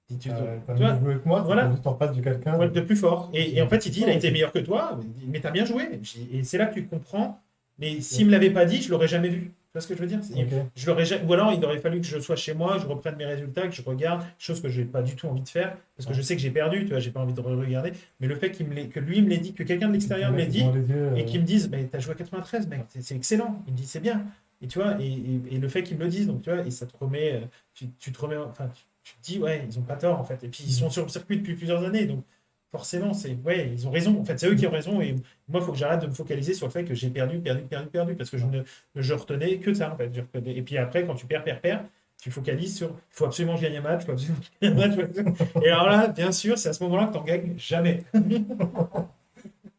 T'as Tu mieux vois, joué que moi, t'étais voilà, juste en face de quelqu'un pour être de plus fort. Et en de fait, il plus dit, il a fort été aussi. meilleur que toi, mais t'as bien joué. Et c'est là que tu comprends. Mais Ouais, s'il me l'avait pas dit, je l'aurais jamais vu. Tu vois ce que je veux dire? ok. Ou alors, il aurait fallu que je sois chez moi, je reprenne mes résultats, que je regarde, chose que je n'ai pas du tout envie de faire, parce que Ouais. je sais que j'ai perdu, tu vois, j'ai pas envie de regarder. Mais le fait que lui me l'ait dit, que quelqu'un de l'extérieur me l'ait Devant dit, les yeux. et qu'il me dise, mais t'as joué à 93, mec, c'est excellent. Il me dit, c'est bien. Et tu vois, et le fait qu'il me le dise, donc tu vois, et ça te remet, tu te remets, enfin, tu te dis, ouais, ils ont pas tort, en fait. Et puis, ils sont Mhm. sur le circuit depuis plusieurs années, donc forcément, ouais, ils ont raison. En fait, c'est eux qui ont raison, et moi, il faut que j'arrête de me focaliser sur le fait que j'ai perdu, perdu, perdu, perdu, parce que Ouais. je retenais que ça, en fait. Et puis après, quand tu perds, tu focalises sur, il faut absolument que je gagne un match, il faut absolument que je gagne un match. Et alors là, bien sûr, c'est à ce moment-là que tu n'en gagnes jamais.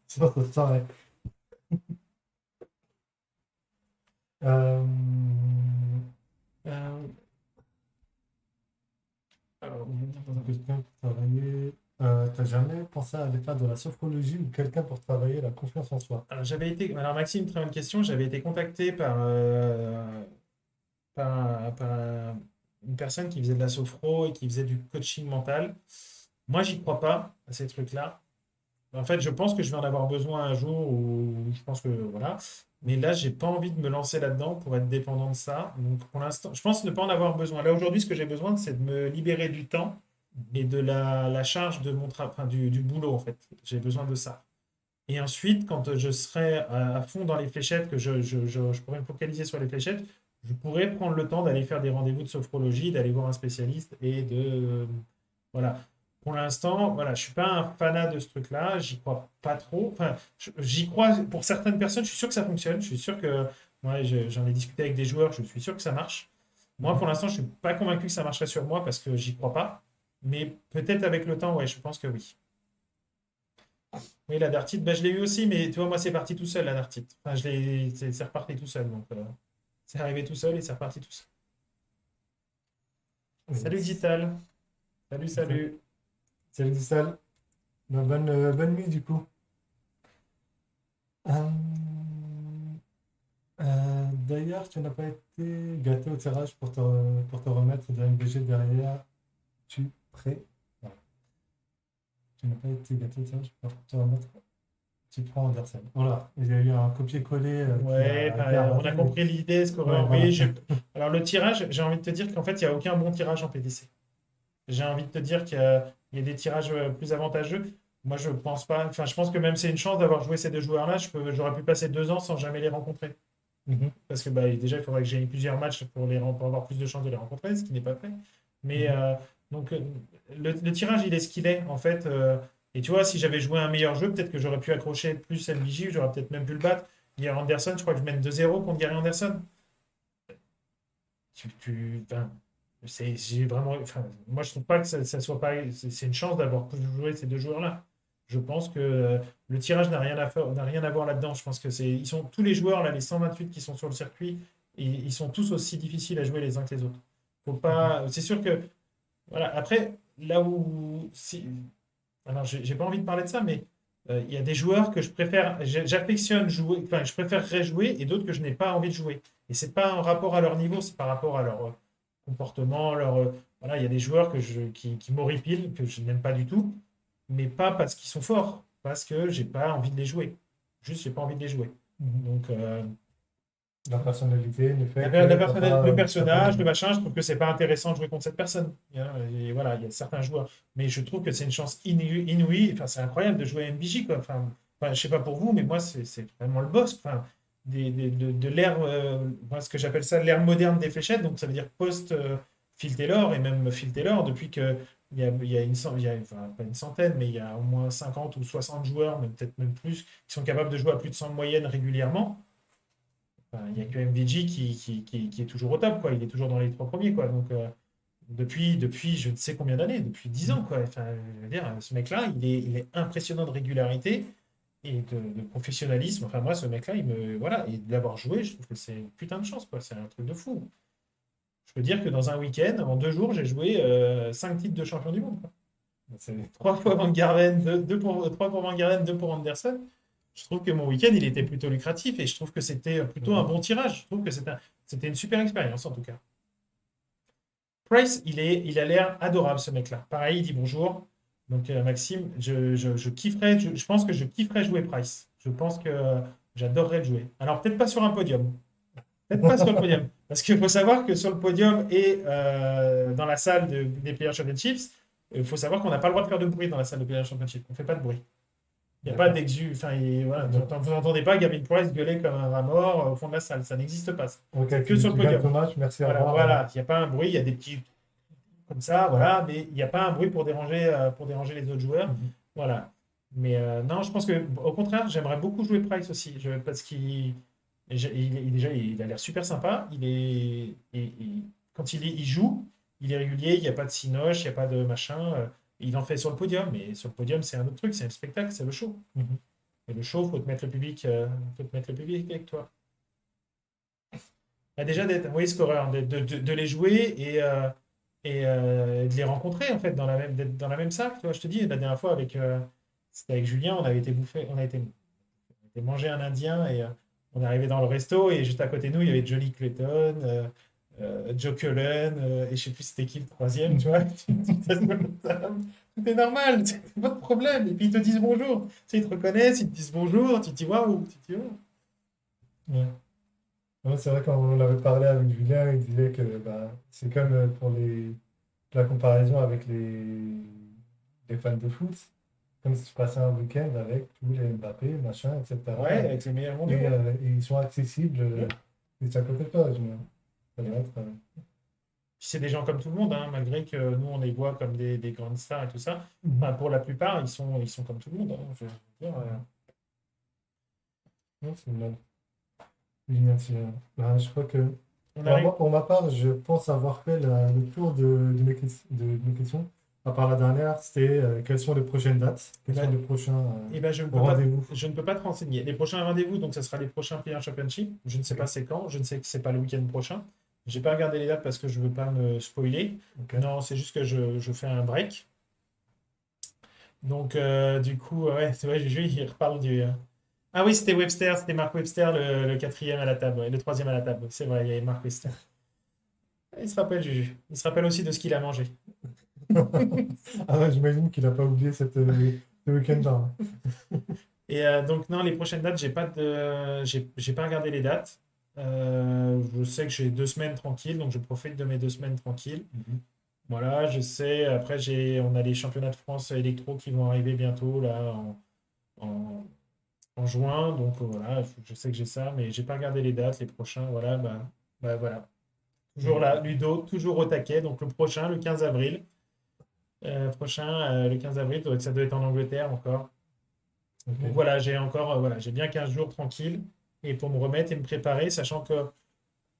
Ça, ça, ouais. Euh, Euh, alors, une question pour travailler. T'as jamais pensé à aller faire de la sophrologie ou quelqu'un pour travailler la confiance en soi? alors Maxime, très bonne question. J'avais été contacté par une personne qui faisait de la sophro et qui faisait du coaching mental. Moi, j'y crois pas à ces trucs-là. En fait, je pense que je vais en avoir besoin un jour où je pense que voilà. Mais là, j'ai pas envie de me lancer là-dedans pour être dépendant de ça. Donc, pour l'instant, je pense ne pas en avoir besoin. Là, aujourd'hui, ce que j'ai besoin, c'est de me libérer du temps et de la charge de mon travail, enfin, du boulot, en fait. J'ai besoin de ça. Et ensuite, quand je serai à fond dans les fléchettes, que je pourrai me focaliser sur les fléchettes, je pourrai prendre le temps d'aller faire des rendez-vous de sophrologie, d'aller voir un spécialiste et voilà. pour l'instant, voilà, je suis pas un fanat de ce truc-là, j'y crois pas trop. Enfin, j'y crois pour certaines personnes, je suis sûr que ça fonctionne, je suis sûr que, moi, j'en ai discuté avec des joueurs, je suis sûr que ça marche. Moi, pour Mhm. l'instant, je suis pas convaincu que ça marcherait sur moi parce que j'y crois pas. Mais peut-être avec le temps, ouais, je pense que oui. Oui, la Dartite, bah, je l'ai eu aussi, mais tu vois, moi, c'est parti tout seul, la Dartite. Enfin, c'est reparti tout seul, donc c'est arrivé tout seul et c'est reparti tout seul. Salut Yes. Digital. Salut, Salut, salut. salut Sal. Bonne nuit du coup. Euh, D'ailleurs, tu n'as pas été gâté au tirage pour te remettre de MVG derrière. Tu prêt? Voilà. Tu n'as pas été gâté au tirage pour te remettre. Tu prends Anderson. Voilà. Il y a eu un copier-coller Ouais, qui a on raté, a mais compris l'idée, ce qu'aurait ouais, envoyé. voilà. Alors, le tirage, j'ai envie de te dire qu'en fait, il n'y a aucun bon tirage en PDC. J'ai envie de te dire qu'il y a des tirages plus avantageux. Moi, je pense pas. Enfin, je pense que même c'est une chance d'avoir joué ces deux joueurs-là. J'aurais pu passer 2 ans sans jamais les rencontrer. Mhm, Parce que bah, déjà, il faudrait que j'ai plusieurs matchs pour avoir plus de chances de les rencontrer, ce qui n'est pas fait. Mais mhm, donc, le tirage, il est ce qu'il est, en fait. Et tu vois, si j'avais joué un meilleur jeu, peut-être que j'aurais pu accrocher plus MVJ, j'aurais peut-être même pu le battre. Gary Anderson, je crois que je mène 2-0 contre Gary Anderson. Enfin, j'ai vraiment, enfin, moi, je trouve pas que ça soit pas. C'est une chance d'avoir pu jouer ces deux joueurs-là. Je pense que le tirage n'a rien à faire, n'a rien à voir là-dedans. Je pense que ils sont tous les joueurs là, les 128 qui sont sur le circuit, et ils sont tous aussi difficiles à jouer les uns que les autres. Faut mhm. pas. C'est sûr que voilà. Après, là où alors j'ai pas envie de parler de ça, mais il y a des joueurs que je préfère, j'affectionne jouer, enfin, je préférerais jouer, et d'autres que je n'ai pas envie de jouer. Et c'est pas un rapport à leur niveau, c'est par rapport à leur comportement, voilà, il y a des joueurs qui m'horripilent, que je n'aime pas du tout, mais pas parce qu'ils sont forts, parce que j'ai pas envie de les jouer. Juste, j'ai pas envie de les jouer. Mhm. Donc, La personnalité ne fait que le t'as pas personnage, le envie. machin, je trouve que c'est pas intéressant de jouer contre cette personne. Et voilà, il y a certains joueurs. Mais je trouve que c'est une chance inouïe. Enfin, c'est incroyable de jouer à MBJ, quoi. Je sais pas pour vous, mais moi, c'est vraiment le boss. Enfin, de l'ère, moi, ce que j'appelle ça l'ère moderne des fléchettes. Donc, ça veut dire post-Phil Taylor et même Phil Taylor, depuis que il y a enfin, pas une centaine, mais il y a au moins 50 ou 60 joueurs, même peut-être même plus, qui sont capables de jouer à plus de 100 de moyenne régulièrement. Enfin, il n'y a que MVG qui est toujours au top, quoi. Il est toujours dans les trois premiers, quoi. Donc, depuis je ne sais combien d'années, depuis 10 ans, quoi. Enfin, je veux dire, ce mec-là, il est impressionnant de régularité et de professionnalisme. Enfin, moi, ce mec-là, voilà. Et de l'avoir joué, je trouve que c'est une putain de chance, quoi. C'est un truc de fou. Je peux dire que dans un week-end, en 2 jours, j'ai joué 5 titres de champion du monde, quoi. C'est- 3 fois Van Garen, 3 pour Van Garen, 2 pour Anderson. Je trouve que mon week-end, il était plutôt lucratif et je trouve que c'était plutôt un Mhm. bon tirage. Je trouve que c'était une super expérience en tout cas. Price, il a l'air adorable ce mec-là. Pareil, il dit bonjour. Donc Maxime, je kifferais, je pense que je kifferais jouer Price. Je pense que j'adorerais le jouer. Alors peut-être pas sur un podium. Peut-être pas sur le podium. Parce qu'il faut savoir que sur le podium et dans la salle des Player Championships, il faut savoir qu'on n'a pas le droit de faire de bruit dans la salle de Player Championships. On ne fait pas de bruit. Il n'y a pas D'accord. d'exu. Enfin, voilà, Mhm. vous n'entendez pas Gavin Price gueuler comme un rat mort au fond de la salle. Ça n'existe pas. C'est Ok, que sur le tu gagnes ton podium. match, merci, au Voilà, revoir. voilà. Il n'y a pas un bruit. Il y a des petits comme ça, Ouais. voilà. Mais il n'y a pas un bruit pour déranger les autres joueurs. Mhm. Voilà. Mais non, je pense que, au contraire, j'aimerais beaucoup jouer Price aussi. Parce déjà, il a l'air super sympa. Quand il joue, il est régulier. Il n'y a pas de cinoche, il n'y a pas de machin. Il en fait sur le podium. Mais sur le podium, c'est un autre truc. C'est un spectacle, c'est le show. Mhm. Et le show, faut te mettre le public avec toi. Bah, déjà d'être oui, scoreur, de les jouer et de les rencontrer en fait d'être dans la même salle. Tu vois, je te dis, la dernière fois c'était avec Julien, on a été manger un Indien et on est arrivé dans le resto et juste à côté de nous, il y avait Johnny Clayton, Joe Cullen et je sais plus c'était qui le troisième, tu vois. Tu t'assois à la table, tout est normal, c'est pas de problème. Et puis ils te disent bonjour. Tu sais, ils te reconnaissent, ils te disent bonjour, tu te dis waouh, tu te dis waouh. Ouais. Ouais, c'est vrai quand on avait parlé avec Julien, il disait que bah, c'est comme pour la comparaison avec les fans de foot, comme si tu passais un week-end avec tous les Mbappé, machin, Ouais, etc. avec les meilleurs mondiaux, ouais. Et ils sont accessibles Mm. et c'est à côté de toi. Ça doit être, C'est des gens comme tout le monde, hein, malgré que nous, on les voit comme des grandes stars et tout ça. Enfin, pour la plupart, ils sont comme tout le monde, hein, je veux dire. Non, c'est une génial, c'est génial. Bah, je crois que On alors, arrive. moi, pour ma part, je pense avoir fait le tour de mes questions. À part la dernière, c'était quelles sont les prochaines dates? Quels sont Ben, les prochains eh ben, je ne peux pas, rendez-vous? je ne peux pas te renseigner. Les prochains rendez-vous, donc ça sera les prochains Player Championship. Je ne sais Ok, pas c'est quand. Je ne sais que c'est pas le week-end prochain. J'ai pas regardé les dates parce que je veux pas me spoiler. ok. Non, c'est juste que je fais un break. Donc, du coup, ouais, c'est vrai, Juju, il reparle du. Ah oui, c'était Webster, c'était Mark Webster, le quatrième à la table, ouais, le troisième à la table. C'est vrai, il y avait Mark Webster. Il se rappelle, Juju. Il se rappelle aussi de ce qu'il a mangé. Ah ouais, j'imagine qu'il n'a pas oublié ce week-end-là. Et donc, non, les prochaines dates, j'ai pas regardé les dates. Je sais que j'ai 2 semaines tranquilles, donc je profite de mes 2 semaines tranquilles. Mhm. Voilà, je sais. Après, on a les championnats de France électro qui vont arriver bientôt, là, en, en juin. Donc, voilà, je sais que j'ai ça, mais j'ai pas regardé les dates. Les prochains, voilà, bah, voilà. Toujours là, Ludo, toujours au taquet. Donc, le prochain, le 15 avril. Le 15 avril, ça doit être en Angleterre encore. Donc Ok. voilà, j'ai encore, voilà, j'ai bien 15 jours tranquille et pour me remettre et me préparer, sachant que,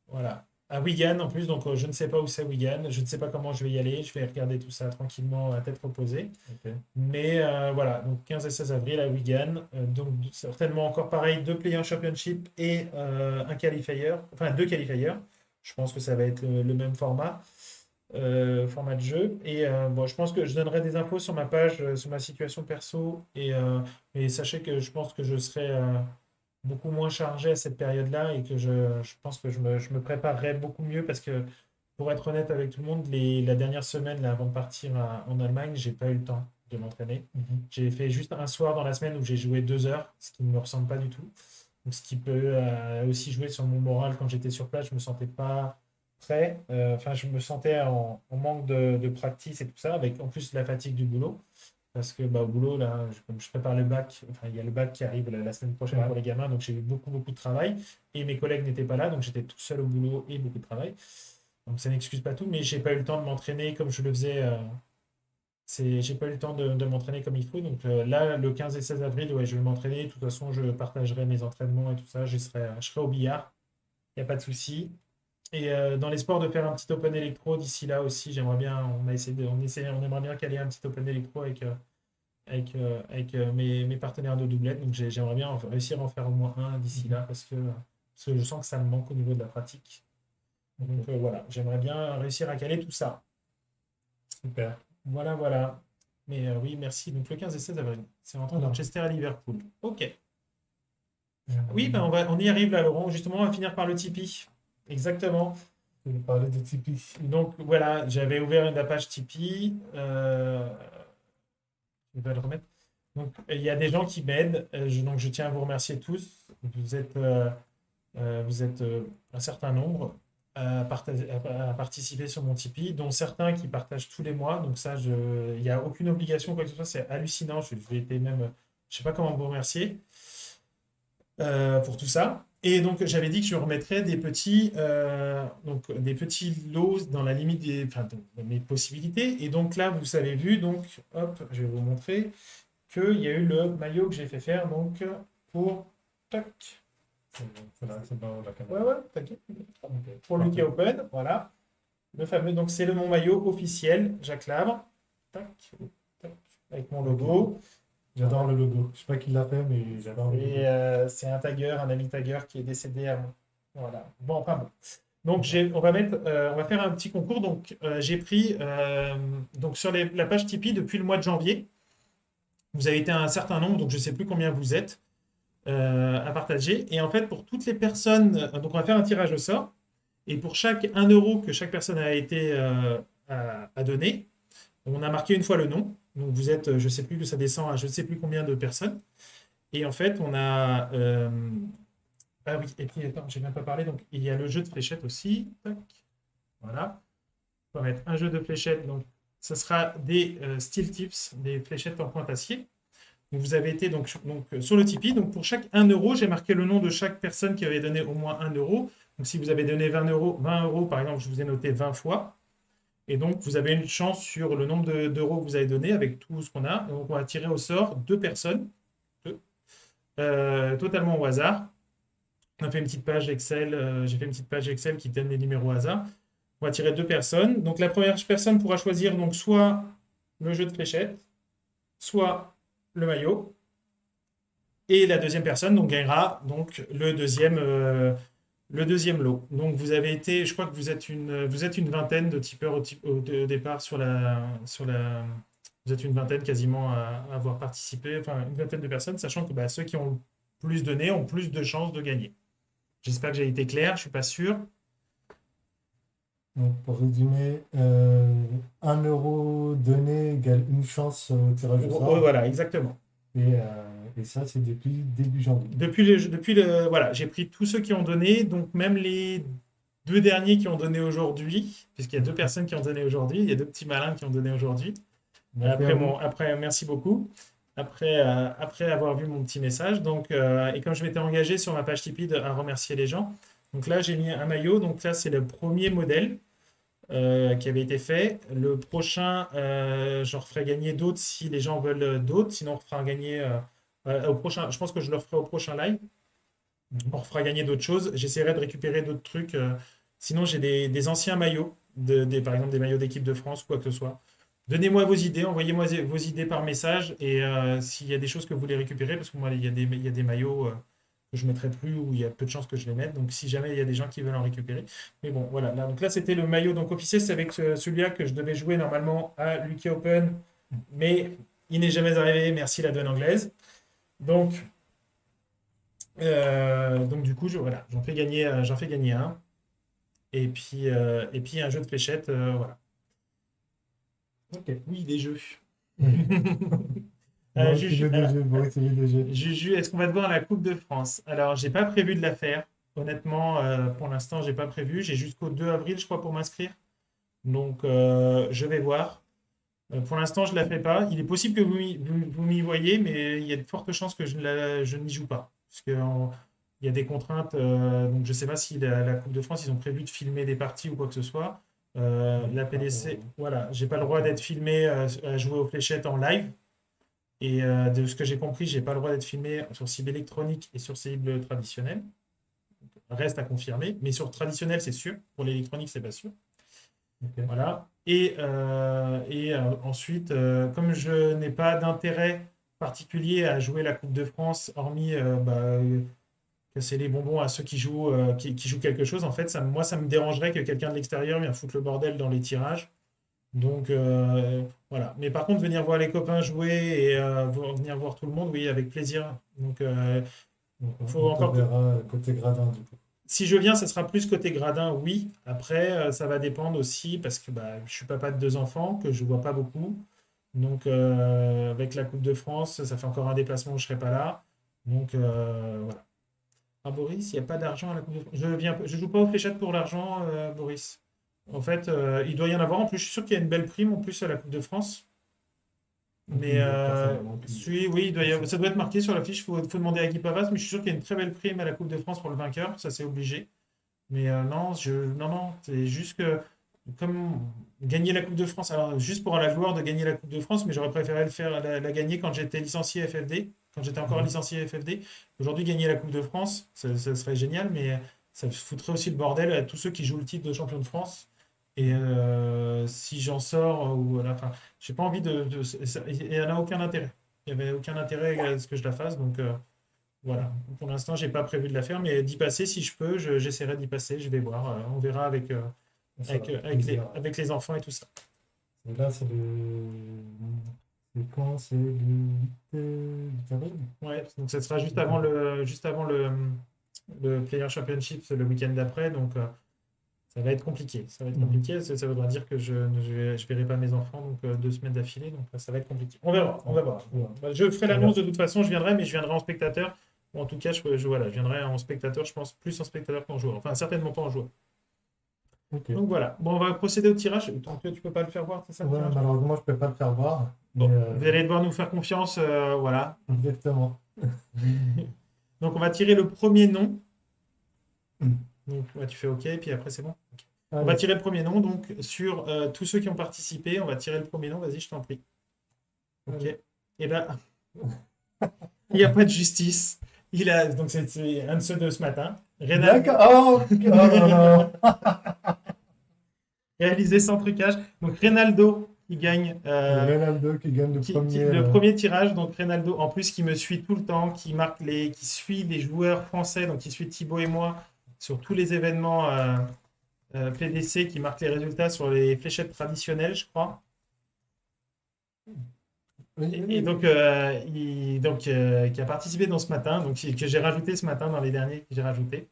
voilà, à Wigan en plus, donc je ne sais pas où c'est Wigan, je ne sais pas comment je vais y aller, je vais regarder tout ça tranquillement à tête reposée. Ok. Mais voilà, donc 15 et 16 avril à Wigan, donc certainement encore pareil, 2 Player Championship et un qualifier, enfin 2 qualifiers. Je pense que ça va être le même format de jeu. Et bon, je pense que je donnerai des infos sur ma page, sur ma situation perso. Mais sachez que je pense que je serai beaucoup moins chargé à cette période-là et que je pense que je me préparerai beaucoup mieux parce que, pour être honnête avec tout le monde, la dernière semaine, là, avant de partir en Allemagne, j'ai pas eu le temps de m'entraîner. Mhm. J'ai fait juste un soir dans la semaine où j'ai joué 2 heures, ce qui ne me ressemble pas du tout. Donc, ce qui peut aussi jouer sur mon moral quand j'étais sur place, je me sentais pas prêt. Enfin, je me sentais en manque de practice et tout ça, avec en plus la fatigue du boulot. Parce que bah, au boulot, là, comme je prépare le bac, enfin, il y a le bac qui arrive la semaine prochaine Ouais. pour les gamins, donc j'ai eu beaucoup, beaucoup de travail. Et mes collègues n'étaient pas là, donc j'étais tout seul au boulot et beaucoup de travail. Donc ça n'excuse pas tout, mais j'ai pas eu le temps de m'entraîner comme je le faisais. J'ai pas eu le temps de m'entraîner comme il faut. Donc là, le 15 et 16 avril, ouais, je vais m'entraîner. De toute façon, je partagerai mes entraînements et tout ça. Je serai au billard, il n'y a pas de souci. Et dans l'espoir de faire un petit Open Electro d'ici là aussi, j'aimerais bien, on aimerait bien caler un petit Open Electro avec mes partenaires de doublette. Donc j'aimerais bien réussir à en faire au moins un d'ici Mhm. là parce que je sens que ça me manque au niveau de la pratique. Donc Ok. voilà, j'aimerais bien réussir à caler tout ça. Super. Voilà, voilà. Mais oui, merci. Donc le 15 et 16 avril, c'est entre Alors, Manchester et Liverpool. Ok. Oui, ben euh, on y arrive là, Laurent. Justement, on va finir par le Tipeee. Exactement. je vais parler de Tipeee. Donc voilà, j'avais ouvert la page Tipeee. Je vais le remettre. Donc il y a des gens qui m'aident. Donc je tiens à vous remercier tous. Vous êtes un certain nombre à participer sur mon Tipeee, dont certains qui partagent tous les mois. Donc ça, il n'y a aucune obligation, quoi que ce soit. C'est hallucinant. Je vais être même, je sais pas comment vous remercier pour tout ça. Et donc, j'avais dit que je remettrais des petits lots dans la limite enfin, de mes possibilités. Et donc là, vous avez vu, donc, hop, je vais vous montrer qu'il y a eu le maillot que j'ai fait faire donc pour, tac, C'est là, c'est dans la ouais, caméra. ouais, t'inquiète, Ok, pour l'UK parfait. Open, voilà, le fameux, donc c'est mon maillot officiel, Jacques Labre, tac, tac, avec mon Ok. logo. J'adore Voilà. le logo. Je sais pas qui l'a fait, mais j'adore le Et logo. c'est un ami tagger qui est décédé avant. Voilà. Bon, enfin bon. Donc, D'accord. on va faire un petit concours. Donc, j'ai pris donc sur la page Tipeee depuis le mois de janvier. Vous avez été un certain nombre, donc je ne sais plus combien vous êtes à partager. Et en fait, pour toutes les personnes, donc on va faire un tirage au sort. Et pour chaque 1 € que chaque personne a été à donner, on a marqué une fois le nom. Donc vous êtes, je ne sais plus que ça descend à je ne sais plus combien de personnes. Et en fait, on a. Ah oui, et puis attends, j'ai même pas parlé. Donc il y a le jeu de fléchettes aussi. Tac. Voilà. On va mettre un jeu de fléchettes. Donc ce sera des steel tips, des fléchettes en pointe acier. Donc, vous avez été sur le Tipeee. Donc pour chaque 1 €, j'ai marqué le nom de chaque personne qui avait donné au moins 1 €. Donc si vous avez donné 20 € par exemple, je vous ai noté 20 fois. Et donc, vous avez une chance sur le nombre d'euros que vous avez donné avec tout ce qu'on a. Et donc, on va tirer au sort deux personnes, deux, totalement au hasard. On a fait une petite page Excel, j'ai fait une petite page Excel qui donne les numéros au hasard. On va tirer deux personnes. Donc, la première personne pourra choisir donc soit le jeu de fléchettes, soit le maillot. Et la deuxième personne donc, gagnera donc, le deuxième lot. Donc vous avez été, je crois que vous êtes une vingtaine de tipeurs au départ vous êtes une vingtaine quasiment à avoir participé, enfin une vingtaine de personnes, sachant que bah, ceux qui ont le plus donné ont plus de chances de gagner. J'espère que j'ai été clair, je suis pas sûr. Donc, pour résumer, 1 euro donné égale une chance au tirage au sort. Voilà, exactement. Et ça, c'est depuis début janvier. Voilà, j'ai pris tous ceux qui ont donné, donc même les deux derniers qui ont donné aujourd'hui, puisqu'il y a deux personnes qui ont donné aujourd'hui, il y a deux petits malins qui ont donné aujourd'hui. Merci à vous. Merci beaucoup. Après avoir vu mon petit message, donc, et comme je m'étais engagé sur ma page Tipeee à remercier les gens, donc là j'ai mis un maillot, donc là c'est le premier modèle qui avait été fait. Le prochain, j'en referai gagner d'autres si les gens veulent d'autres, sinon on refera gagner au prochain, je pense que je le ferai au prochain live. On refera gagner d'autres choses. J'essaierai de récupérer d'autres trucs. Sinon, j'ai des anciens maillots, par exemple des maillots d'équipe de France ou quoi que ce soit. Donnez-moi vos idées, envoyez-moi vos idées par message et s'il y a des choses que vous voulez récupérer, parce que moi, il y a des maillots que je ne mettrai plus ou il y a peu de chances que je les mette. Donc, si jamais il y a des gens qui veulent en récupérer. Mais bon, voilà. Donc là, c'était le maillot donc, officiel. C'est avec celui-là que je devais jouer normalement à l'UK Open, mais il n'est jamais arrivé. Merci la donne anglaise. Donc du coup, voilà, j'en fais gagner un. Et puis un jeu de fléchettes, voilà. Ok. Oui, des jeux. Moi aussi, Juju, j'ai des jeux. Moi aussi, j'ai des jeux. Juju, est-ce qu'on va te voir à la Coupe de France? Alors, j'ai pas prévu de la faire. Honnêtement, pour l'instant, j'ai pas prévu. J'ai jusqu'au 2 avril, je crois, pour m'inscrire. Donc, je vais voir. Pour l'instant, je ne la fais pas. Il est possible que vous m'y voyez, mais il y a de fortes chances que je n'y joue pas. Parce que, il y a des contraintes. Donc, je ne sais pas si la Coupe de France, ils ont prévu de filmer des parties ou quoi que ce soit. La PDC, voilà, j'ai pas le droit d'être filmé à jouer aux fléchettes en live. Et de ce que j'ai compris, j'ai pas le droit d'être filmé sur cible électronique et sur cible traditionnelle. Reste à confirmer. Mais sur traditionnel, c'est sûr. Pour l'électronique, c'est pas sûr. Ok. Voilà. Ensuite, comme je n'ai pas d'intérêt particulier à jouer la Coupe de France, hormis casser les bonbons à ceux qui jouent quelque chose, en fait, moi, ça me dérangerait que quelqu'un de l'extérieur vienne foutre le bordel dans les tirages. Donc, voilà. Mais par contre, venir voir les copains jouer et venir voir tout le monde, oui, avec plaisir. Donc, Donc, faut on te encore que verra côté gradin, du coup. si je viens, ça sera plus côté gradin, oui. Après, ça va dépendre aussi parce que bah, je suis papa de deux enfants, que je ne vois pas beaucoup. Donc, avec la Coupe de France, ça fait encore un déplacement où je ne serai pas là. Donc, voilà. Ah, Boris, il n'y a pas d'argent à la Coupe de France. Je joue pas aux fléchettes pour l'argent, Boris. En fait, il doit y en avoir. En plus, je suis sûr qu'il y a une belle prime en plus à la Coupe de France. Mais Personnellement, puis, oui, ça doit être marqué sur la fiche. Faut demander à Guy Pavas, mais je suis sûr qu'il y a une très belle prime à la Coupe de France pour le vainqueur. Ça, c'est obligé. Mais non, non, c'est juste que comme gagner la Coupe de France, alors juste pour la gloire de gagner la Coupe de France, mais j'aurais préféré la gagner quand j'étais licencié FFD, quand j'étais encore licencié FFD. Aujourd'hui, gagner la Coupe de France, ça serait génial, mais ça foutrait aussi le bordel à tous ceux qui jouent le titre de champion de France. Et si j'en sors, ou voilà, enfin, j'ai pas envie il n'y en a aucun intérêt. Il n'y avait aucun intérêt à ce que je la fasse, donc voilà, pour l'instant, j'ai pas prévu de la faire, mais d'y passer, si je peux, j'essaierai d'y passer, je vais voir. On verra ça va avec plaisir. avec les enfants et tout ça. Et là, c'est le. C'est quand? C'est le 8 avril? Ouais, donc ça sera juste avant le Player Championship le week-end d'après, donc ça va être compliqué. Ça va être compliqué, ça voudra dire que je verrai pas mes enfants donc 2 semaines d'affilée, donc ça va être compliqué. On verra, on va voir. Bah, je ferai l'annonce de toute façon, je viendrai, mais je viendrai en spectateur. Ou en tout cas, voilà, je viendrai en spectateur, je pense, plus en spectateur qu'en joueur. Enfin, certainement pas en joueur. Ok. Donc voilà. Bon, on va procéder au tirage. Donc, toi, tu peux pas le faire voir, c'est ça le Ouais, tirage? malheureusement, je peux pas le faire voir. Bon, Mais vous allez devoir nous faire confiance, voilà. exactement. Donc, on va tirer le premier nom. Donc, ouais, tu fais OK, et puis après, c'est bon. Ok. On va Allez, tirer le premier nom. Donc, sur tous ceux qui ont participé, on va tirer le premier nom. Vas-y, je t'en prie. Ok. allez. Et ben, il n'y a pas de justice. Donc, c'est un de ceux de ce matin. Reynaldo, D'accord. Oh, oh là là. réalisé sans trucage. Donc, Reynaldo, qui gagne. C'est Ronaldo qui gagne le premier. Le premier tirage, donc Reynaldo, en plus qui me suit tout le temps, qui suit les joueurs français, donc qui suit Thibaut et moi sur tous les événements PDC, qui marque les résultats sur les fléchettes traditionnelles, je crois. Oui, oui, Et oui. donc, qui a participé dans ce matin, donc que j'ai rajouté ce matin dans les derniers que j'ai rajoutés.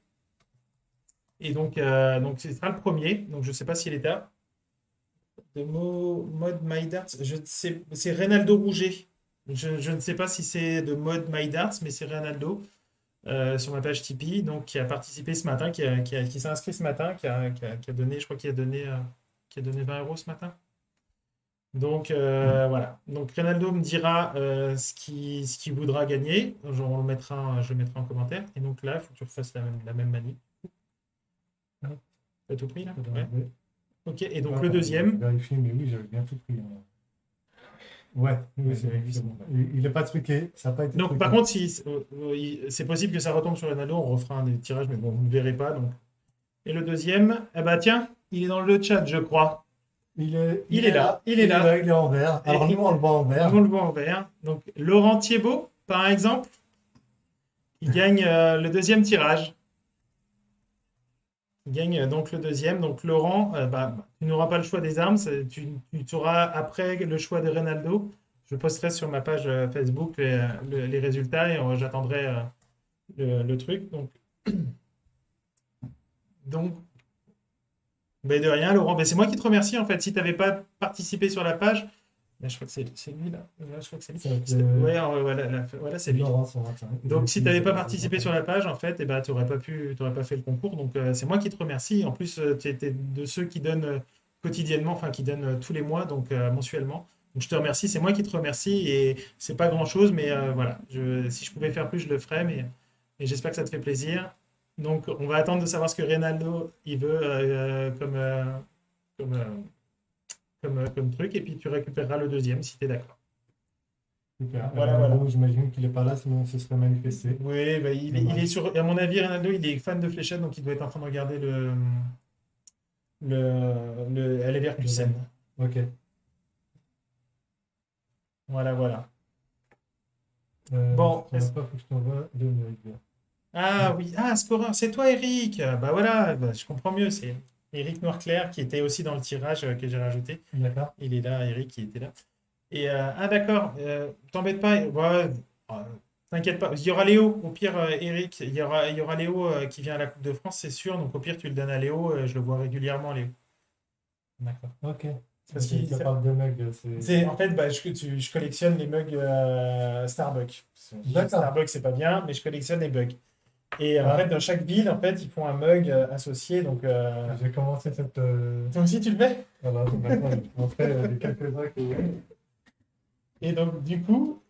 Et donc ce sera le premier. Donc je ne sais pas s'il est là. De mode My Darts, je sais, c'est Reynaldo Rouget. Je ne sais pas si c'est de mode My Darts, mais c'est Reynaldo sur ma page Tipeee, donc qui a participé ce matin, qui s'est inscrit ce matin, qui a donné, je crois qu'il a donné 20 euros ce matin. Donc voilà. Donc Reynaldo me dira ce qu'il voudra gagner. Je le mettrai en commentaire. Et donc là, il faut que tu refasses la même manie. T'as tout pris là? Ouais. Oui. Ok. Et donc le Attends, je deuxième. vérifie, mais oui, j'avais bien tout pris, hein. Ouais, oui, Ouais, c'est bon, oui, c'est c'est bon. bon. Il n'est pas truqué, ça n'a pas été Donc, truqué. par contre, si, c'est possible que ça retombe sur Ronaldo, on refera un des tirages, mais bon, vous ne verrez pas. Donc. Et le deuxième, eh ben, tiens, il est dans le chat, je crois. Il est là, il est là. Il est en vert. Alors, nous, on le voit en Nous, on vert. le voit en vert. Donc, Laurent Thiebaud, par exemple, il gagne le deuxième tirage. Il gagne donc le deuxième. Donc, Laurent, tu n'auras pas le choix des armes. Tu auras après le choix de Ronaldo. Je posterai sur ma page Facebook les résultats et j'attendrai le truc. Donc, ben de rien, Laurent. Ben c'est moi qui te remercie en fait. Si tu n'avais pas participé sur la page, ben, je crois que c'est lui là. Je crois que c'est lui. C'est avec le Ouais, voilà, voilà, c'est lui. Laurent sur WhatsApp. Donc, si tu n'avais pas participé sur la page, en fait, eh ben, tu n'aurais pas fait le concours. Donc, c'est moi qui te remercie. En plus, tu étais de ceux qui donnent quotidiennement, enfin, qui donnent tous les mois, donc mensuellement. Donc, je te remercie. C'est moi qui te remercie. Et c'est pas grand-chose, mais voilà. Si je pouvais faire plus, je le ferais. Et j'espère que ça te fait plaisir. Donc, on va attendre de savoir ce que Reynaldo il veut comme, euh, comme truc. Et puis, tu récupéreras le deuxième si tu es d'accord. Super. Voilà, voilà. Ronaldo, j'imagine qu'il n'est pas là, sinon il se serait manifesté. Oui, bah, il est sur. À mon avis, Ronaldo, il est fan de fléchettes, donc il doit être en train de regarder le Leverkusen. Ok. Voilà, voilà. Si Bon. tu n'as pas, il faut que je t'envoie le mail. Ah oui, scoreur, c'est toi, Eric. Bah voilà, bah, je comprends mieux. C'est Eric Noirclair qui était aussi dans le tirage que j'ai rajouté. D'accord. Il est là, Eric, qui était là. Et d'accord, t'embête pas. Ouais, euh, t'inquiète pas. Il y aura Léo. Au pire, Eric, il y aura Léo qui vient à la Coupe de France, c'est sûr. Donc au pire, tu le donnes à Léo. Je le vois régulièrement, Léo. D'accord. Ok. Parce Ok, ça parle de mug, en fait, je collectionne les mugs Starbucks. D'accord. Starbucks, c'est pas bien, mais je collectionne les mugs. Et en Ah. fait, dans chaque ville, en fait, ils font un mug associé. Donc, J'ai commencé cette. toi aussi, tu le fais? Alors, maintenant, je vais te montrer les quelques-uns que. Et donc, du coup,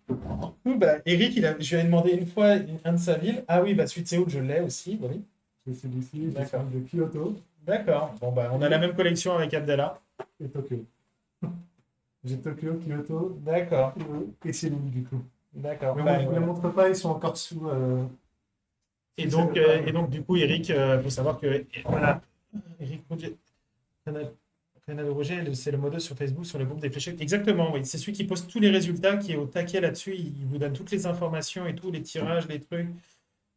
Eric, je lui ai demandé une fois un de sa ville. Ah oui, celui de Séoul, je l'ai aussi. Bah oui. C'est celui-ci, je D'accord. parle de Kyoto D'accord. Bon, on a la même collection avec Abdallah. et Tokyo. J'ai Tokyo, Kyoto D'accord. et Séoul, du coup. D'accord. Mais moi, je ne les montre pas, ils sont encore sous. Et donc, du coup, Eric, il faut savoir que, voilà, Eric Rouget, Renaud Roger, c'est le modèle sur Facebook, sur le groupe des fléchettes. Exactement, oui. C'est celui qui poste tous les résultats, qui est au taquet là-dessus. Il vous donne toutes les informations et tout, les tirages, les trucs,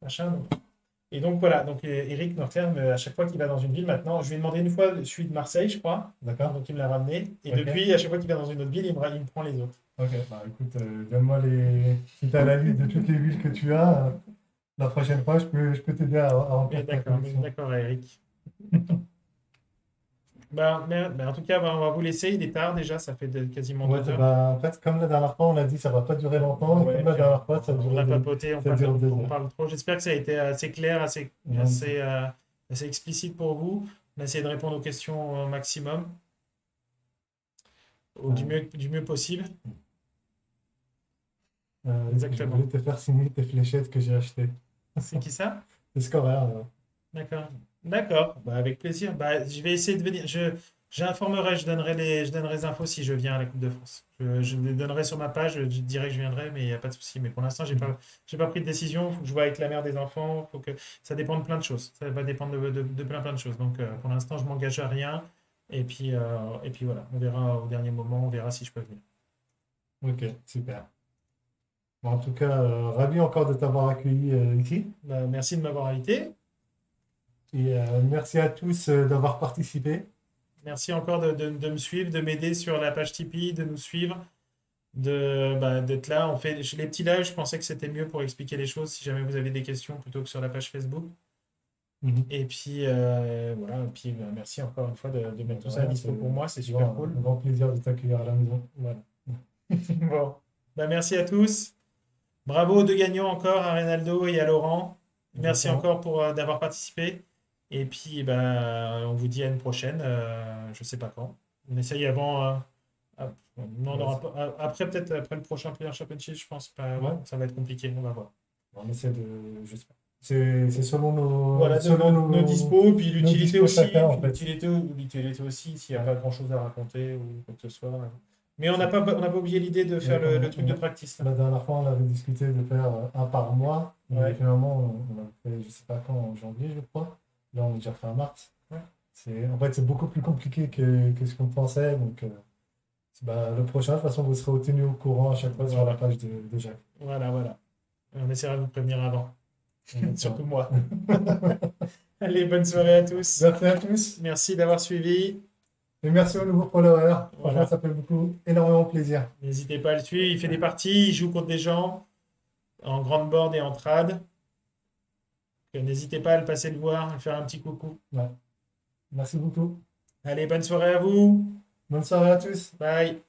machin. Et donc, voilà. Donc, Eric Norclair, à chaque fois qu'il va dans une ville maintenant, je lui ai demandé une fois celui de Marseille, je crois. D'accord. Donc, il me l'a ramené. Et Ok. depuis, à chaque fois qu'il va dans une autre ville, il me prend les autres. Ok, bah écoute, donne-moi les. Si tu as la liste de toutes les villes que tu as, la prochaine fois, je peux t'aider à remplir ta collection. D'accord, Eric. En tout cas, on va vous laisser. Il est tard déjà, ça fait quasiment Ouais, 2 heures. bah, en fait, comme la dernière fois, on a dit ça va pas durer longtemps, Ouais, et comme la puis dernière fois, ça on a durait papoté, ça dure 2 on heures. parle trop. J'espère que ça a été assez clair, assez, Ouais. assez explicite pour vous. On a essayé de répondre aux questions au maximum, du mieux possible. Exactement. Je voulais te faire signer tes fléchettes que j'ai achetées. C'est qui ça? Les scoreurs. D'accord. D'accord, bah, avec plaisir. Bah, je vais essayer de venir. J'informerai, je donnerai les infos si je viens à la Coupe de France. Je les donnerai sur ma page, je dirai que je viendrai, mais il n'y a pas de souci. Mais pour l'instant, j'ai pas pris de décision. Faut que je vois avec la mère des enfants. Faut que ça dépend de plein de choses. Ça va dépendre de plein de choses. Donc, pour l'instant, je m'engage à rien. Et puis voilà, on verra au dernier moment, on verra si je peux venir. Ok, super. Bon, en tout cas, ravi encore de t'avoir accueilli ici. Bah, merci de m'avoir invité. Et merci à tous d'avoir participé. Merci encore de me suivre, de m'aider sur la page Tipeee, de nous suivre. D'être là. On fait les petits lives, je pensais que c'était mieux pour expliquer les choses si jamais vous avez des questions plutôt que sur la page Facebook. Mhm. Et puis voilà, et puis merci encore une fois de mettre tout ça à Voilà, dispo c'est pour moi, c'est super toujours cool. un grand plaisir de t'accueillir à la maison. Voilà. Bon, merci à tous. Bravo aux deux gagnants encore, à Reynaldo et à Laurent. Merci Exactement. encore pour d'avoir participé. Et puis on vous dit à une prochaine, je sais pas quand. On essaye avant. Non, on Ouais, aura pas- après, peut-être après le prochain Player Championship, je pense pas. ouais. Ça va être compliqué, on va voir. On essaie de. Je sais pas. C'est selon Voilà, selon nos dispos, puis nos l'utilité dispos aussi, chacun, en fait. l'utilité aussi, s'il n'y a Ouais. pas grand-chose à raconter ou quoi que ce soit. Mais C'est- on n'a pas oublié l'idée de ouais, faire le truc de practice, là. la dernière fois, on avait discuté de faire un par mois, mais Ouais, finalement, on a fait, je sais pas quand, en janvier, je crois. Là, on est déjà fin mars. ouais. En fait, c'est beaucoup plus compliqué que ce qu'on pensait. Donc, le prochain, de toute façon, vous serez tenu au courant à chaque fois sur la Voilà, page de Jacques. voilà. On essaiera de vous prévenir avant, Exactement. surtout moi. Allez, bonne soirée à tous. Merci à tous. Merci d'avoir suivi. Et merci aux nouveaux followers. Franchement, Voilà, ça fait énormément plaisir. n'hésitez pas à le suivre. Il fait des parties, il joue contre des gens en grande board et en trad. N'hésitez pas à le passer le voir, à lui faire un petit coucou. Ouais. Merci beaucoup. Allez, bonne soirée à vous. Bonne soirée à tous. Bye.